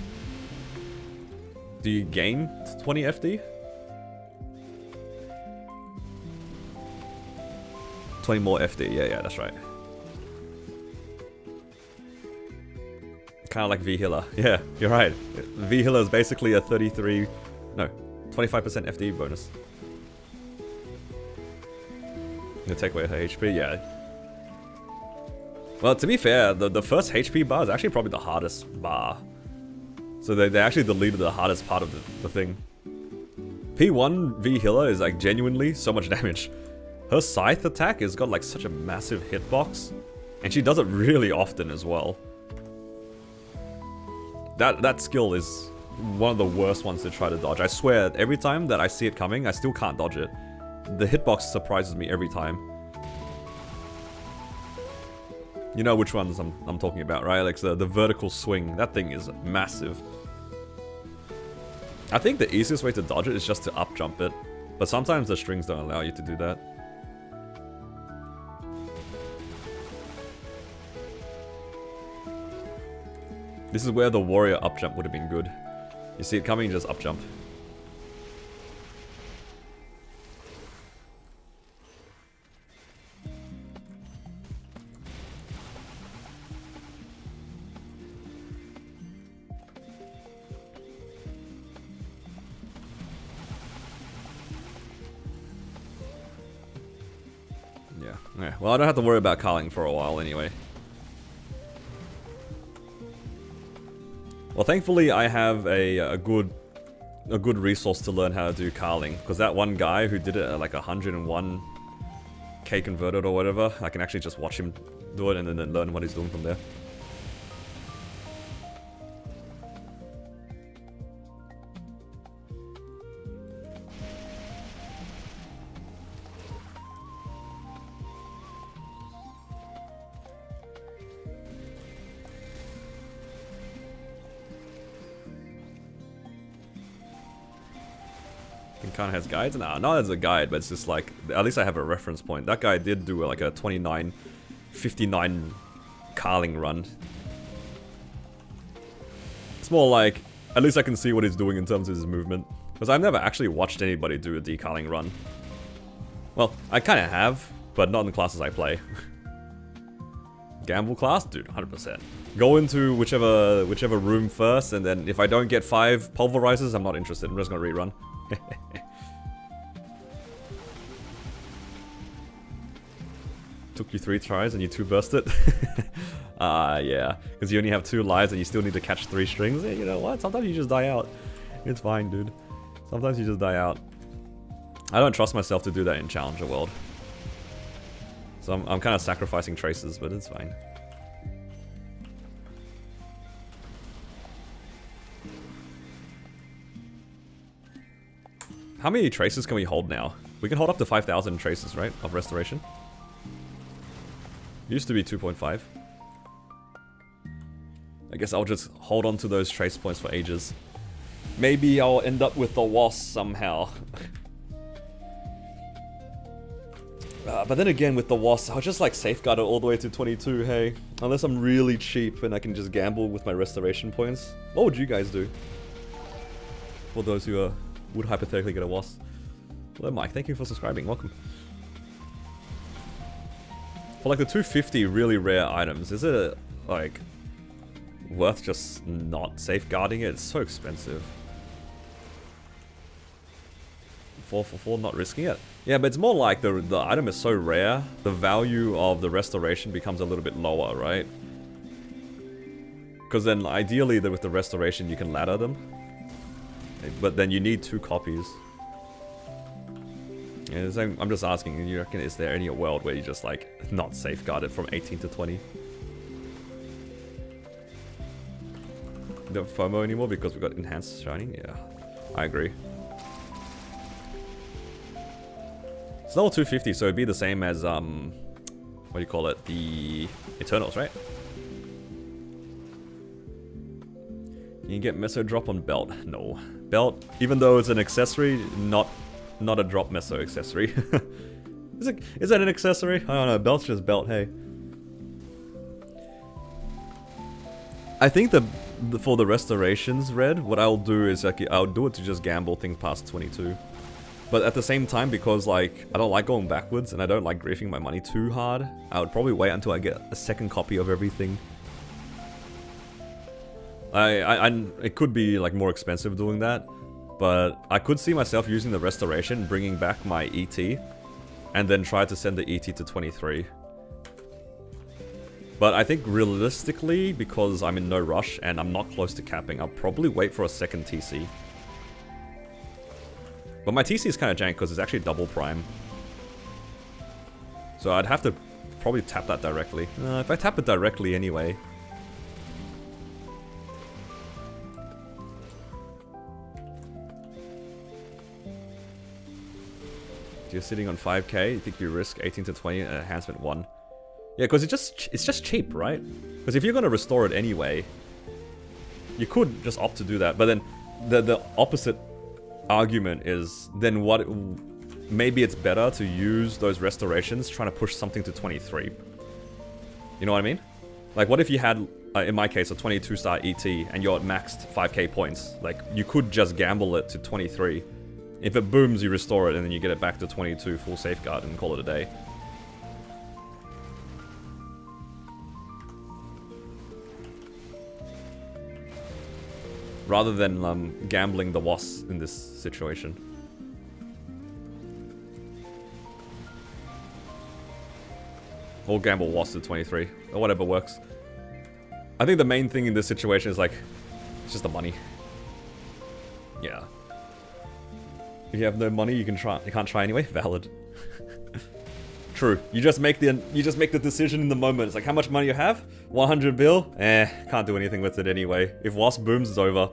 Do you gain 20 FD? 20 more FD, yeah, that's right. Kind of like V-Healer. Yeah, you're right. V-Healer is basically a 25% FD bonus. Gonna take away her HP, yeah. Well, to be fair, the first HP bar is actually probably the hardest bar. So they actually deleted the hardest part of the thing. P1 V-Healer is like genuinely so much damage. Her Scythe attack has got like such a massive hitbox. And she does it really often as well. That skill is one of the worst ones to try to dodge. I swear, every time that I see it coming, I still can't dodge it. The hitbox surprises me every time. You know which ones I'm talking about, right? Like the vertical swing. That thing is massive. I think the easiest way to dodge it is just to up jump it. But sometimes the strings don't allow you to do that. This is where the warrior up jump would have been good. You see it coming, just up jump. Yeah, well, I don't have to worry about Carling for a while anyway. Well, thankfully I have a good resource to learn how to do Carling, because that one guy who did it at like 101k converted or whatever, I can actually just watch him do it and then learn what he's doing from there. Kind of has guides? Nah, not as a guide, but it's just like, at least I have a reference point. That guy did do like a 29.59 Carling run. It's more like, at least I can see what he's doing in terms of his movement. Because I've never actually watched anybody do a decarling run. Well, I kind of have, but not in the classes I play. Gamble class? Dude, 100%. Go into whichever room first, and then if I don't get 5 pulverizers, I'm not interested. I'm just gonna rerun. Took you 3 tries and you 2 burst it? Yeah. Because you only have 2 lives and you still need to catch 3 strings. Yeah, you know what? Sometimes you just die out. It's fine, dude. Sometimes you just die out. I don't trust myself to do that in Challenger World. So I'm kind of sacrificing traces, but it's fine. How many traces can we hold now? We can hold up to 5,000 traces, right? Of restoration. It used to be 2.5. I guess I'll just hold on to those trace points for ages. Maybe I'll end up with the wasp somehow. But then again, with the wasp, I'll just like safeguard it all the way to 22, hey. Unless I'm really cheap and I can just gamble with my restoration points. What would you guys do? For those who would hypothetically get a wasp. Hello Mike, thank you for subscribing, welcome. For like the 250 really rare items, is it like worth just not safeguarding it? It's so expensive. For not risking it. Yeah, but it's more like the item is so rare, the value of the restoration becomes a little bit lower, right? Because then ideally with the restoration you can ladder them. But then you need 2 copies. Yeah, I'm just asking, you reckon is there any world where you just like not safeguard it from 18 to 20? Don't FOMO anymore because we got enhanced shining? Yeah, I agree. It's level 250, so it'd be the same as, what do you call it? The Eternals, right? You can get Meso drop on belt. No. Belt, even though it's an accessory, not a drop Meso accessory. Is that an accessory? I don't know, belt's just belt, hey. I think for the restorations, Red, what I'll do is like, I'll do it to just gamble things past 22. But at the same time, because like I don't like going backwards and I don't like griefing my money too hard, I would probably wait until I get a second copy of everything. It could be like more expensive doing that, but I could see myself using the restoration, bringing back my ET, and then try to send the ET to 23. But I think realistically, because I'm in no rush and I'm not close to capping, I'll probably wait for a second TC. But my TC is kind of jank because it's actually double prime. So I'd have to probably tap that directly. If I tap it directly anyway. You're sitting on 5k, you think you risk 18 to 20 and enhancement 1. Yeah, because it's just cheap, right? Because if you're going to restore it anyway, you could just opt to do that. But then the opposite argument is then what maybe it's better to use those restorations trying to push something to 23. You know what I mean? Like what if you had in my case a 22 star ET and you're at maxed 5k points, like you could just gamble it to 23. If it booms you restore it and then you get it back to 22 full safeguard and call it a day. Rather than gambling the wasp in this situation. Or gamble wasp to 23, or whatever works. I think the main thing in this situation is like, it's just the money. Yeah. If you have no money, you can't try anyway. Valid. True. You just make the decision in the moment. It's like, how much money you have? 100 bill? Can't do anything with it anyway. If wasp booms, it's over.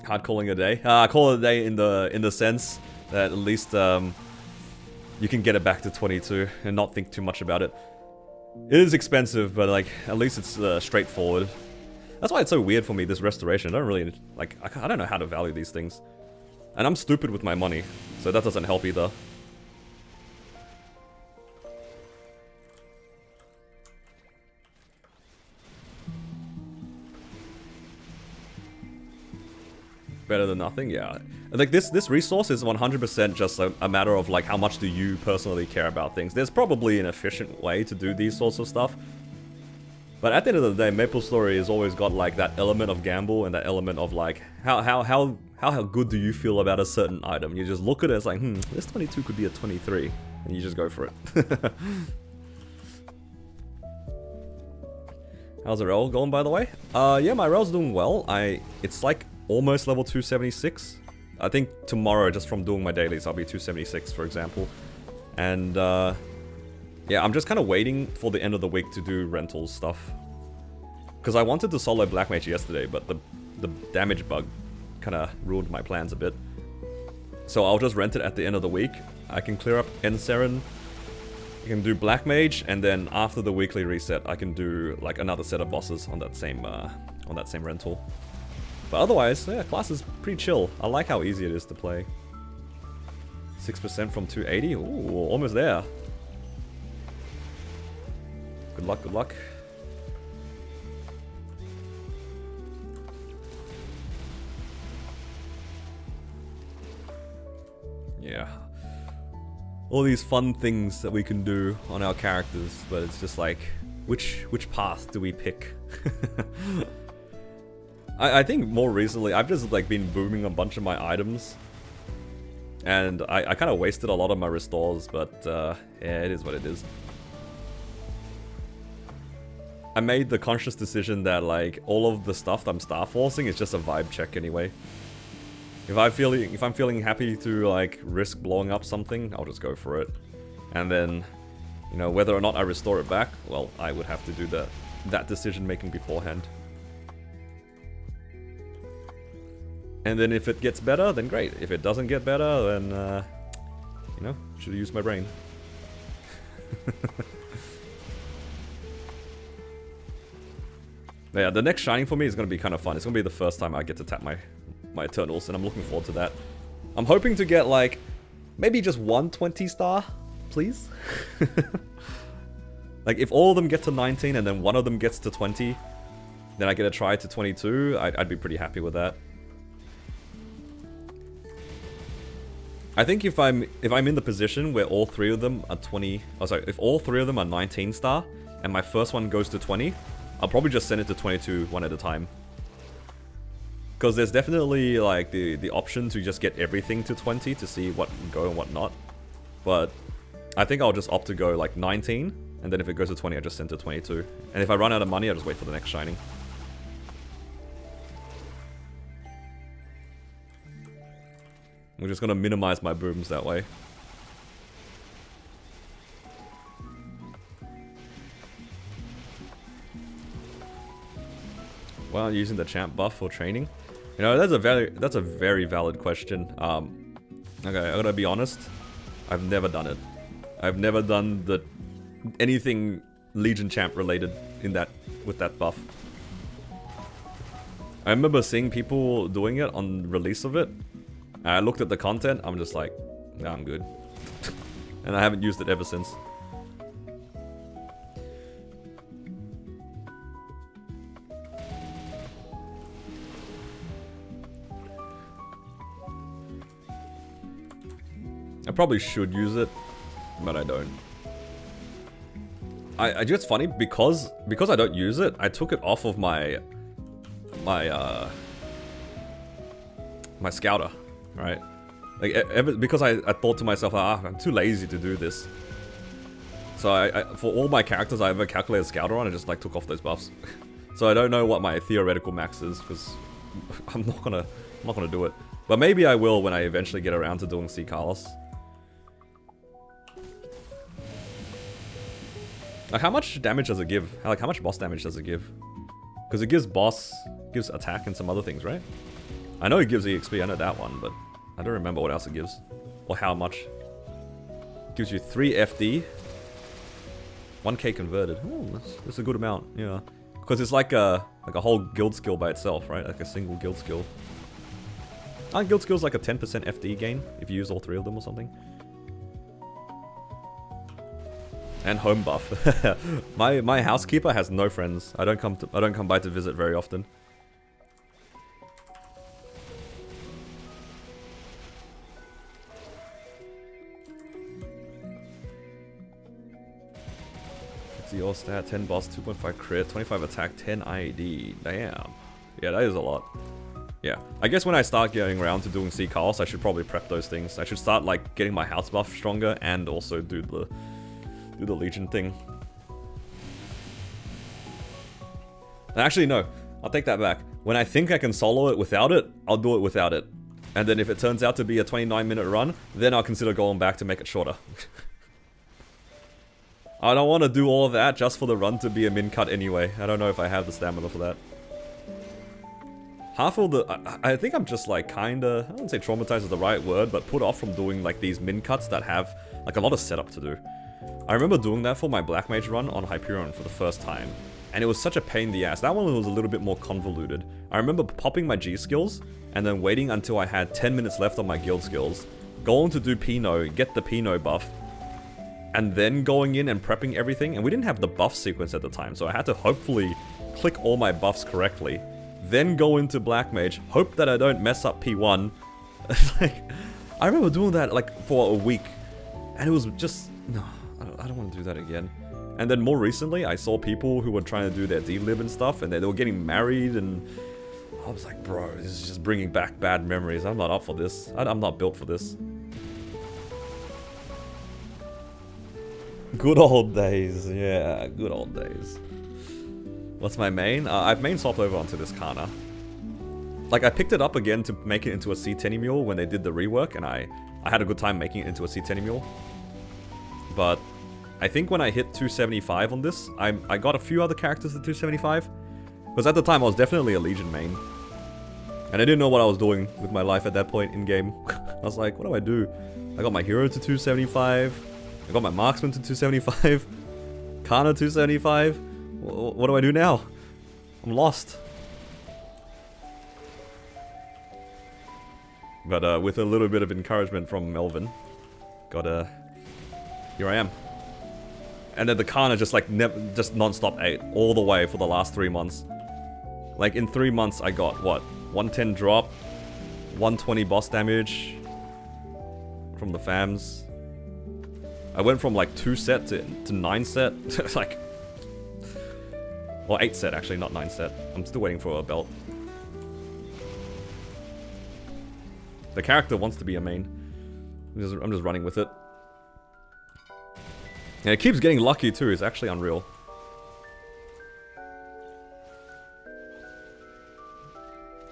Hard calling a day. Call it a day in the sense that at least you can get it back to 22 and not think too much about it. It is expensive, but like at least it's straightforward. That's why it's so weird for me, this restoration. I don't really, like, I don't know how to value these things. And I'm stupid with my money, so that doesn't help either. Better than nothing, yeah. Like this resource is 100% just a matter of like how much do you personally care about things. There's probably an efficient way to do these sorts of stuff. But at the end of the day, MapleStory has always got like that element of gamble and that element of like how good do you feel about a certain item. You just look at it as like, this 22 could be a 23, and you just go for it. How's Erel going, by the way? Yeah, my Erel's doing well. It's like almost level 276. I think tomorrow, just from doing my dailies, I'll be 276, for example. And yeah, I'm just kind of waiting for the end of the week to do rentals stuff. Because I wanted to solo Black Mage yesterday, but the damage bug kind of ruined my plans a bit. So I'll just rent it at the end of the week. I can clear up Enseren, I can do Black Mage, and then after the weekly reset, I can do like another set of bosses on that same rental. But otherwise, yeah, class is pretty chill. I like how easy it is to play. 6% from 280. Ooh, almost there. Good luck, good luck. Yeah. All these fun things that we can do on our characters, but it's just like, which path do we pick? I think more recently, I've just like been booming a bunch of my items. And I kind of wasted a lot of my restores, but yeah, it is what it is. I made the conscious decision that like all of the stuff that I'm star forcing is just a vibe check anyway. If I'm feeling happy to like risk blowing up something, I'll just go for it. And then, you know, whether or not I restore it back, well, I would have to do that decision making beforehand. And then if it gets better, then great. If it doesn't get better, then you know, should have used my brain. Yeah, the next Shining for me is going to be kind of fun. It's going to be the first time I get to tap my Eternals, and I'm looking forward to that. I'm hoping to get, like, maybe just 120 star, please? Like, if all of them get to 19 and then one of them gets to 20, then I get a try to 22, I'd be pretty happy with that. I think if I'm in the position where all three of them are 20... Oh, sorry, if all three of them are 19 star, and my first one goes to 20... I'll probably just send it to 22 one at a time. Because there's definitely like the option to just get everything to 20 to see what can go and what not. But I think I'll just opt to go like 19, and then if it goes to 20, I just send to 22. And if I run out of money, I'll just wait for the next Shining. I'm just gonna minimize my booms that way. Well, using the champ buff for training, you know, that's a very valid question. Okay, I gotta be honest, I've never done it. I've never done anything Legion champ related with that buff. I remember seeing people doing it on release of it. I looked at the content, I'm just like, nah, I'm good. And I haven't used it ever since. I probably should use it, but I don't. I just funny because I don't use it. I took it off of my scouter, right? Like because I thought to myself, I'm too lazy to do this. So for all my characters I ever calculated scouter on, I just like took off those buffs. So I don't know what my theoretical max is because I'm not gonna do it. But maybe I will when I eventually get around to doing C. Carlos. Like, how much damage does it give? Like, how much boss damage does it give? Because it gives gives attack and some other things, right? I know it gives EXP, I know that one, but I don't remember what else it gives. Or how much. It gives you 3 FD. 1k converted. Oh, that's a good amount, yeah. Because it's like a whole guild skill by itself, right? Like a single guild skill. Aren't guild skills like a 10% FD gain if you use all 3 of them or something? And home buff. my housekeeper has no friends. I don't come by to visit very often. Your stat, 10 boss, 2.5 crit, 25 attack, 10 IAD. Damn. Yeah, that is a lot. Yeah. I guess when I start getting around to doing C Chaos, I should probably prep those things. I should start like getting my house buff stronger and also do the Legion thing. Actually, no. I'll take that back. When I think I can solo it without it, I'll do it without it. And then if it turns out to be a 29-minute run, then I'll consider going back to make it shorter. I don't want to do all of that just for the run to be a min cut anyway. I don't know if I have the stamina for that. Half of the... I think I'm just like kinda... I wouldn't say traumatized is the right word, but put off from doing like these min cuts that have like a lot of setup to do. I remember doing that for my Black Mage run on Hyperion for the first time. And it was such a pain in the ass. That one was a little bit more convoluted. I remember popping my G skills and then waiting until I had 10 minutes left on my guild skills. Going to do Pinot, get the Pinot buff. And then going in and prepping everything, and we didn't have the buff sequence at the time, so I had to hopefully click all my buffs correctly. Then go into Black Mage, hope that I don't mess up P1. Like, I remember doing that like for a week, and it was just, no, I don't want to do that again. And then more recently, I saw people who were trying to do their D-Lib and stuff, and they were getting married, and I was like, bro, this is just bringing back bad memories. I'm not up for this. I'm not built for this. Good old days, yeah, good old days. What's my main? I've main swapped over onto this Kana. Like, I picked it up again to make it into a C10 mule when they did the rework, and I had a good time making it into a C10 mule. But I think when I hit 275 on this, I got a few other characters at 275. Because at the time, I was definitely a Legion main. And I didn't know what I was doing with my life at that point in-game. I was like, what do I do? I got my hero to 275. I got my marksman to 275. Kana 275. What do I do now? I'm lost. But with a little bit of encouragement from Melvin, here I am. And then the Kana just like just non-stop ate all the way for the last 3 months. Like in 3 months I got what? 110 drop, 120 boss damage from the fams. I went from like 2 set to 9 set. Like, well, 8 set actually, not 9 set. I'm still waiting for a belt. The character wants to be a main. I'm just running with it. And it keeps getting lucky too. It's actually unreal.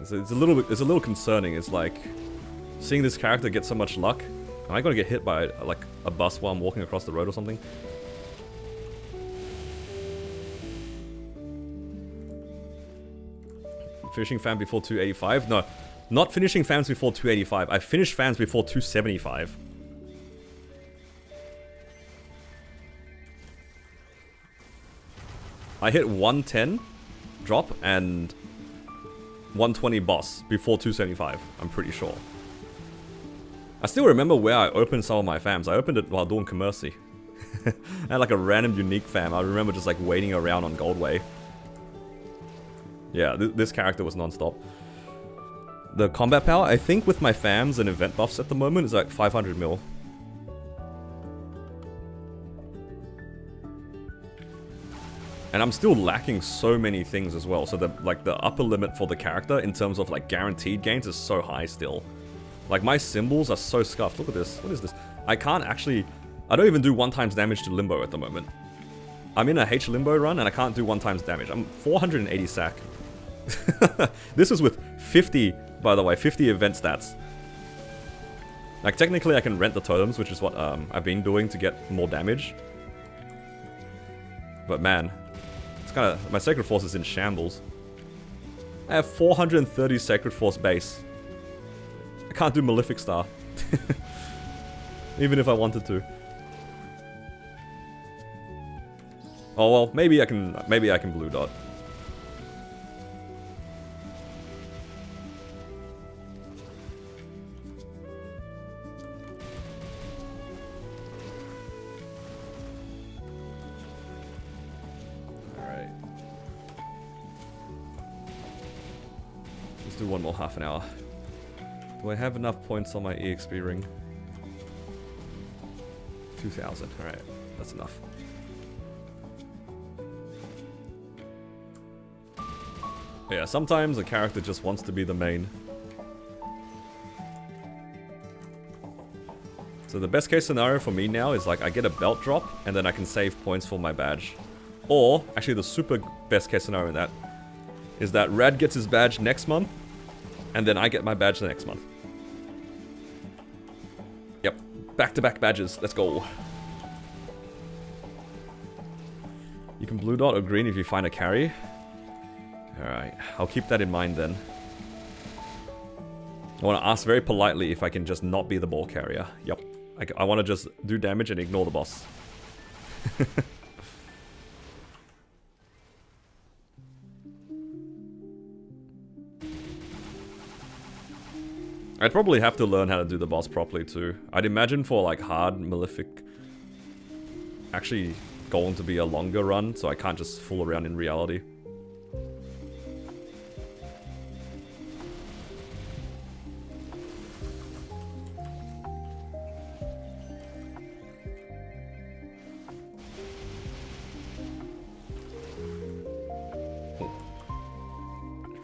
It's a little concerning. It's like seeing this character get so much luck. Am I gonna get hit by like a bus while I'm walking across the road or something? Finishing fam before 285? No, not finishing fams before 285. I finished fams before 275. I hit 110 drop and 120 boss before 275, I'm pretty sure. I still remember where I opened some of my fams. I opened it while doing Commercy. I had like a random unique fam. I remember just like waiting around on Goldway. Yeah, this character was non-stop. The combat power, I think with my fams and event buffs at the moment, is like 500 mil. And I'm still lacking so many things as well. So the upper limit for the character in terms of like guaranteed gains is so high still. Like my symbols are so scuffed. Look at this. What is this? I can't actually... I don't even do 1 times damage to Limbo at the moment. I'm in a H Limbo run and I can't do 1 times damage. I'm 480 sack. This is with 50, by the way, 50 event stats. Like technically I can rent the totems, which is what I've been doing to get more damage. But man, it's kind of... My Sacred Force is in shambles. I have 430 Sacred Force base. I can't do Malefic Star. Even if I wanted to. Oh well, maybe I can blue dot. do one more half an hour. Do I have enough points on my EXP ring? 2,000. Alright, that's enough. Yeah, sometimes a character just wants to be the main. So the best case scenario for me now is like I get a belt drop and then I can save points for my badge. Or, actually the super best case scenario in that is that Rad gets his badge next month and then I get my badge the next month. Yep, back-to-back badges, let's go. You can blue dot or green if you find a carry. Alright, I'll keep that in mind then. I want to ask very politely if I can just not be the ball carrier. Yep. I want to just do damage and ignore the boss. I'd probably have to learn how to do the boss properly too. I'd imagine for like hard Malefic actually going to be a longer run, so I can't just fool around in reality.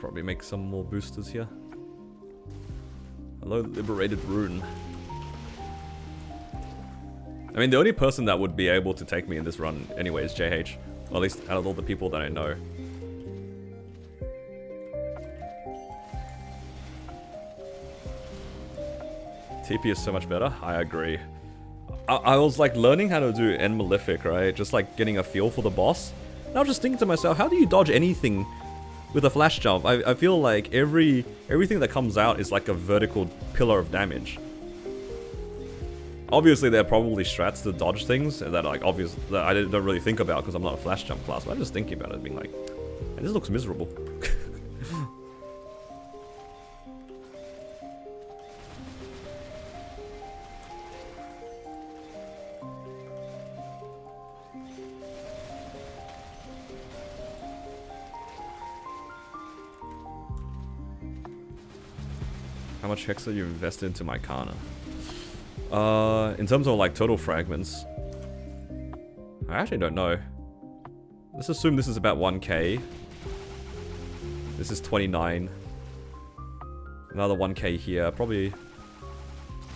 Probably make some more boosters here. Hello, Liberated Rune. I mean, the only person that would be able to take me in this run anyway is JH. Or at least out of all the people that I know. TP is so much better. I agree. I was like learning how to do End Malefic, right? Just like getting a feel for the boss. And I was just thinking to myself, how do you dodge anything with a flash jump? I feel like everything that comes out is like a vertical pillar of damage. Obviously, there are probably strats to dodge things that like that I don't really think about because I'm not a flash jump class. But I'm just thinking about it, being like, man, this looks miserable. How much Hexa you invested into Mycana? In terms of like total fragments, I actually don't know. Let's assume this is about 1k. This is 29. Another 1k here. Probably.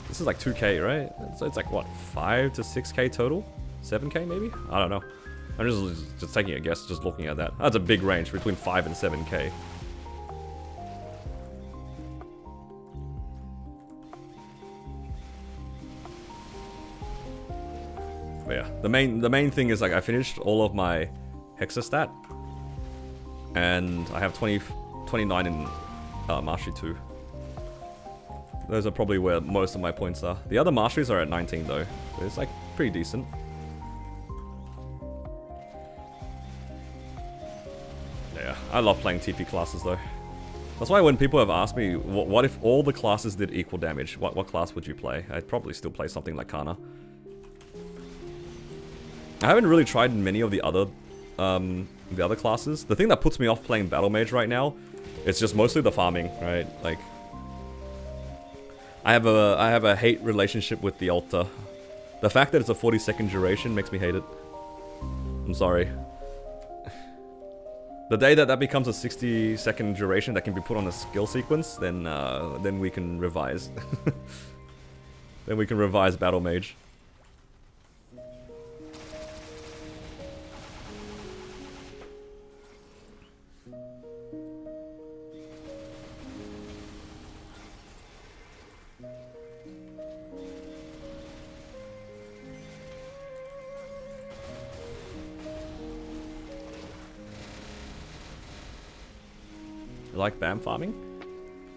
This is like 2k, right? So it's like what, 5 to 6k total? 7k maybe? I don't know. I'm just taking a guess, just looking at that. That's a big range between 5 and 7k. But yeah, the main thing is like I finished all of my Hexa stat, and I have 29 in Mastery 2. Those are probably where most of my points are. The other Masteries are at 19 though, so it's like pretty decent. Yeah, I love playing TP classes though. That's why when people have asked me, what if all the classes did equal damage, what class would you play? I'd probably still play something like Kana. I haven't really tried many of the other classes. The thing that puts me off playing Battle Mage right now, it's just mostly the farming, right? Like, I have a hate relationship with the Altar. The fact that it's a 40-second duration makes me hate it. I'm sorry. The day that becomes a 60-second duration that can be put on a skill sequence, then we can revise. Then we can revise Battle Mage. Like BAM farming?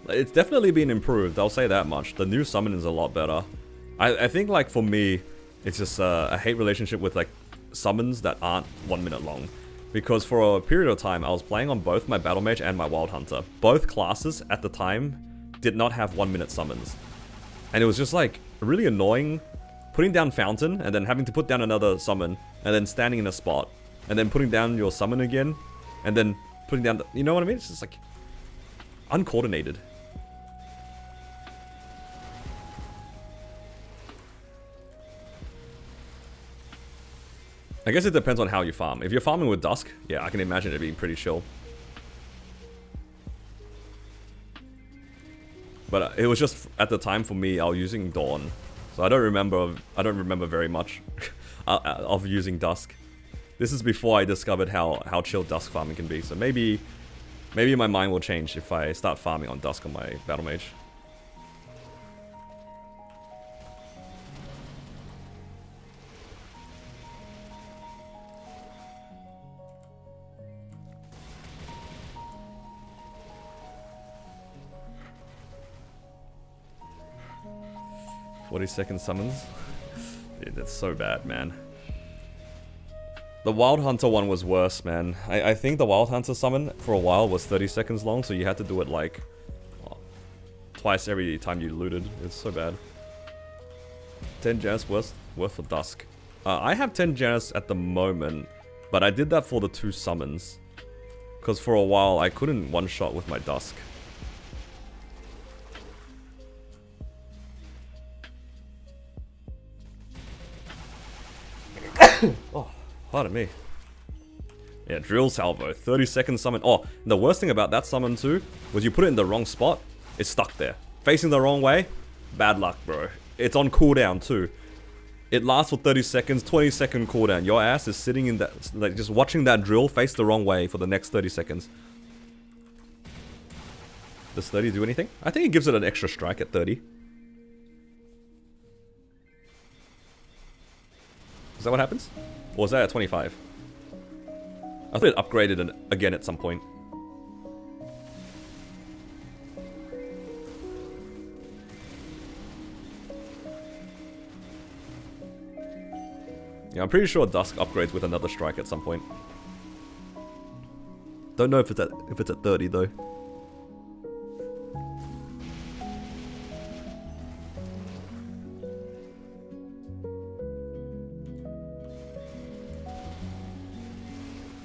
It's definitely been improved, I'll say that much. The new summon is a lot better. I think like for me, it's just a hate relationship with like summons that aren't 1 minute long. Because for a period of time, I was playing on both my Battle Mage and my Wild Hunter. Both classes at the time did not have 1 minute summons. And it was just like really annoying putting down Fountain and then having to put down another summon and then standing in a spot and then putting down your summon again and then putting down the, you know what I mean? It's just like, uncoordinated. I guess it depends on how you farm. If you're farming with Dusk, yeah, I can imagine it being pretty chill. But it was just at the time for me, I was using Dawn, so I don't remember very much of using Dusk. This is before I discovered how chill Dusk farming can be. So maybe my mind will change if I start farming on Dusk on my Battle Mage. "40-second summons." Dude, that's so bad, man. The Wild Hunter one was worse, man. I think the Wild Hunter summon for a while was 30 seconds long, so you had to do it like twice every time you looted. It's so bad. 10 Janus worth for Dusk. I have 10 Janus at the moment, but I did that for the 2 summons. Because for a while I couldn't one-shot with my Dusk. Oh, pardon me. Yeah, Drill Salvo, 30-second summon. Oh, the worst thing about that summon too was you put it in the wrong spot, it's stuck there. Facing the wrong way, bad luck, bro. It's on cooldown too. It lasts for 30 seconds, 20-second cooldown. Your ass is sitting in that, like, just watching that drill face the wrong way for the next 30 seconds. Does 30 do anything? I think it gives it an extra strike at 30. Is that what happens? Or was that at 25? I thought it upgraded again at some point. Yeah, I'm pretty sure Dusk upgrades with another strike at some point. Don't know if it's at 30 though.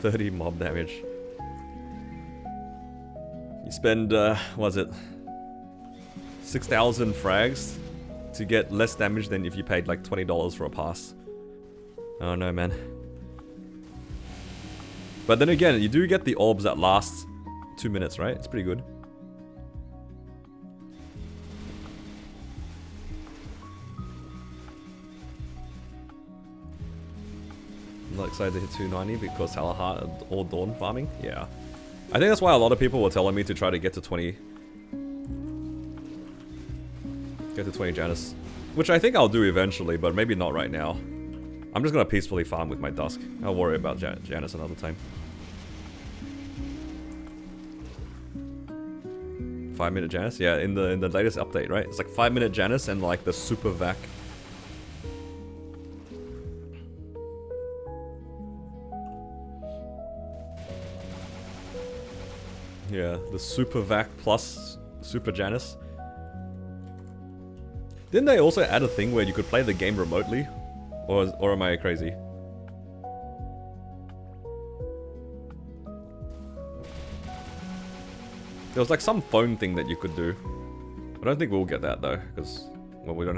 $30 mob damage. You spend, what was it? 6,000 frags to get less damage than if you paid like $20 for a pass. Oh no, man. But then again, you do get the orbs that last 2 minutes, right? It's pretty good. I'm not excited to hit 290 because Talahart or Dawn farming. Yeah. I think that's why a lot of people were telling me to try to get to 20. Get to 20 Janus. Which I think I'll do eventually, but maybe not right now. I'm just gonna peacefully farm with my Dusk. I'll worry about Janus another time. 5-minute Janus? Yeah, in the latest update, right? It's like 5-minute Janus and like the super vac. Yeah, the super vac plus super Janus. Didn't they also add a thing where you could play the game remotely? Or am I crazy? There was like some phone thing that you could do. I don't think we'll get that though, because, well, I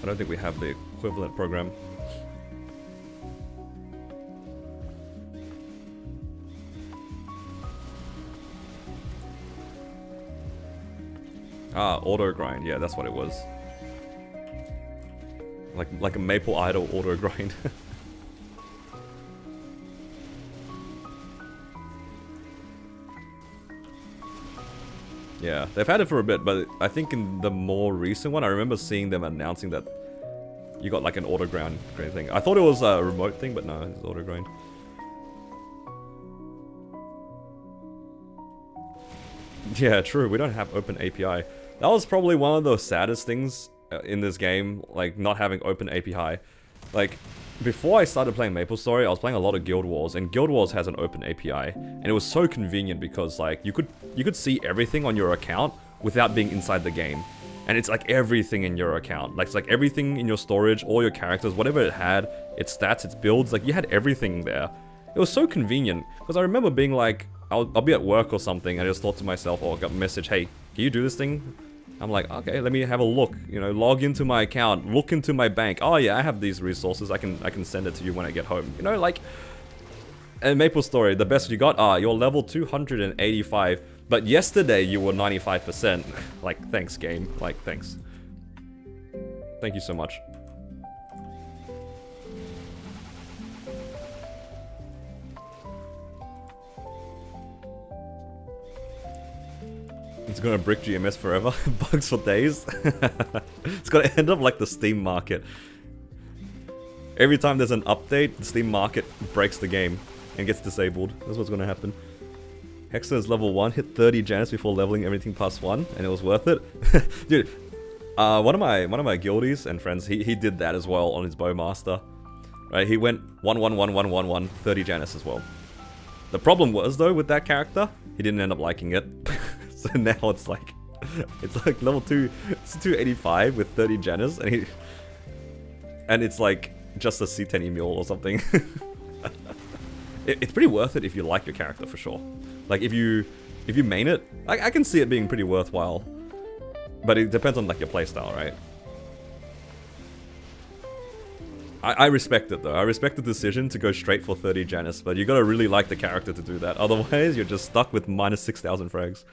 don't think we have the equivalent program. Ah, auto grind, yeah, that's what it was. Like a Maple Idol auto grind. Yeah, they've had it for a bit, but I think in the more recent one, I remember seeing them announcing that you got like an auto grind thing. I thought it was a remote thing, but no, it's auto grind. Yeah, true, we don't have open API. That was probably one of the saddest things in this game, like not having open API. Like, before I started playing MapleStory, I was playing a lot of Guild Wars, and Guild Wars has an open API, and it was so convenient because like you could see everything on your account without being inside the game. And it's like everything in your account. Like, it's like everything in your storage, all your characters, whatever it had, its stats, its builds, like you had everything there. It was so convenient, because I remember being like, I'll be at work or something, and I just thought to myself, oh, I got a message, hey, can you do this thing? I'm like, okay, let me have a look. You know, log into my account, look into my bank. Oh yeah, I have these resources. I can send it to you when I get home. You know, like. And Maple Story, the best you got? Ah, you're level 285. But yesterday you were 95%. Like, thanks, game. Like, thanks. Thank you so much. It's gonna brick GMS forever. Bugs for days. It's gonna end up like the Steam market. Every time there's an update, the Steam market breaks the game and gets disabled. That's what's gonna happen. Hexer is level 1, hit 30 Janus before leveling everything +1, and it was worth it. Dude, one of my guildies and friends, he did that as well on his Bowmaster. Right, he went 1-1-1-1-1-1, 30 Janus as well. The problem was though with that character, he didn't end up liking it. So now it's like level 2, it's 285 with 30 Janus, and it's like just a C10 mule or something. It's pretty worth it if you like your character for sure. Like if you main it, I can see it being pretty worthwhile. But it depends on like your playstyle, right? I respect it though. I respect the decision to go straight for 30 Janus, but you gotta really like the character to do that. Otherwise, you're just stuck with minus 6,000 frags.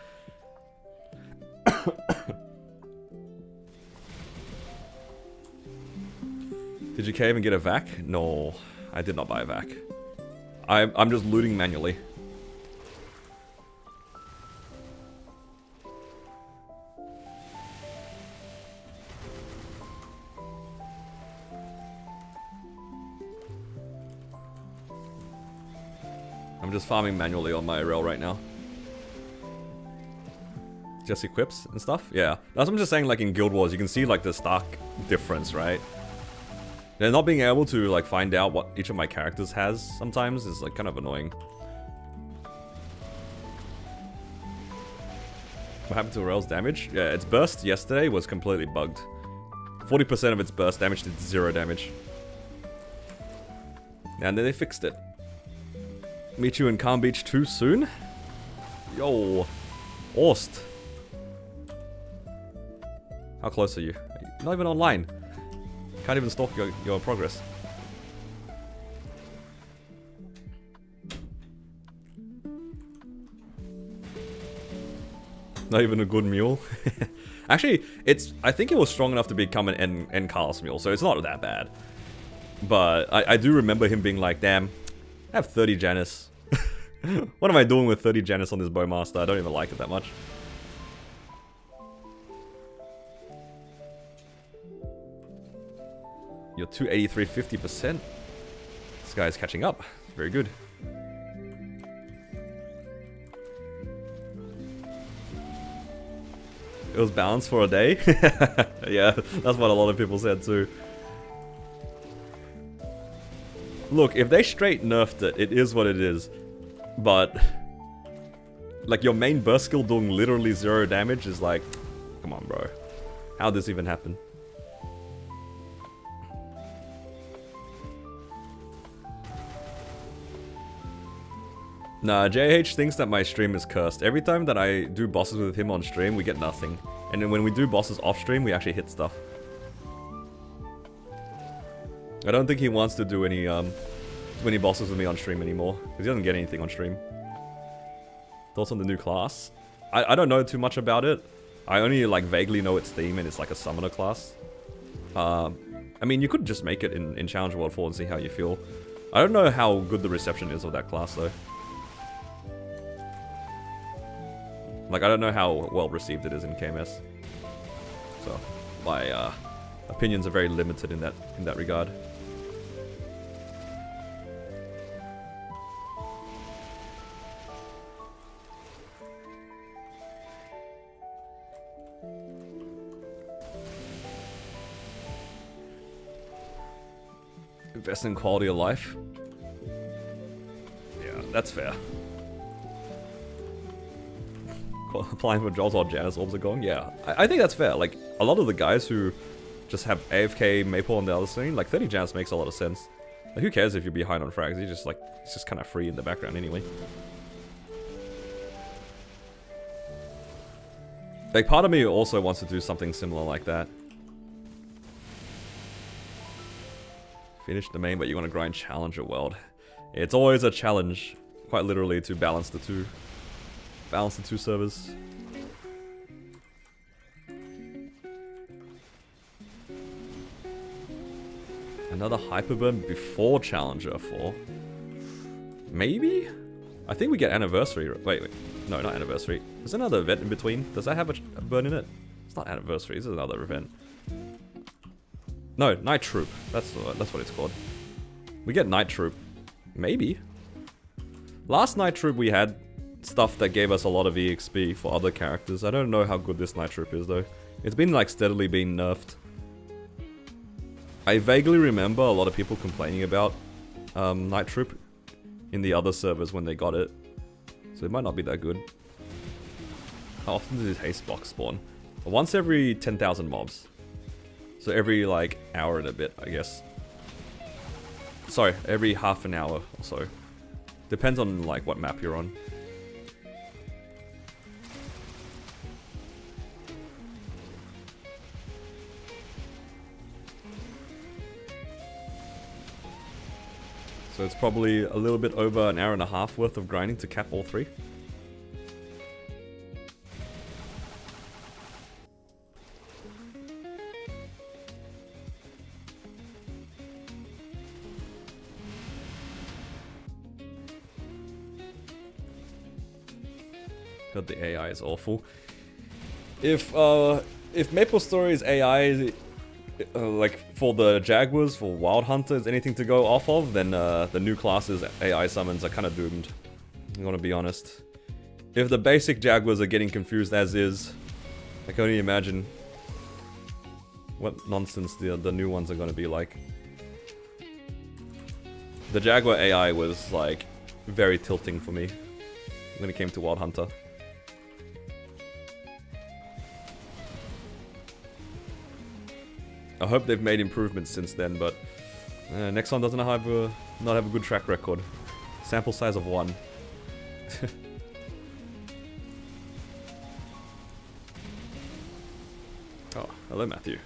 Did you cave and get a vac? No, I did not buy a vac. I'm just looting manually. I'm just farming manually on my Erel right now. Just equips and stuff? Yeah. That's what I'm just saying, like in Guild Wars, you can see like the stark difference, right? And not being able to like find out what each of my characters has sometimes is like kind of annoying. What happened to Erel's damage? Yeah, its burst yesterday was completely bugged. 40% of its burst damage did 0 damage. And then they fixed it. Meet you in Calm Beach too soon? Yo, Orst. How close are you? You're not even online. Can't even stalk your progress. Not even a good mule. Actually, I think it was strong enough to become an end cast mule, so it's not that bad. But I do remember him being like, damn, I have 30 Janus. What am I doing with 30 Janus on this Bowmaster? I don't even like it that much. You're 283, 50%. This guy's catching up. Very good. It was balanced for a day? Yeah, that's what a lot of people said too. Look, if they straight nerfed it, it is what it is. But like your main burst skill doing literally 0 damage is like, come on bro. How'd this even happen? Nah, JH thinks that my stream is cursed. Every time that I do bosses with him on stream, we get nothing. And then when we do bosses off stream, we actually hit stuff. I don't think he wants to do any bosses with me on stream anymore, because he doesn't get anything on stream. Thoughts on the new class? I don't know too much about it. I only like vaguely know its theme, and it's like a summoner class. I mean, you could just make it in Challenge World 4 and see how you feel. I don't know how good the reception is of that class though. Like, I don't know how well received it is in KMS. So, my opinions are very limited in that regard. Invest in quality of life. Yeah, that's fair. Applying for jobs while Janus orbs are going? Yeah, I think that's fair. Like, a lot of the guys who just have AFK Maple on the other screen, like 30 Janus makes a lot of sense. Like, who cares if you're behind on frags? It's just kind of free in the background anyway. Like, part of me also wants to do something similar like that. Finish the main, but you want to grind Challenger World. It's always a challenge, quite literally, to balance the two. Balance the two servers. Another Hyperburn before Challenger 4. Maybe? I think we get Anniversary. Wait. No, not Anniversary. There's another event in between. Does that have a burn in it? It's not Anniversary. This is another event. No, Night Troop. That's what it's called. We get Night Troop. Maybe. Last Night Troop we had stuff that gave us a lot of EXP for other characters. I don't know how good this Night Troop is though. It's been like steadily being nerfed. I vaguely remember a lot of people complaining about Night Troop in the other servers when they got it. So it might not be that good. How often does Haste Box spawn? Once every 10,000 mobs. So every like hour and a bit, I guess. Sorry, every half an hour or so. Depends on like what map you're on. So it's probably a little bit over an hour and a half worth of grinding to cap all three. Heard the AI is awful. If MapleStory's AI like for the Jaguars, for Wild Hunters, anything to go off of, then the new classes AI summons are kind of doomed. I'm gonna be honest. If the basic Jaguars are getting confused as is, I can only imagine what nonsense the new ones are gonna be like. The Jaguar AI was like very tilting for me when it came to Wild Hunter. I hope they've made improvements since then, but Nexon doesn't have a good track record. Sample size of 1. Oh, hello Matthew.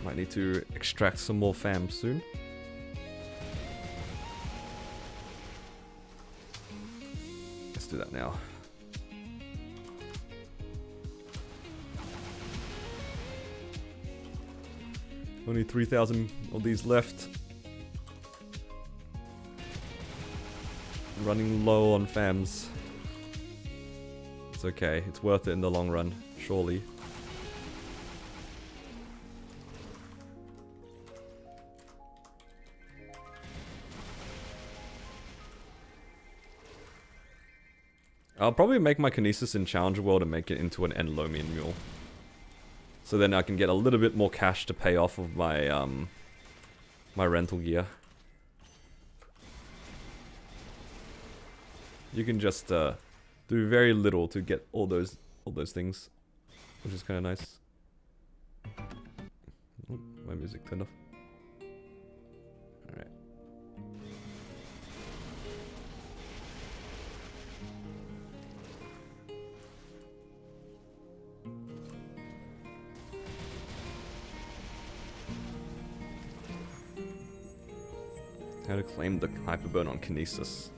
Might need to extract some more fam soon. Let's do that now. Only 3,000 of these left. Running low on fams. It's okay, it's worth it in the long run, surely. I'll probably make my Kinesis in Challenger World and make it into an Enlomian Mule. So then I can get a little bit more cash to pay off of my my rental gear. You can just do very little to get all those things, which is kind of nice. Oh, my music turned off. All right. How to claim the Hyperburn on Kinesis.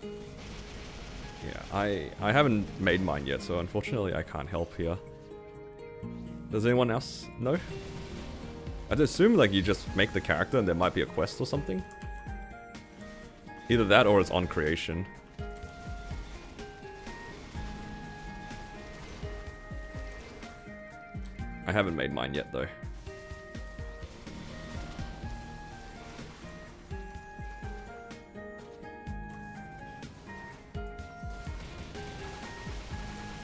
Yeah, I haven't made mine yet, so unfortunately I can't help here. Does anyone else know? I'd assume like you just make the character and there might be a quest or something. Either that or it's on creation. I haven't made mine yet though.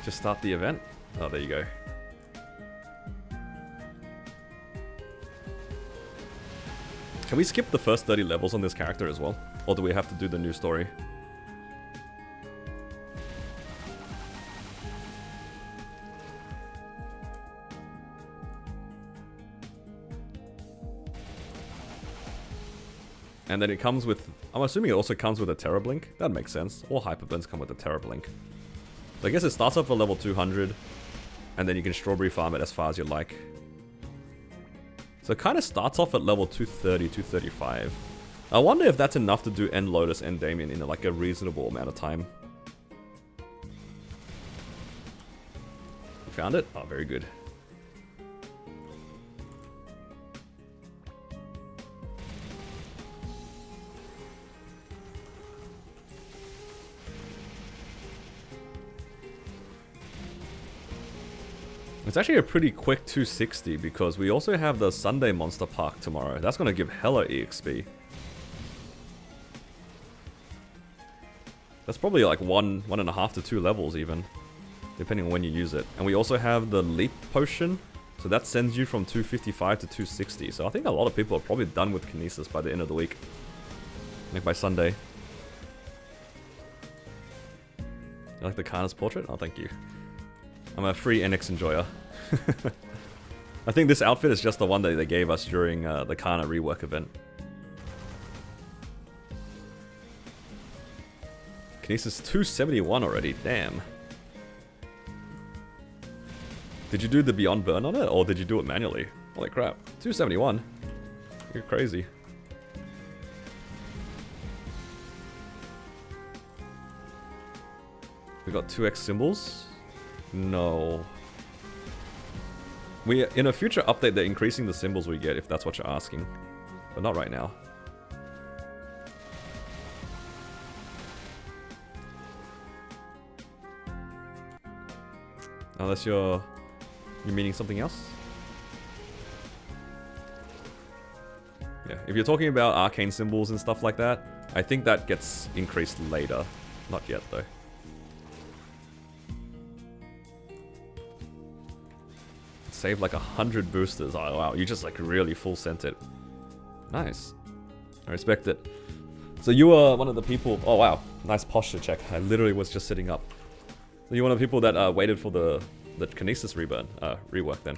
Just start the event? Oh, there you go. Can we skip the first 30 levels on this character as well? Or do we have to do the new story? And then it comes with... I'm assuming it also comes with a Terra Blink. That makes sense. All Hyper Burns come with a Terra Blink. So I guess it starts off at level 200. And then you can Strawberry Farm it as far as you like. So it kind of starts off at level 230, 235. I wonder if that's enough to do End Lotus and Damien in like a reasonable amount of time. You found it? Oh, very good. It's actually a pretty quick 260 because we also have the Sunday Monster Park tomorrow. That's going to give hella EXP. That's probably like 1.5 to 2 levels even, depending on when you use it. And we also have the Leap Potion, so that sends you from 255 to 260. So I think a lot of people are probably done with Kinesis by the end of the week. Like by Sunday. You like the Karna's portrait? Oh, thank you. I'm a free NX enjoyer. I think this outfit is just the one that they gave us during the Karna rework event. Kinesis 271 already, damn. Did you do the Beyond Burn on it, or did you do it manually? Holy crap, 271. You're crazy. We got 2x symbols? No. In a future update, they're increasing the symbols we get, if that's what you're asking. But not right now. Unless you're meaning something else? Yeah, if you're talking about arcane symbols and stuff like that, I think that gets increased later. Not yet, though. Saved like 100 boosters. Oh wow, you just like really full sent it. Nice. I respect it. So you were one of the people... Oh wow, nice posture check. I literally was just sitting up. So you're one of the people that waited for the Kinesis rework then.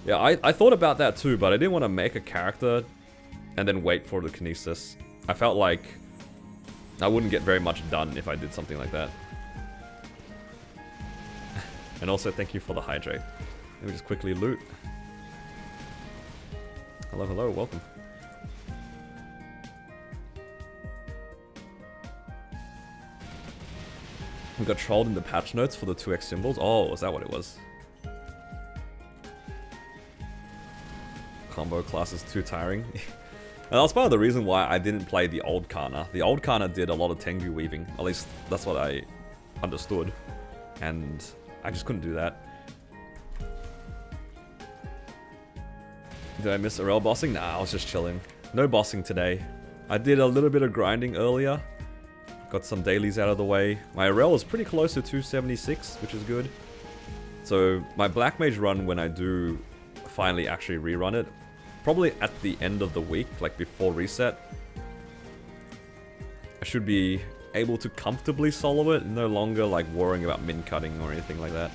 Yeah, I thought about that too, but I didn't want to make a character and then wait for the Kinesis. I felt like I wouldn't get very much done if I did something like that. And also thank you for the hydrate. Let me just quickly loot. Hello, hello, welcome. We got trolled in the patch notes for the 2x symbols. Oh, is that what it was? Combo class is too tiring. And that was part of the reason why I didn't play the old Karna. The old Karna did a lot of Tengu weaving. At least that's what I understood. And I just couldn't do that. Did I miss Erel bossing? Nah, I was just chilling. No bossing today. I did a little bit of grinding earlier. Got some dailies out of the way. My Erel is pretty close to 276, which is good. So my Black Mage run, when I do finally actually rerun it, probably at the end of the week, like before reset, I should be able to comfortably solo it, no longer like worrying about min cutting or anything like that.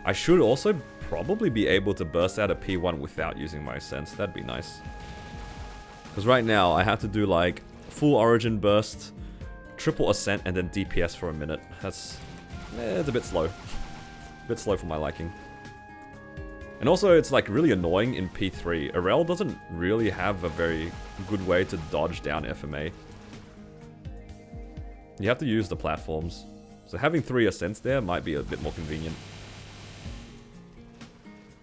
I should also probably be able to burst out a P1 without using my Sense. That'd be nice. Because right now, I have to do like full Origin burst, triple Ascent, and then DPS for a minute. That's... it's a bit slow. A bit slow for my liking. And also, it's like really annoying in P3. Erel doesn't really have a very good way to dodge down FMA. You have to use the platforms. So having 3 Ascents there might be a bit more convenient.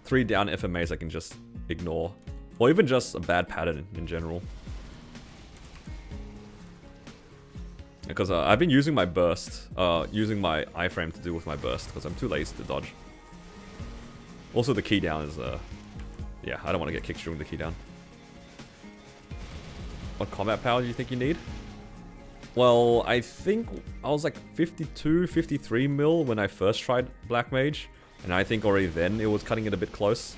3 down FMAs I can just ignore. Or even just a bad pattern in general. Because I've been using my burst, using my iframe to deal with my burst, because I'm too lazy to dodge. Also the key down is, yeah, I don't want to get kicked during the key down. What combat power do you think you need? Well, I think I was like 52, 53 mil when I first tried Black Mage. And I think already then it was cutting it a bit close.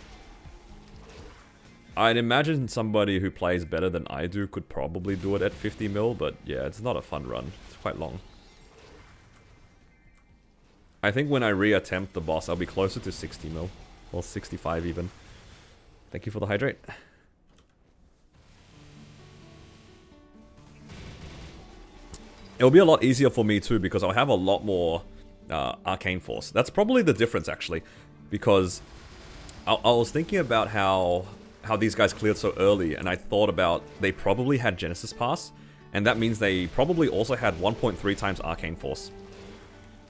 I'd imagine somebody who plays better than I do could probably do it at 50 mil, but yeah, it's not a fun run. It's quite long. I think when I re-attempt the boss, I'll be closer to 60 mil. Or 65 even. Thank you for the hydrate. It'll be a lot easier for me too because I'll have a lot more Arcane Force. That's probably the difference actually, because I was thinking about how these guys cleared so early, and I thought about they probably had Genesis Pass, and that means they probably also had 1.3 times Arcane Force.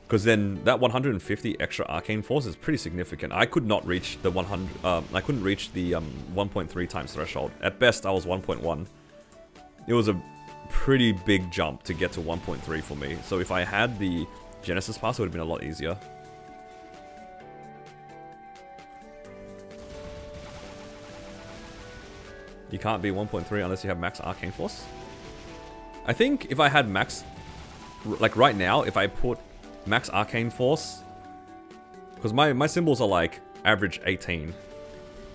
Because then that 150 extra Arcane Force is pretty significant. I could not reach the 100. I couldn't reach the 1.3 times threshold. At best, I was 1.1. It was a pretty big jump to get to 1.3 for me. So if I had the Genesis Pass, it would have been a lot easier. You can't be 1.3 unless you have max Arcane Force. I think if I had max, like right now, if I put max Arcane Force, because my symbols are like average 18.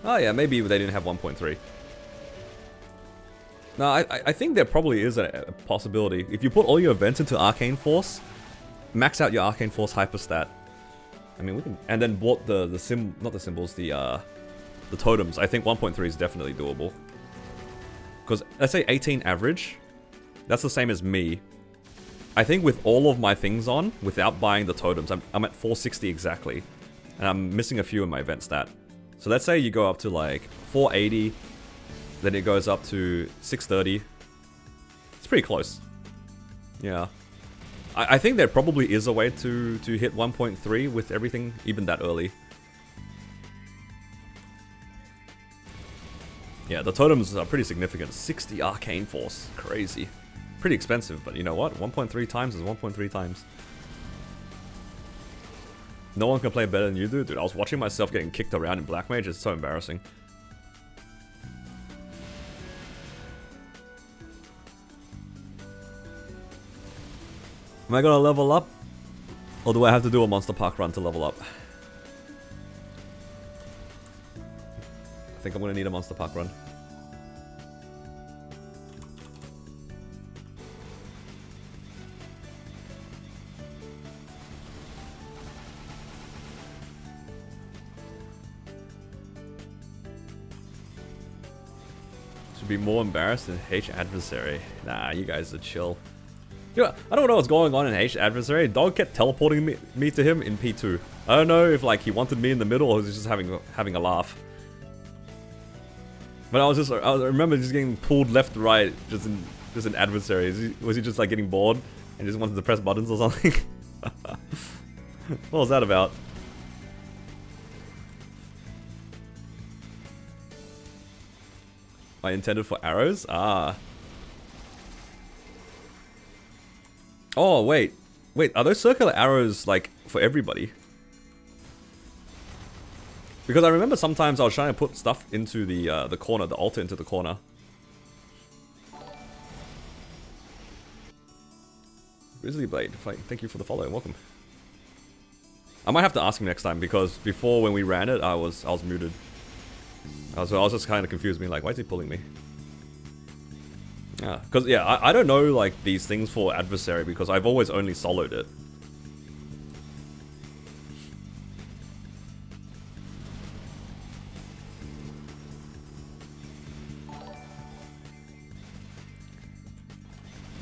Oh yeah, maybe they didn't have 1.3. No, I think there probably is a possibility. If you put all your events into Arcane Force, max out your Arcane Force hyperstat. I mean, we can, and then bought the totems. I think 1.3 is definitely doable. Because let's say 18 average, that's the same as me. I think with all of my things on, without buying the totems, I'm at 460 exactly. And I'm missing a few in my event stat. So let's say you go up to like 480, then it goes up to 630. It's pretty close. Yeah. I think there probably is a way to hit 1.3 with everything even that early. Yeah, the totems are pretty significant. 60 Arcane Force. Crazy. Pretty expensive, but you know what? 1.3 times is 1.3 times. No one can play better than you do? Dude, I was watching myself getting kicked around in Black Mage. It's so embarrassing. Am I gonna level up? Or do I have to do a Monster Park run to level up? I think I'm gonna need a Monster Park run. Should be more embarrassed than H Adversary. Nah, you guys are chill. You know, I don't know what's going on in H Adversary. Dog kept teleporting me to him in P2. I don't know if like he wanted me in the middle or he was just having a laugh. But I remember just getting pulled left to right just in Adversary. Was he just like getting bored and just wanted to press buttons or something? What was that about? I intended for arrows? Ah. Oh, wait. Wait, are those circular arrows, like, for everybody? Because I remember sometimes I was trying to put stuff into the corner, the altar into the corner. Grizzly Blade, thank you for the follow, welcome. I might have to ask him next time, because before when we ran it, I was muted. I was just kind of confused, being like, why is he pulling me? Yeah, because yeah, I don't know like these things for Adversary because I've always only soloed it.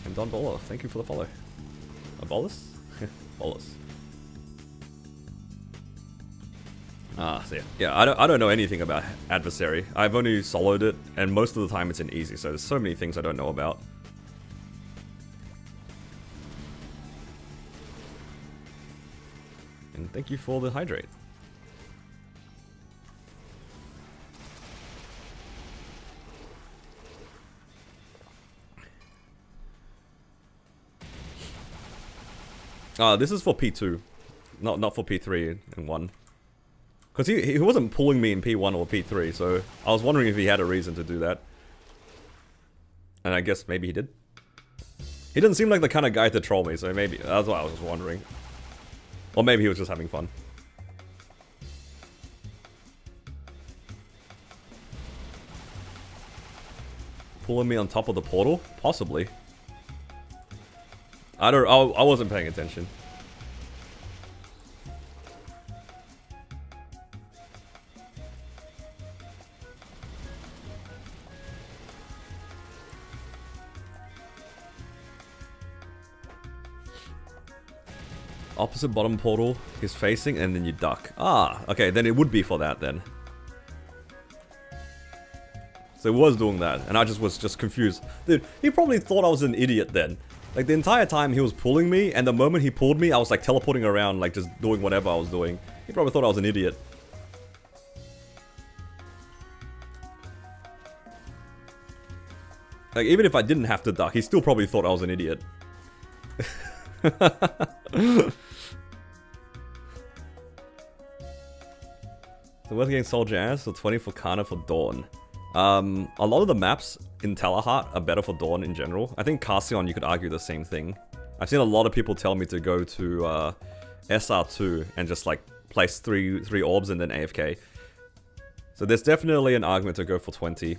And Don Bola, thank you for the follow. A bolus? Bolus. Ah, so yeah, I don't know anything about Adversary. I've only soloed it, and most of the time it's in easy, so there's so many things I don't know about. And thank you for the hydrate. This is for P2, not for P3 and 1. Because he wasn't pulling me in P1 or P3, so I was wondering if he had a reason to do that. And I guess maybe he did. He didn't seem like the kind of guy to troll me, so maybe that's why I was wondering. Or maybe he was just having fun. Pulling me on top of the portal? Possibly. I wasn't paying attention. opposite bottom portal is facing, and then you duck. Ah, okay, then it would be for that then. So it was doing that, and I was just confused. Dude, he probably thought I was an idiot then. Like, the entire time he was pulling me, and the moment he pulled me, I was like teleporting around, like just doing whatever I was doing. He probably thought I was an idiot. Like, even if I didn't have to duck, he still probably thought I was an idiot. So worth getting Soldier Ass or 20 for Kana for Dawn. A lot of the maps in Talahart are better for Dawn in general. I think Carcion, you could argue the same thing. I've seen a lot of people tell me to go to SR2 and just like place three orbs and then AFK. So there's definitely an argument to go for 20.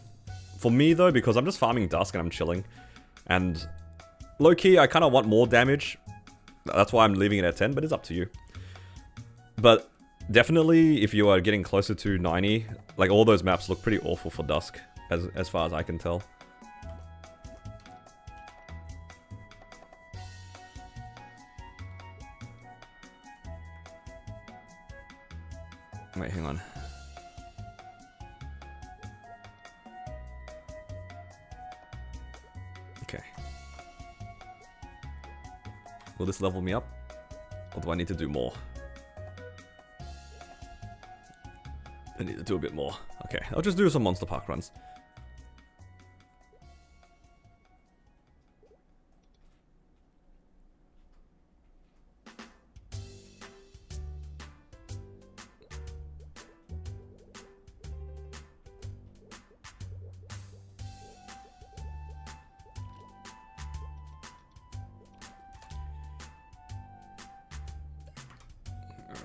For me though, because I'm just farming Dusk and I'm chilling, and low-key I kind of want more damage. That's why I'm leaving it at 10, but it's up to you. But definitely, if you are getting closer to 90, like all those maps look pretty awful for Dusk, as far as I can tell. Wait, hang on. Okay. Will this level me up? Or do I need to do more? I need to do a bit more. Okay, I'll just do some Monster Park runs.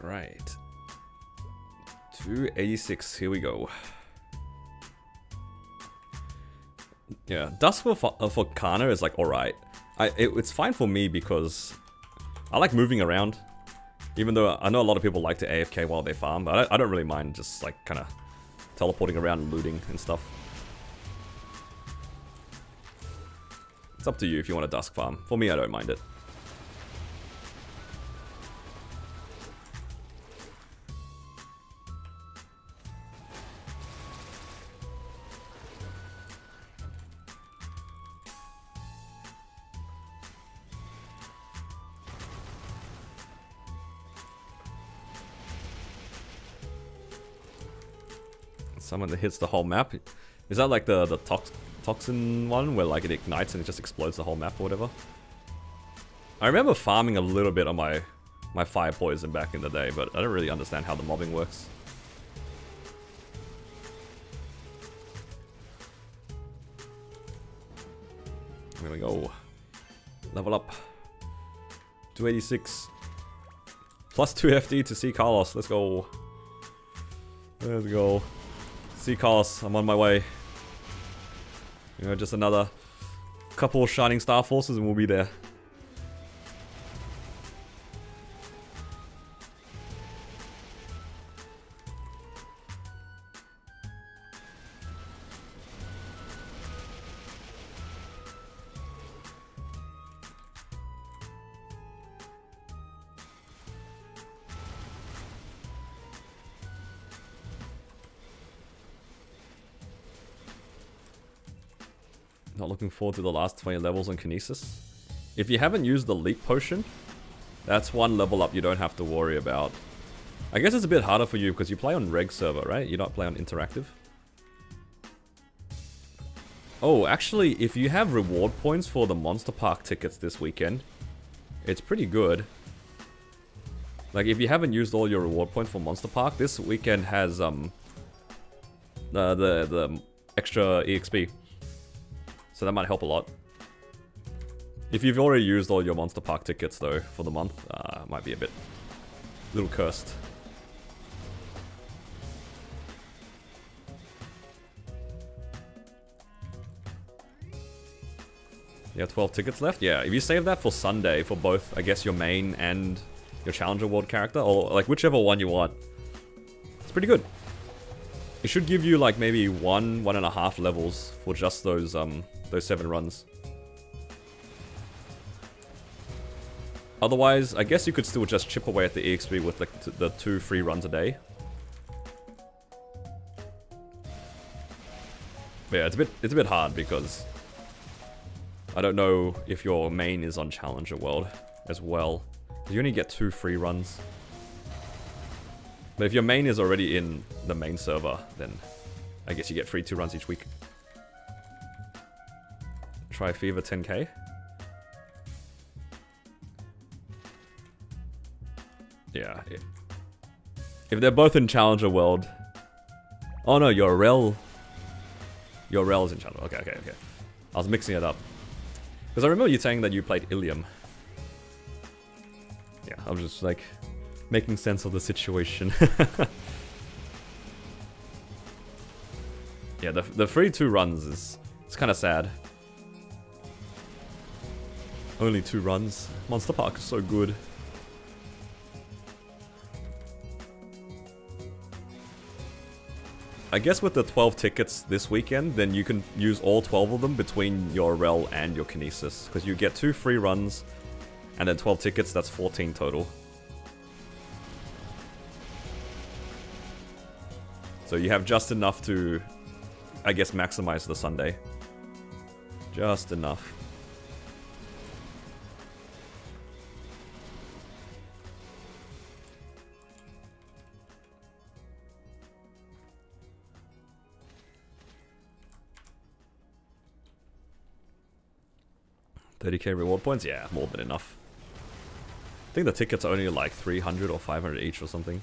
Alright. 286, here we go. Yeah, Dusk for Kana is like alright. It's fine for me because I like moving around. Even though I know a lot of people like to AFK while they farm, but I don't really mind just like kind of teleporting around and looting and stuff. It's up to you if you want a Dusk farm. For me, I don't mind it. Someone that hits the whole map. Is that like the toxin one where like it ignites and it just explodes the whole map or whatever? I remember farming a little bit on my fire poison back in the day, but I don't really understand how the mobbing works. There we go. Level up. 286. Plus 2 FD to see Carlos. Let's go. Let's go. See Carlos, I'm on my way. You know, just another couple of Shining Star Forces and we'll be there. Not looking forward to the last 20 levels on Kinesis. If you haven't used the Leap Potion, that's one level up you don't have to worry about. I guess it's a bit harder for you because you play on Reg server, right? You don't play on Interactive. Oh, actually, if you have reward points for the Monster Park tickets this weekend, it's pretty good. Like, if you haven't used all your reward points for Monster Park, this weekend has the extra EXP. So that might help a lot. If you've already used all your Monster Park tickets though for the month, might be a little cursed. You have 12 tickets left? Yeah, if you save that for Sunday for both, I guess, your main and your Challenger World character, or like whichever one you want, it's pretty good. It should give you like maybe 1.5 levels for just those 7 runs. Otherwise, I guess you could still just chip away at the EXP with the 2 free runs a day. But yeah, it's a bit hard because I don't know if your main is on Challenger World as well. You only get 2 free runs. But if your main is already in the main server, then I guess you get free 2 runs each week. Try Fever 10k. Yeah. If they're both in Challenger World. Oh no, your Erel. Your Erel is in Challenger. Okay. I was mixing it up. Because I remember you saying that you played Ilium. Yeah, I was just like making sense of the situation. Yeah, the free 2 runs it's kind of sad. Only 2 runs. Monster Park is so good. I guess with the 12 tickets this weekend, then you can use all 12 of them between your Erel and your Kinesis. Because you get 2 free runs, and then 12 tickets, that's 14 total. So you have just enough to, I guess, maximize the Sunday. Just enough. $30k reward points? Yeah, more than enough. I think the tickets are only like 300 or 500 each or something.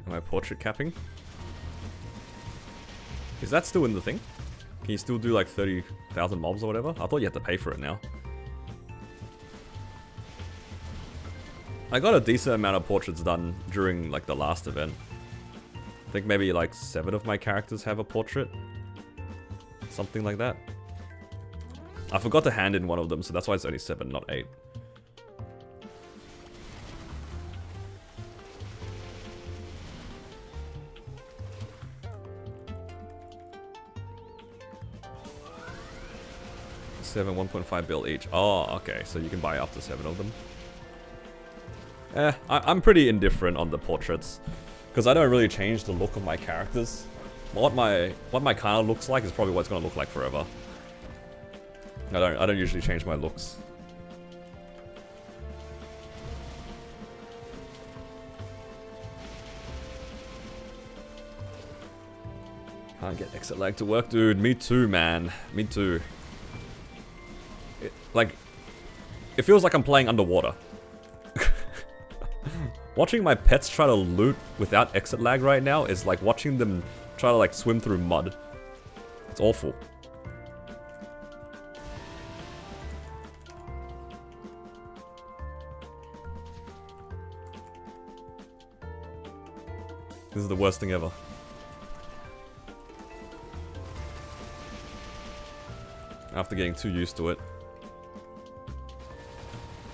Am I portrait capping? Is that still in the thing? Can you still do like 30,000 mobs or whatever? I thought you had to pay for it now. I got a decent amount of portraits done during like the last event. I think maybe like 7 of my characters have a portrait. Something like that. I forgot to hand in one of them, so that's why it's only 7, not 8. Seven, 1.5 bill each. Oh, okay. So you can buy up to 7 of them. I'm pretty indifferent on the portraits because I don't really change the look of my characters. What my kind of looks like is probably what it's gonna look like forever. I don't usually change my looks. Can't get exit lag to work, dude. Me too, man. Me too. It feels like I'm playing underwater. Watching my pets try to loot without exit lag right now is like watching them try to like swim through mud. It's awful. This is the worst thing ever. After getting too used to it.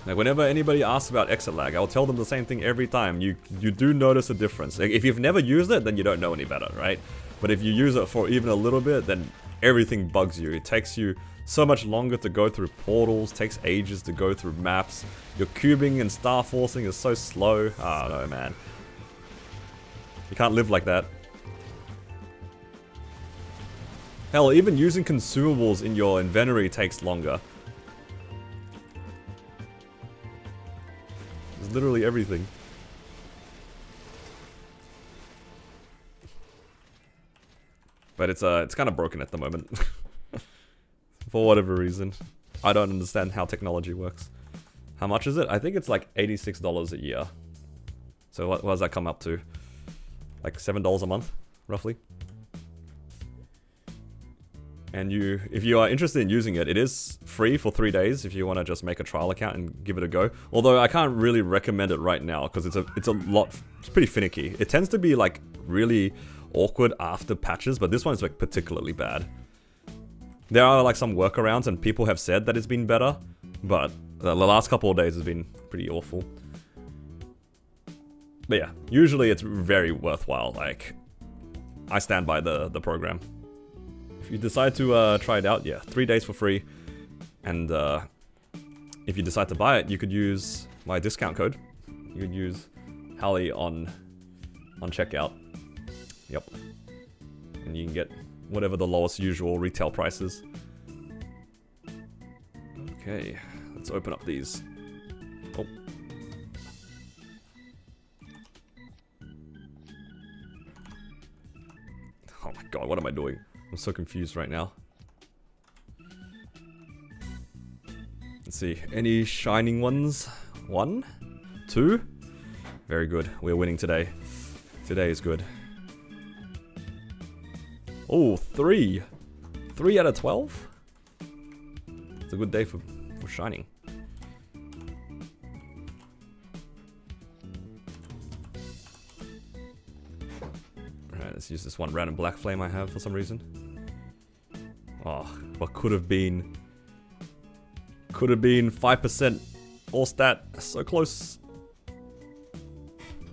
Like whenever anybody asks about exit lag, I'll tell them the same thing every time. You do notice a difference. Like, if you've never used it, then you don't know any better, right? But if you use it for even a little bit, then everything bugs you. It takes you so much longer to go through portals, takes ages to go through maps. Your cubing and star forcing is so slow. I don't know, man. You can't live like that. Hell, even using consumables in your inventory takes longer. It's literally everything. But it's kind of broken at the moment. For whatever reason. I don't understand how technology works. How much is it? I think it's like $86 a year. So what does that come up to? Like $7 a month, roughly. And if you are interested in using it, it is free for 3 days if you want to just make a trial account and give it a go. Although I can't really recommend it right now because it's pretty finicky. It tends to be like really awkward after patches, but this one's like particularly bad. There are like some workarounds and people have said that it's been better, but the last couple of days has been pretty awful. But yeah, usually it's very worthwhile. Like, I stand by the program. If you decide to try it out, yeah, 3 days for free. And if you decide to buy it, you could use my discount code. You could use Hallie on checkout. Yep. And you can get whatever the lowest usual retail price is. Okay, let's open up these. Oh. Oh my god, what am I doing? I'm so confused right now. Let's see, any shining ones? 1? 2? Very good, we're winning today. Today is good. Oh, 3! 3 out of 12? It's a good day for shining. Alright, let's use this one random black flame I have for some reason. Oh, what could have been? Could have been 5% all stat. So close.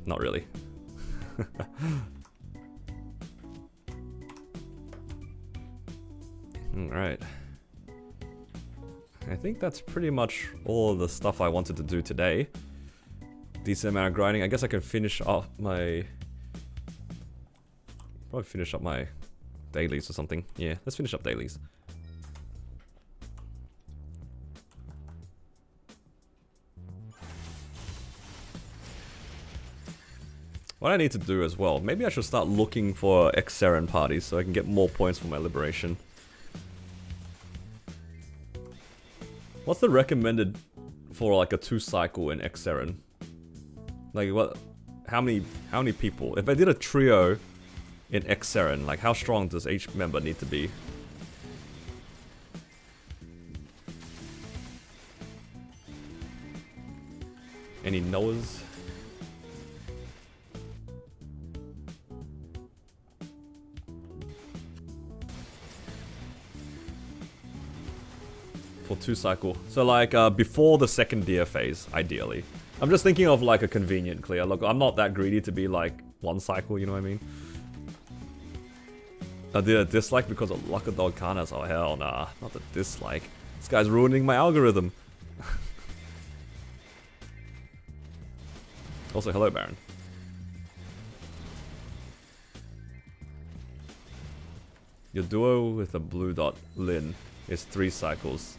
Not really. Alright. I think that's pretty much all of the stuff I wanted to do today. Decent amount of grinding. I guess I can finish up my... Probably finish up my dailies or something. Yeah, let's finish up dailies. What I need to do as well, maybe I should start looking for Xeren parties so I can get more points for my liberation. What's the recommended for like a 2-cycle in Xeren? Like what? How many people? If I did a trio in Xeren, like how strong does each member need to be? Any Noahs? For 2-cycle. So like before the second deer phase, ideally. I'm just thinking of like a convenient clear. Look, I'm not that greedy to be like 1 cycle, you know what I mean? I did a dislike because of Luck of Dog Kanas. Oh hell nah, not the dislike. This guy's ruining my algorithm. Also, hello Baron. Your duo with a blue dot, Lin, is 3 cycles.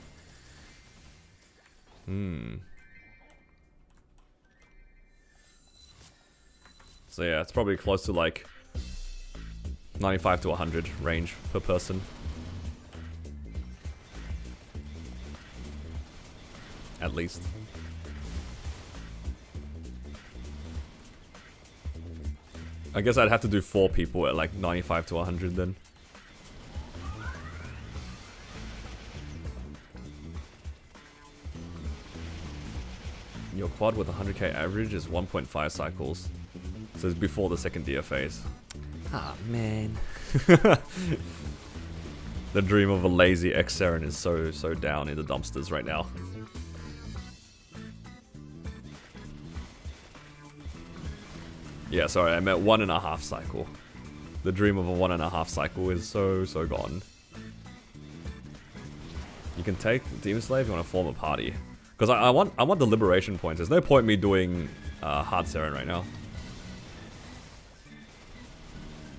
So yeah, it's probably close to like 95 to 100 range per person. At least. I guess I'd have to do 4 people at like 95 to 100 then. Your quad with 100k average is 1.5 cycles. So it's before the second deer phase. Ah, man. The dream of a lazy Xeren is so down in the dumpsters right now. Yeah, sorry, I meant 1.5 cycle. The dream of a 1.5 cycle is so gone. You can take Demon Slave if you want to form a party. Because I want the liberation points. There's no point in me doing Hard Seren right now.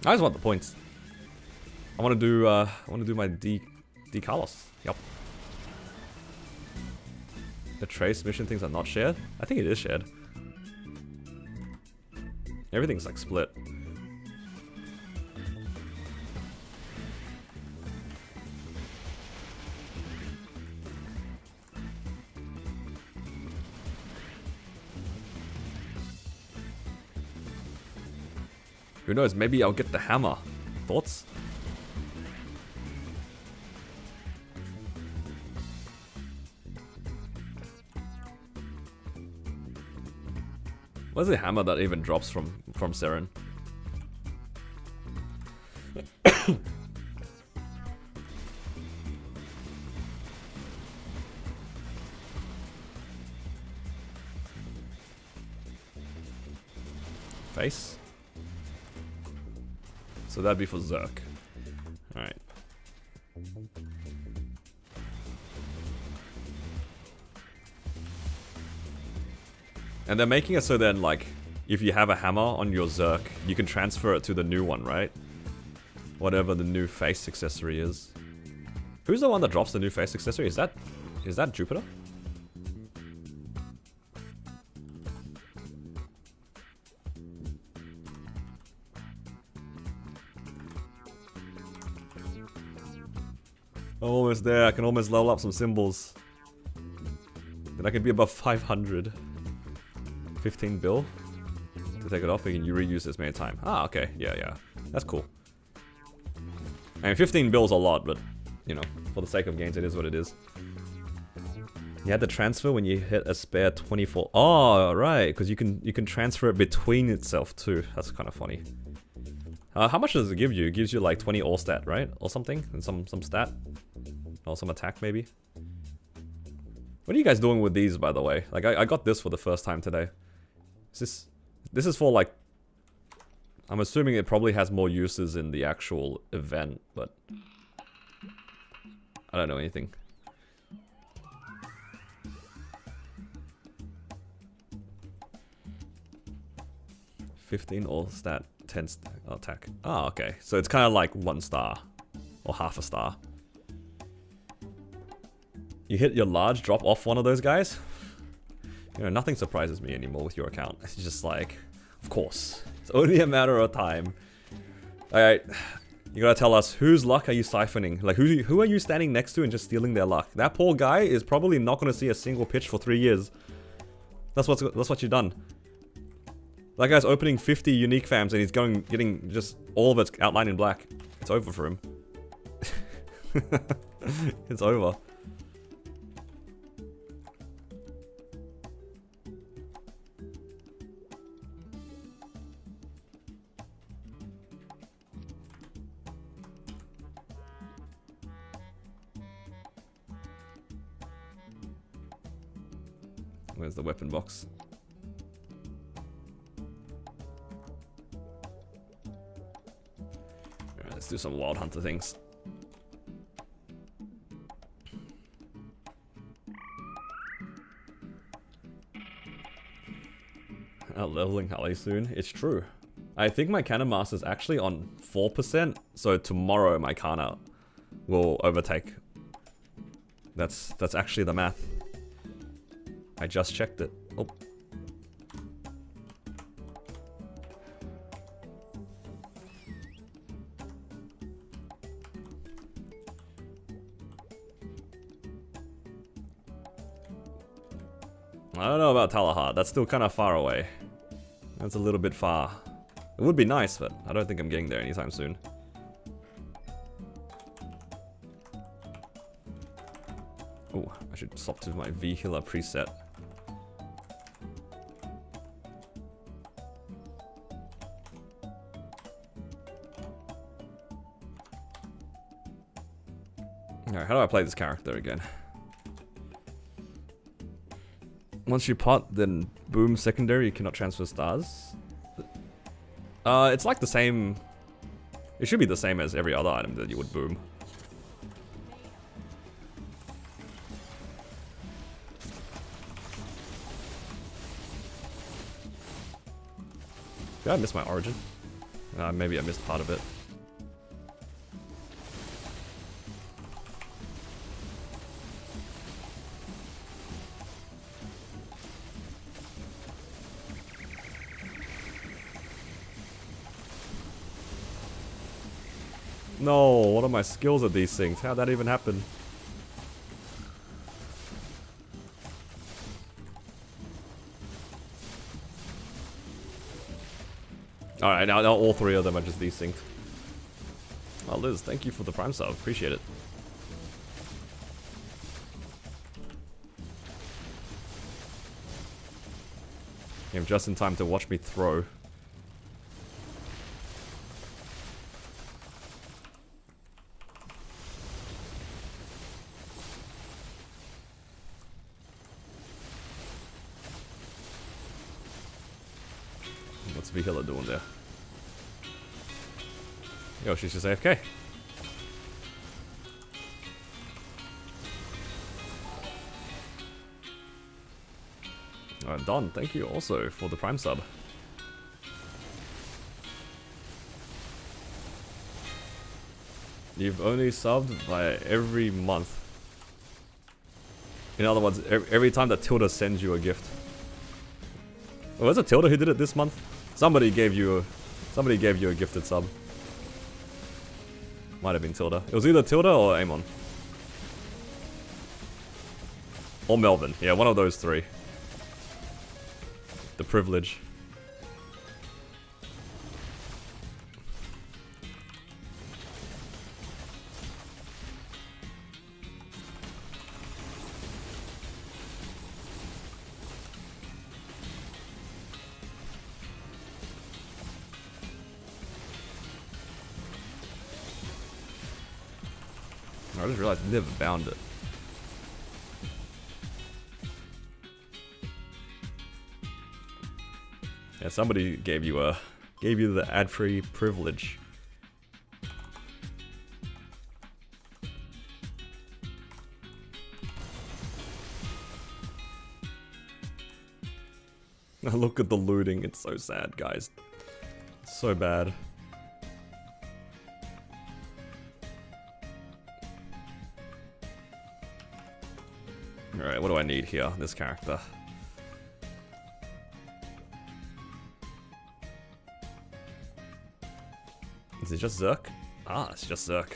I just want the points. I want to do my D Carlos. Yep. The trace mission things are not shared. I think it is shared. Everything's like split. Who knows, maybe I'll get the hammer. Thoughts? What's the hammer that even drops from Seren? face. So that'd be for Zerk. Alright. And they're making it so then, like, if you have a hammer on your Zerk, you can transfer it to the new one, right? Whatever the new face accessory is. Who's the one that drops the new face accessory? Is that Jupiter? I'm almost there. I can almost level up some symbols. Then I could be above 500. 15 bill to take it off, and you reuse this many times. Ah, okay. Yeah. That's cool. I mean, 15 bill's a lot, but, you know, for the sake of games, it is what it is. You had the transfer when you hit a spare 24. Oh, right, because you can transfer it between itself too. That's kind of funny. How much does it give you? It gives you like 20 all stat, right? Or something? And some stat? Or some attack, maybe? What are you guys doing with these, by the way? Like, I got this for the first time today. This is for, like... I'm assuming it probably has more uses in the actual event, but... I don't know anything. $15 all stat, 10 attack. Oh, okay. So it's kind of like 1 star. Or half a star. You hit your large, drop off one of those guys? You know, nothing surprises me anymore with your account. It's just like, of course. It's only a matter of time. Alright, you gotta tell us, whose luck are you siphoning? Like, who are you standing next to and just stealing their luck? That poor guy is probably not gonna see a single pitch for 3 years. That's what you've done. That guy's opening 50 unique fams and he's getting just all of it outlined in black. It's over for him. It's over. Where's the weapon box? Alright, let's do some Wild Hunter things. Leveling Halley soon. It's true. I think my Cannon Master's actually on 4%, so tomorrow my Kana will overtake. That's actually the math. I just checked it. Oh. I don't know about Talahar. That's still kind of far away. That's a little bit far. It would be nice, but I don't think I'm getting there anytime soon. Oh, I should swap to my V-Healer preset. Alright, how do I play this character again? Once you pot, then boom secondary, you cannot transfer stars. It's like the same... It should be the same as every other item that you would boom. Did I miss my origin? Maybe I missed part of it. No, what are my skills at these things? How'd that even happen? Alright, now all three of them are just desynced. Oh, Liz, thank you for the Prime sub. Appreciate it. Came just in time to watch me throw. What's Vihila doing there? Yo, she's just AFK. Alright, Don, thank you also for the Prime sub. You've only subbed by every month. In other words, every time that Tilda sends you a gift. Oh, was it Tilda who did it this month? Somebody gave you a gifted sub. Might have been Tilda. It was either Tilda or Amon. Or Melvin. Yeah, one of those three. The privilege. I just realized I never bound it. Yeah, somebody gave you the ad-free privilege. Look at the looting, it's so sad, guys. It's so bad. Alright, what do I need here? This character. Is it just Zerk? Ah, it's just Zerk.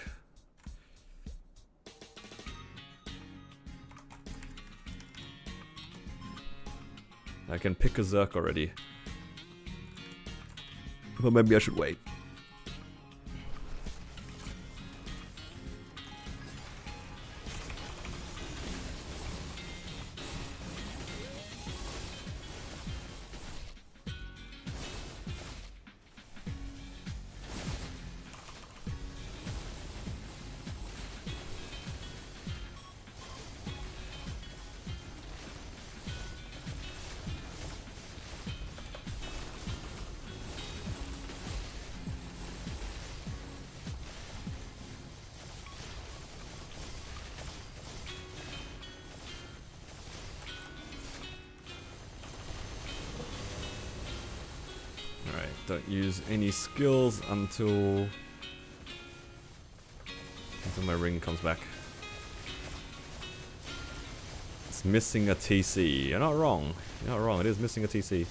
I can pick a Zerk already. But maybe I should wait. Don't use any skills until my ring comes back. It's missing a TC. You're not wrong. You're not wrong. It is missing a TC.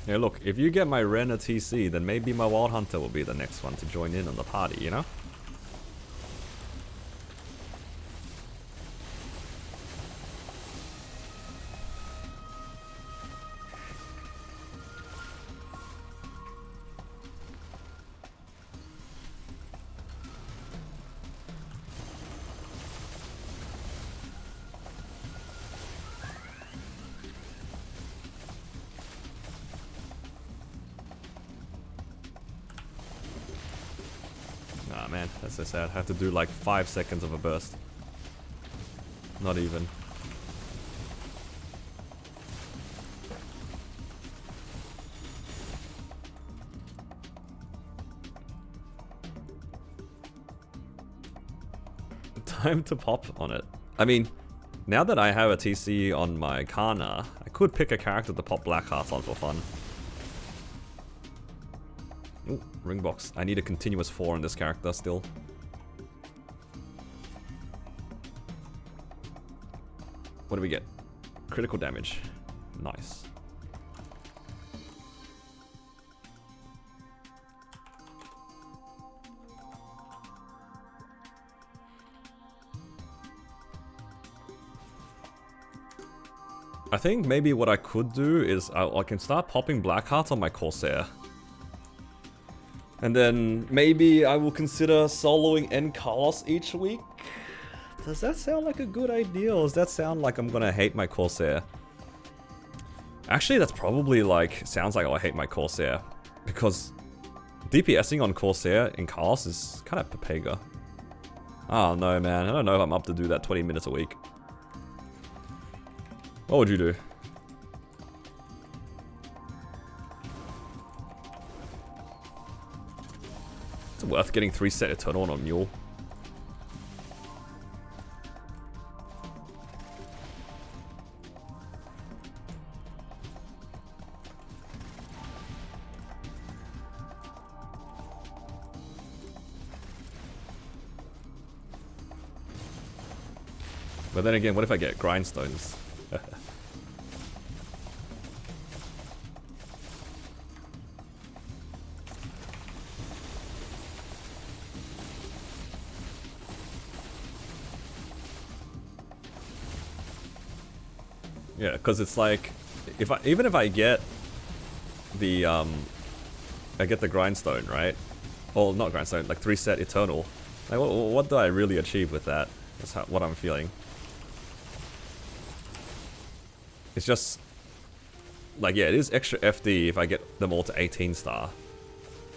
Yeah, look, if you get my Ren a TC, then maybe my Wild Hunter will be the next one to join in on the party, you know? Ah man, that's so sad. I have to do like 5 seconds of a burst. Not even. Time to pop on it. I mean, now that I have a TC on my Kana, I could pick a character to pop Black Hearts on for fun. Ooh, ring box. I need a continuous 4 on this character still. What do we get? Critical damage. Nice. I think maybe what I could do is I can start popping Black Hearts on my Corsair. And then maybe I will consider soloing N Carlos each week. Does that sound like a good idea, or does that sound like I'm gonna hate my Corsair? Actually, that's probably like, sounds like I hate my Corsair. Because DPSing on Corsair in Chaos is kind of papega. Oh no, man. I don't know if I'm up to do that 20 minutes a week. What would you do? Is it worth getting 3 set Eternal on a Mule? But then again, what if I get grindstones? Yeah, because it's like, even if I get the I get the grindstone, right? Well, not grindstone, like 3 set Eternal. Like, what do I really achieve with that? That's what I'm feeling. It's just, like, yeah, it is extra FD if I get them all to 18 star.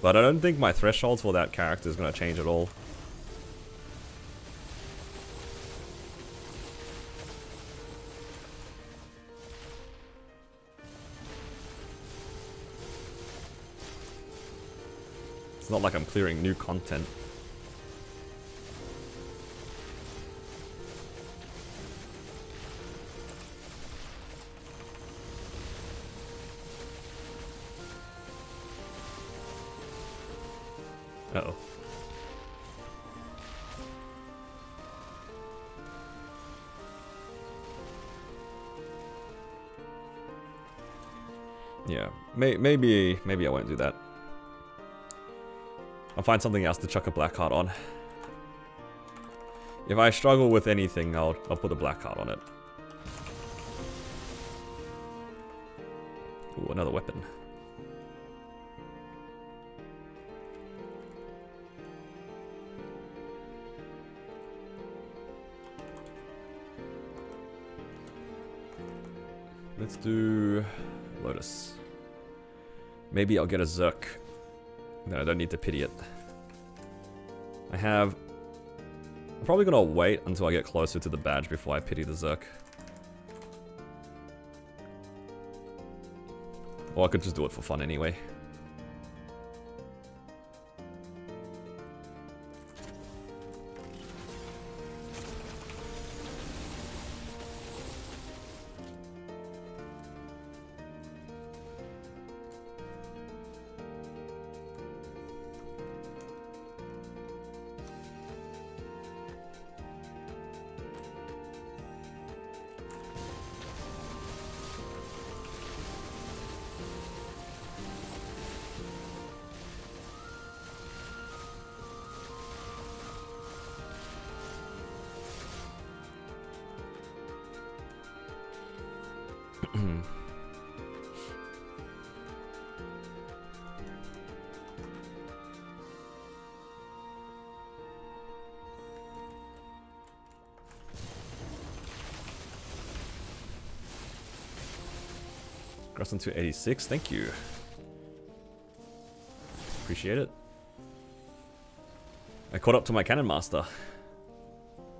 But I don't think my threshold for that character is going to change at all. It's not like I'm clearing new content. Uh-oh. Yeah, maybe I won't do that. I'll find something else to chuck a black card on. If I struggle with anything, I'll put a black card on it. Ooh, another weapon. Let's do Lotus. Maybe I'll get a Zerk. No, I don't need to pity it. I'm probably gonna wait until I get closer to the badge before I pity the Zerk. Or I could just do it for fun anyway. Grusson to 86, thank you. Appreciate it. I caught up to my Cannon Master.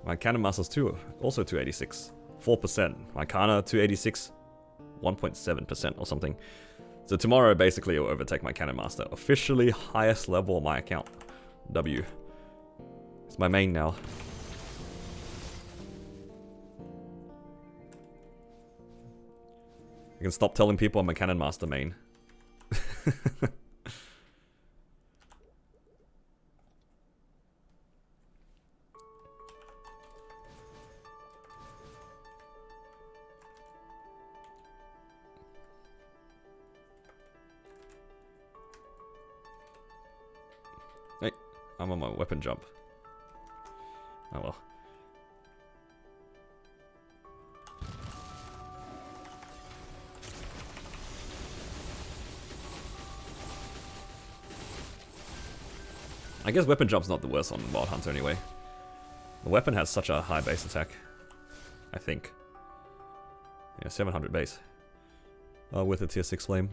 My Cannon Master's too, also 286. 4%. My Kana 286, 1.7% or something. So tomorrow basically it will overtake my Cannon Master. Officially highest level on my account. W. It's my main now. I can stop telling people I'm a Cannon Master main. Hey, I'm on my weapon jump. Oh well. I guess weapon jump's not the worst on Wild Hunter anyway. The weapon has such a high base attack. I think. Yeah, 700 base. with a tier 6 flame.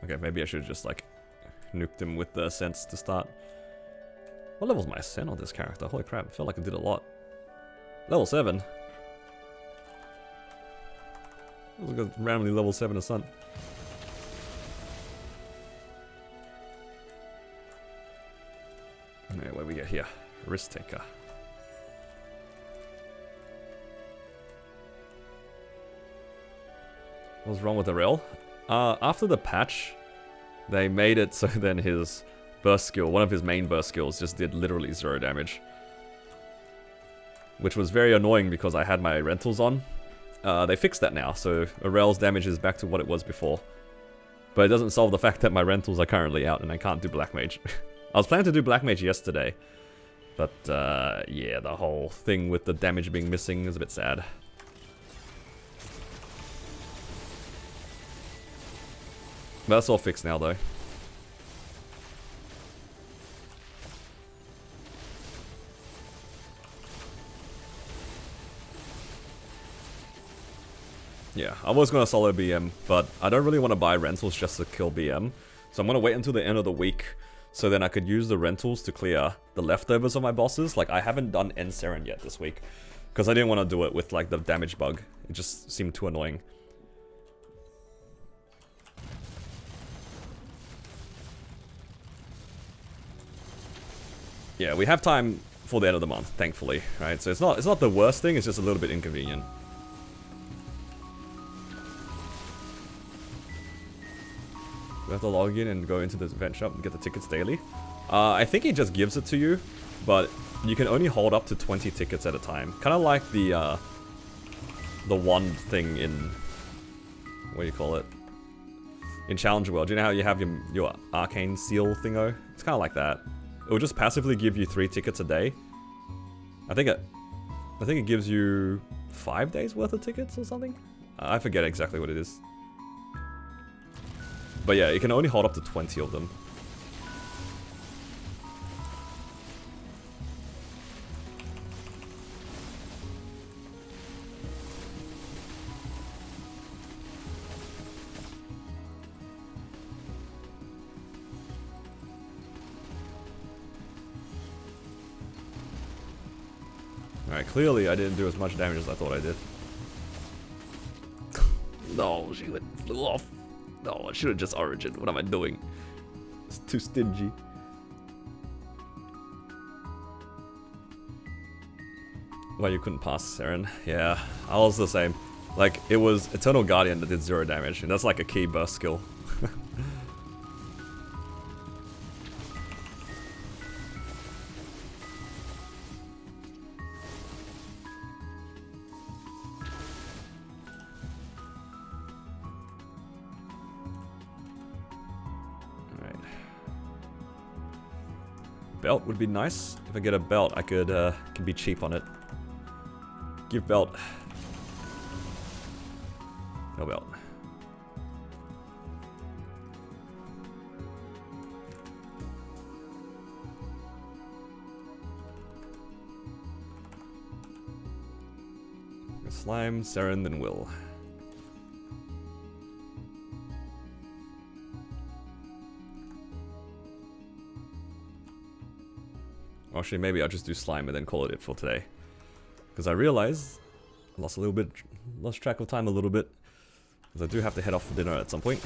Okay, maybe I should just like nuked him with the ascents to start. What level's my ascent on this character? Holy crap, I felt like I did a lot. Level 7. I was like a randomly level 7 ascent. Alright, what do we get here? Risk taker. What's wrong with Erel? After the patch, they made it so then his burst skill, one of his main burst skills, just did literally 0 damage. Which was very annoying because I had my rentals on. They fixed that now, so Erel's damage is back to what it was before. But it doesn't solve the fact that my rentals are currently out and I can't do Black Mage. I was planning to do Black Mage yesterday. But yeah, the whole thing with the damage being missing is a bit sad. But that's all fixed now though. Yeah, I was going to solo BM, but I don't really want to buy rentals just to kill BM. So I'm going to wait until the end of the week, so then I could use the rentals to clear the leftovers of my bosses. Like, I haven't done End Seren yet this week, because I didn't want to do it with, like, the damage bug. It just seemed too annoying. Yeah, we have time for the end of the month, thankfully, right? So it's not the worst thing, it's just a little bit inconvenient. We have to log in and go into the event shop and get the tickets daily. I think he just gives it to you, but you can only hold up to 20 tickets at a time. Kind of like the wand thing in, what do you call it? In Challenge World. Do you know how you have your arcane seal thingo? It's kind of like that. It will just passively give you 3 tickets a day. I think it gives you 5 days worth of tickets or something. I forget exactly what it is. But yeah, you can only hold up to 20 of them. Alright, clearly I didn't do as much damage as I thought I did. No, she flew off. No, I should have just Origin. What am I doing? It's too stingy. Why you couldn't pass, Seren? Yeah, I was the same. Like, it was Eternal Guardian that did 0 damage, and that's like a key burst skill. Belt would be nice. If I get a belt, I could can be cheap on it. Give belt. No belt. Slime, Seren, then Will. Actually, maybe I'll just do slime and then call it for today. Because I realized I lost track of time a little bit. Because I do have to head off for dinner at some point.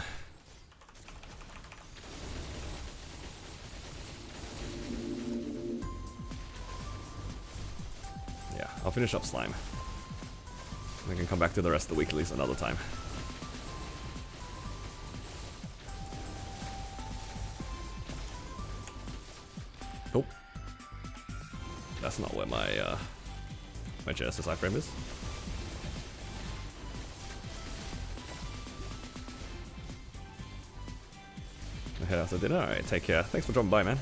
Yeah, I'll finish up slime. I can come back to the rest of the weeklies another time. Nope. That's not where my my Genesis iframe is. I head out to dinner. Alright, take care. Thanks for dropping by, man.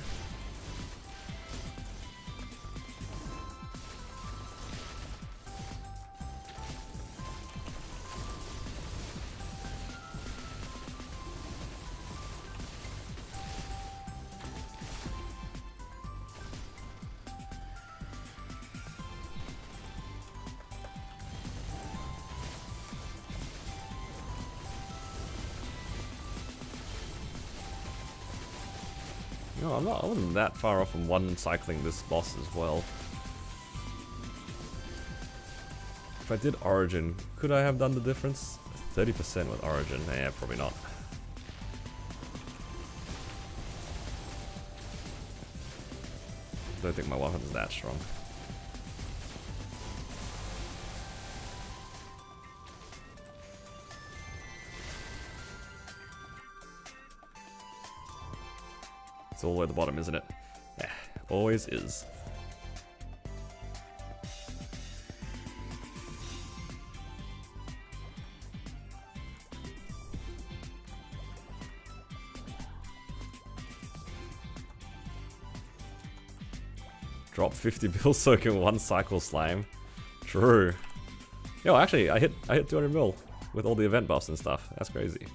No, I wasn't that far off from one cycling this boss as well. If I did Origin, could I have done the difference? 30% with Origin, yeah, probably not. Don't think my weapon is that strong. It's all the way at the bottom, isn't it? Yeah, always is. Drop 50 bill soak in one cycle slime. True. Yo, actually, I hit 200 mil with all the event buffs and stuff. That's crazy.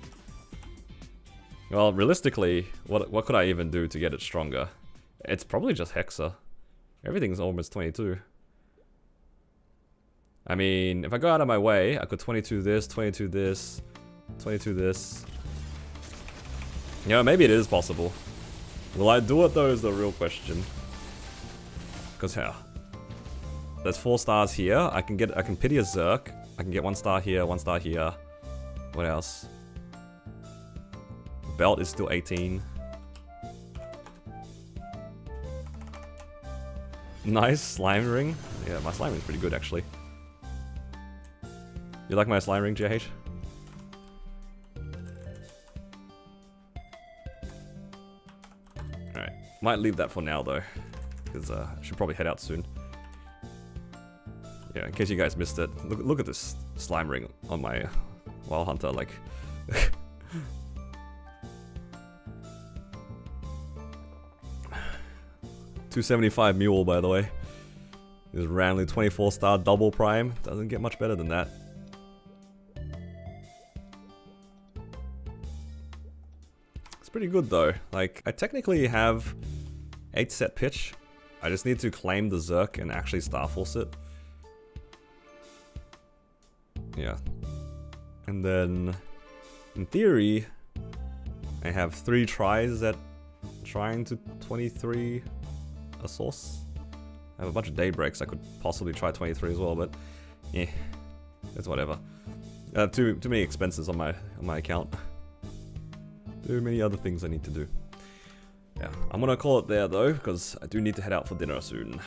Well, realistically, what could I even do to get it stronger? It's probably just Hexa. Everything's almost 22. I mean, if I go out of my way, I could 22 this, 22 this, 22 this. You know, maybe it is possible. Will I do it though is the real question. Because how? There's 4 stars here. I can pity a Zerk. I can get 1 star here, 1 star here. What else? Belt is still 18. Nice slime ring. Yeah, my slime ring's pretty good actually. You like my slime ring, JH? Alright, might leave that for now though, because I should probably head out soon. Yeah, in case you guys missed it, look at this slime ring on my Wild Hunter, like... 275 mule, by the way. This randomly 24 star double prime. Doesn't get much better than that. It's pretty good though. Like, I technically have 8 set pitch. I just need to claim the Zerk and actually Starforce it. Yeah. And then, in theory, I have 3 tries at trying to 23 a source. I have a bunch of daybreaks. I could possibly try 23 as well, but yeah, it's whatever. Too many expenses on my account. Too many other things I need to do. Yeah, I'm gonna call it there though, because I do need to head out for dinner soon.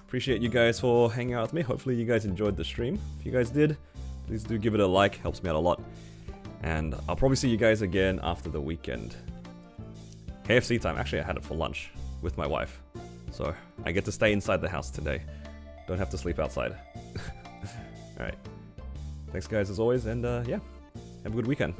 Appreciate you guys for hanging out with me. Hopefully you guys enjoyed the stream. If you guys did, please do give it a like. Helps me out a lot. And I'll probably see you guys again after the weekend. KFC time. Actually, I had it for lunch with my wife. So, I get to stay inside the house today. Don't have to sleep outside. Alright. Thanks guys as always, and yeah, have a good weekend.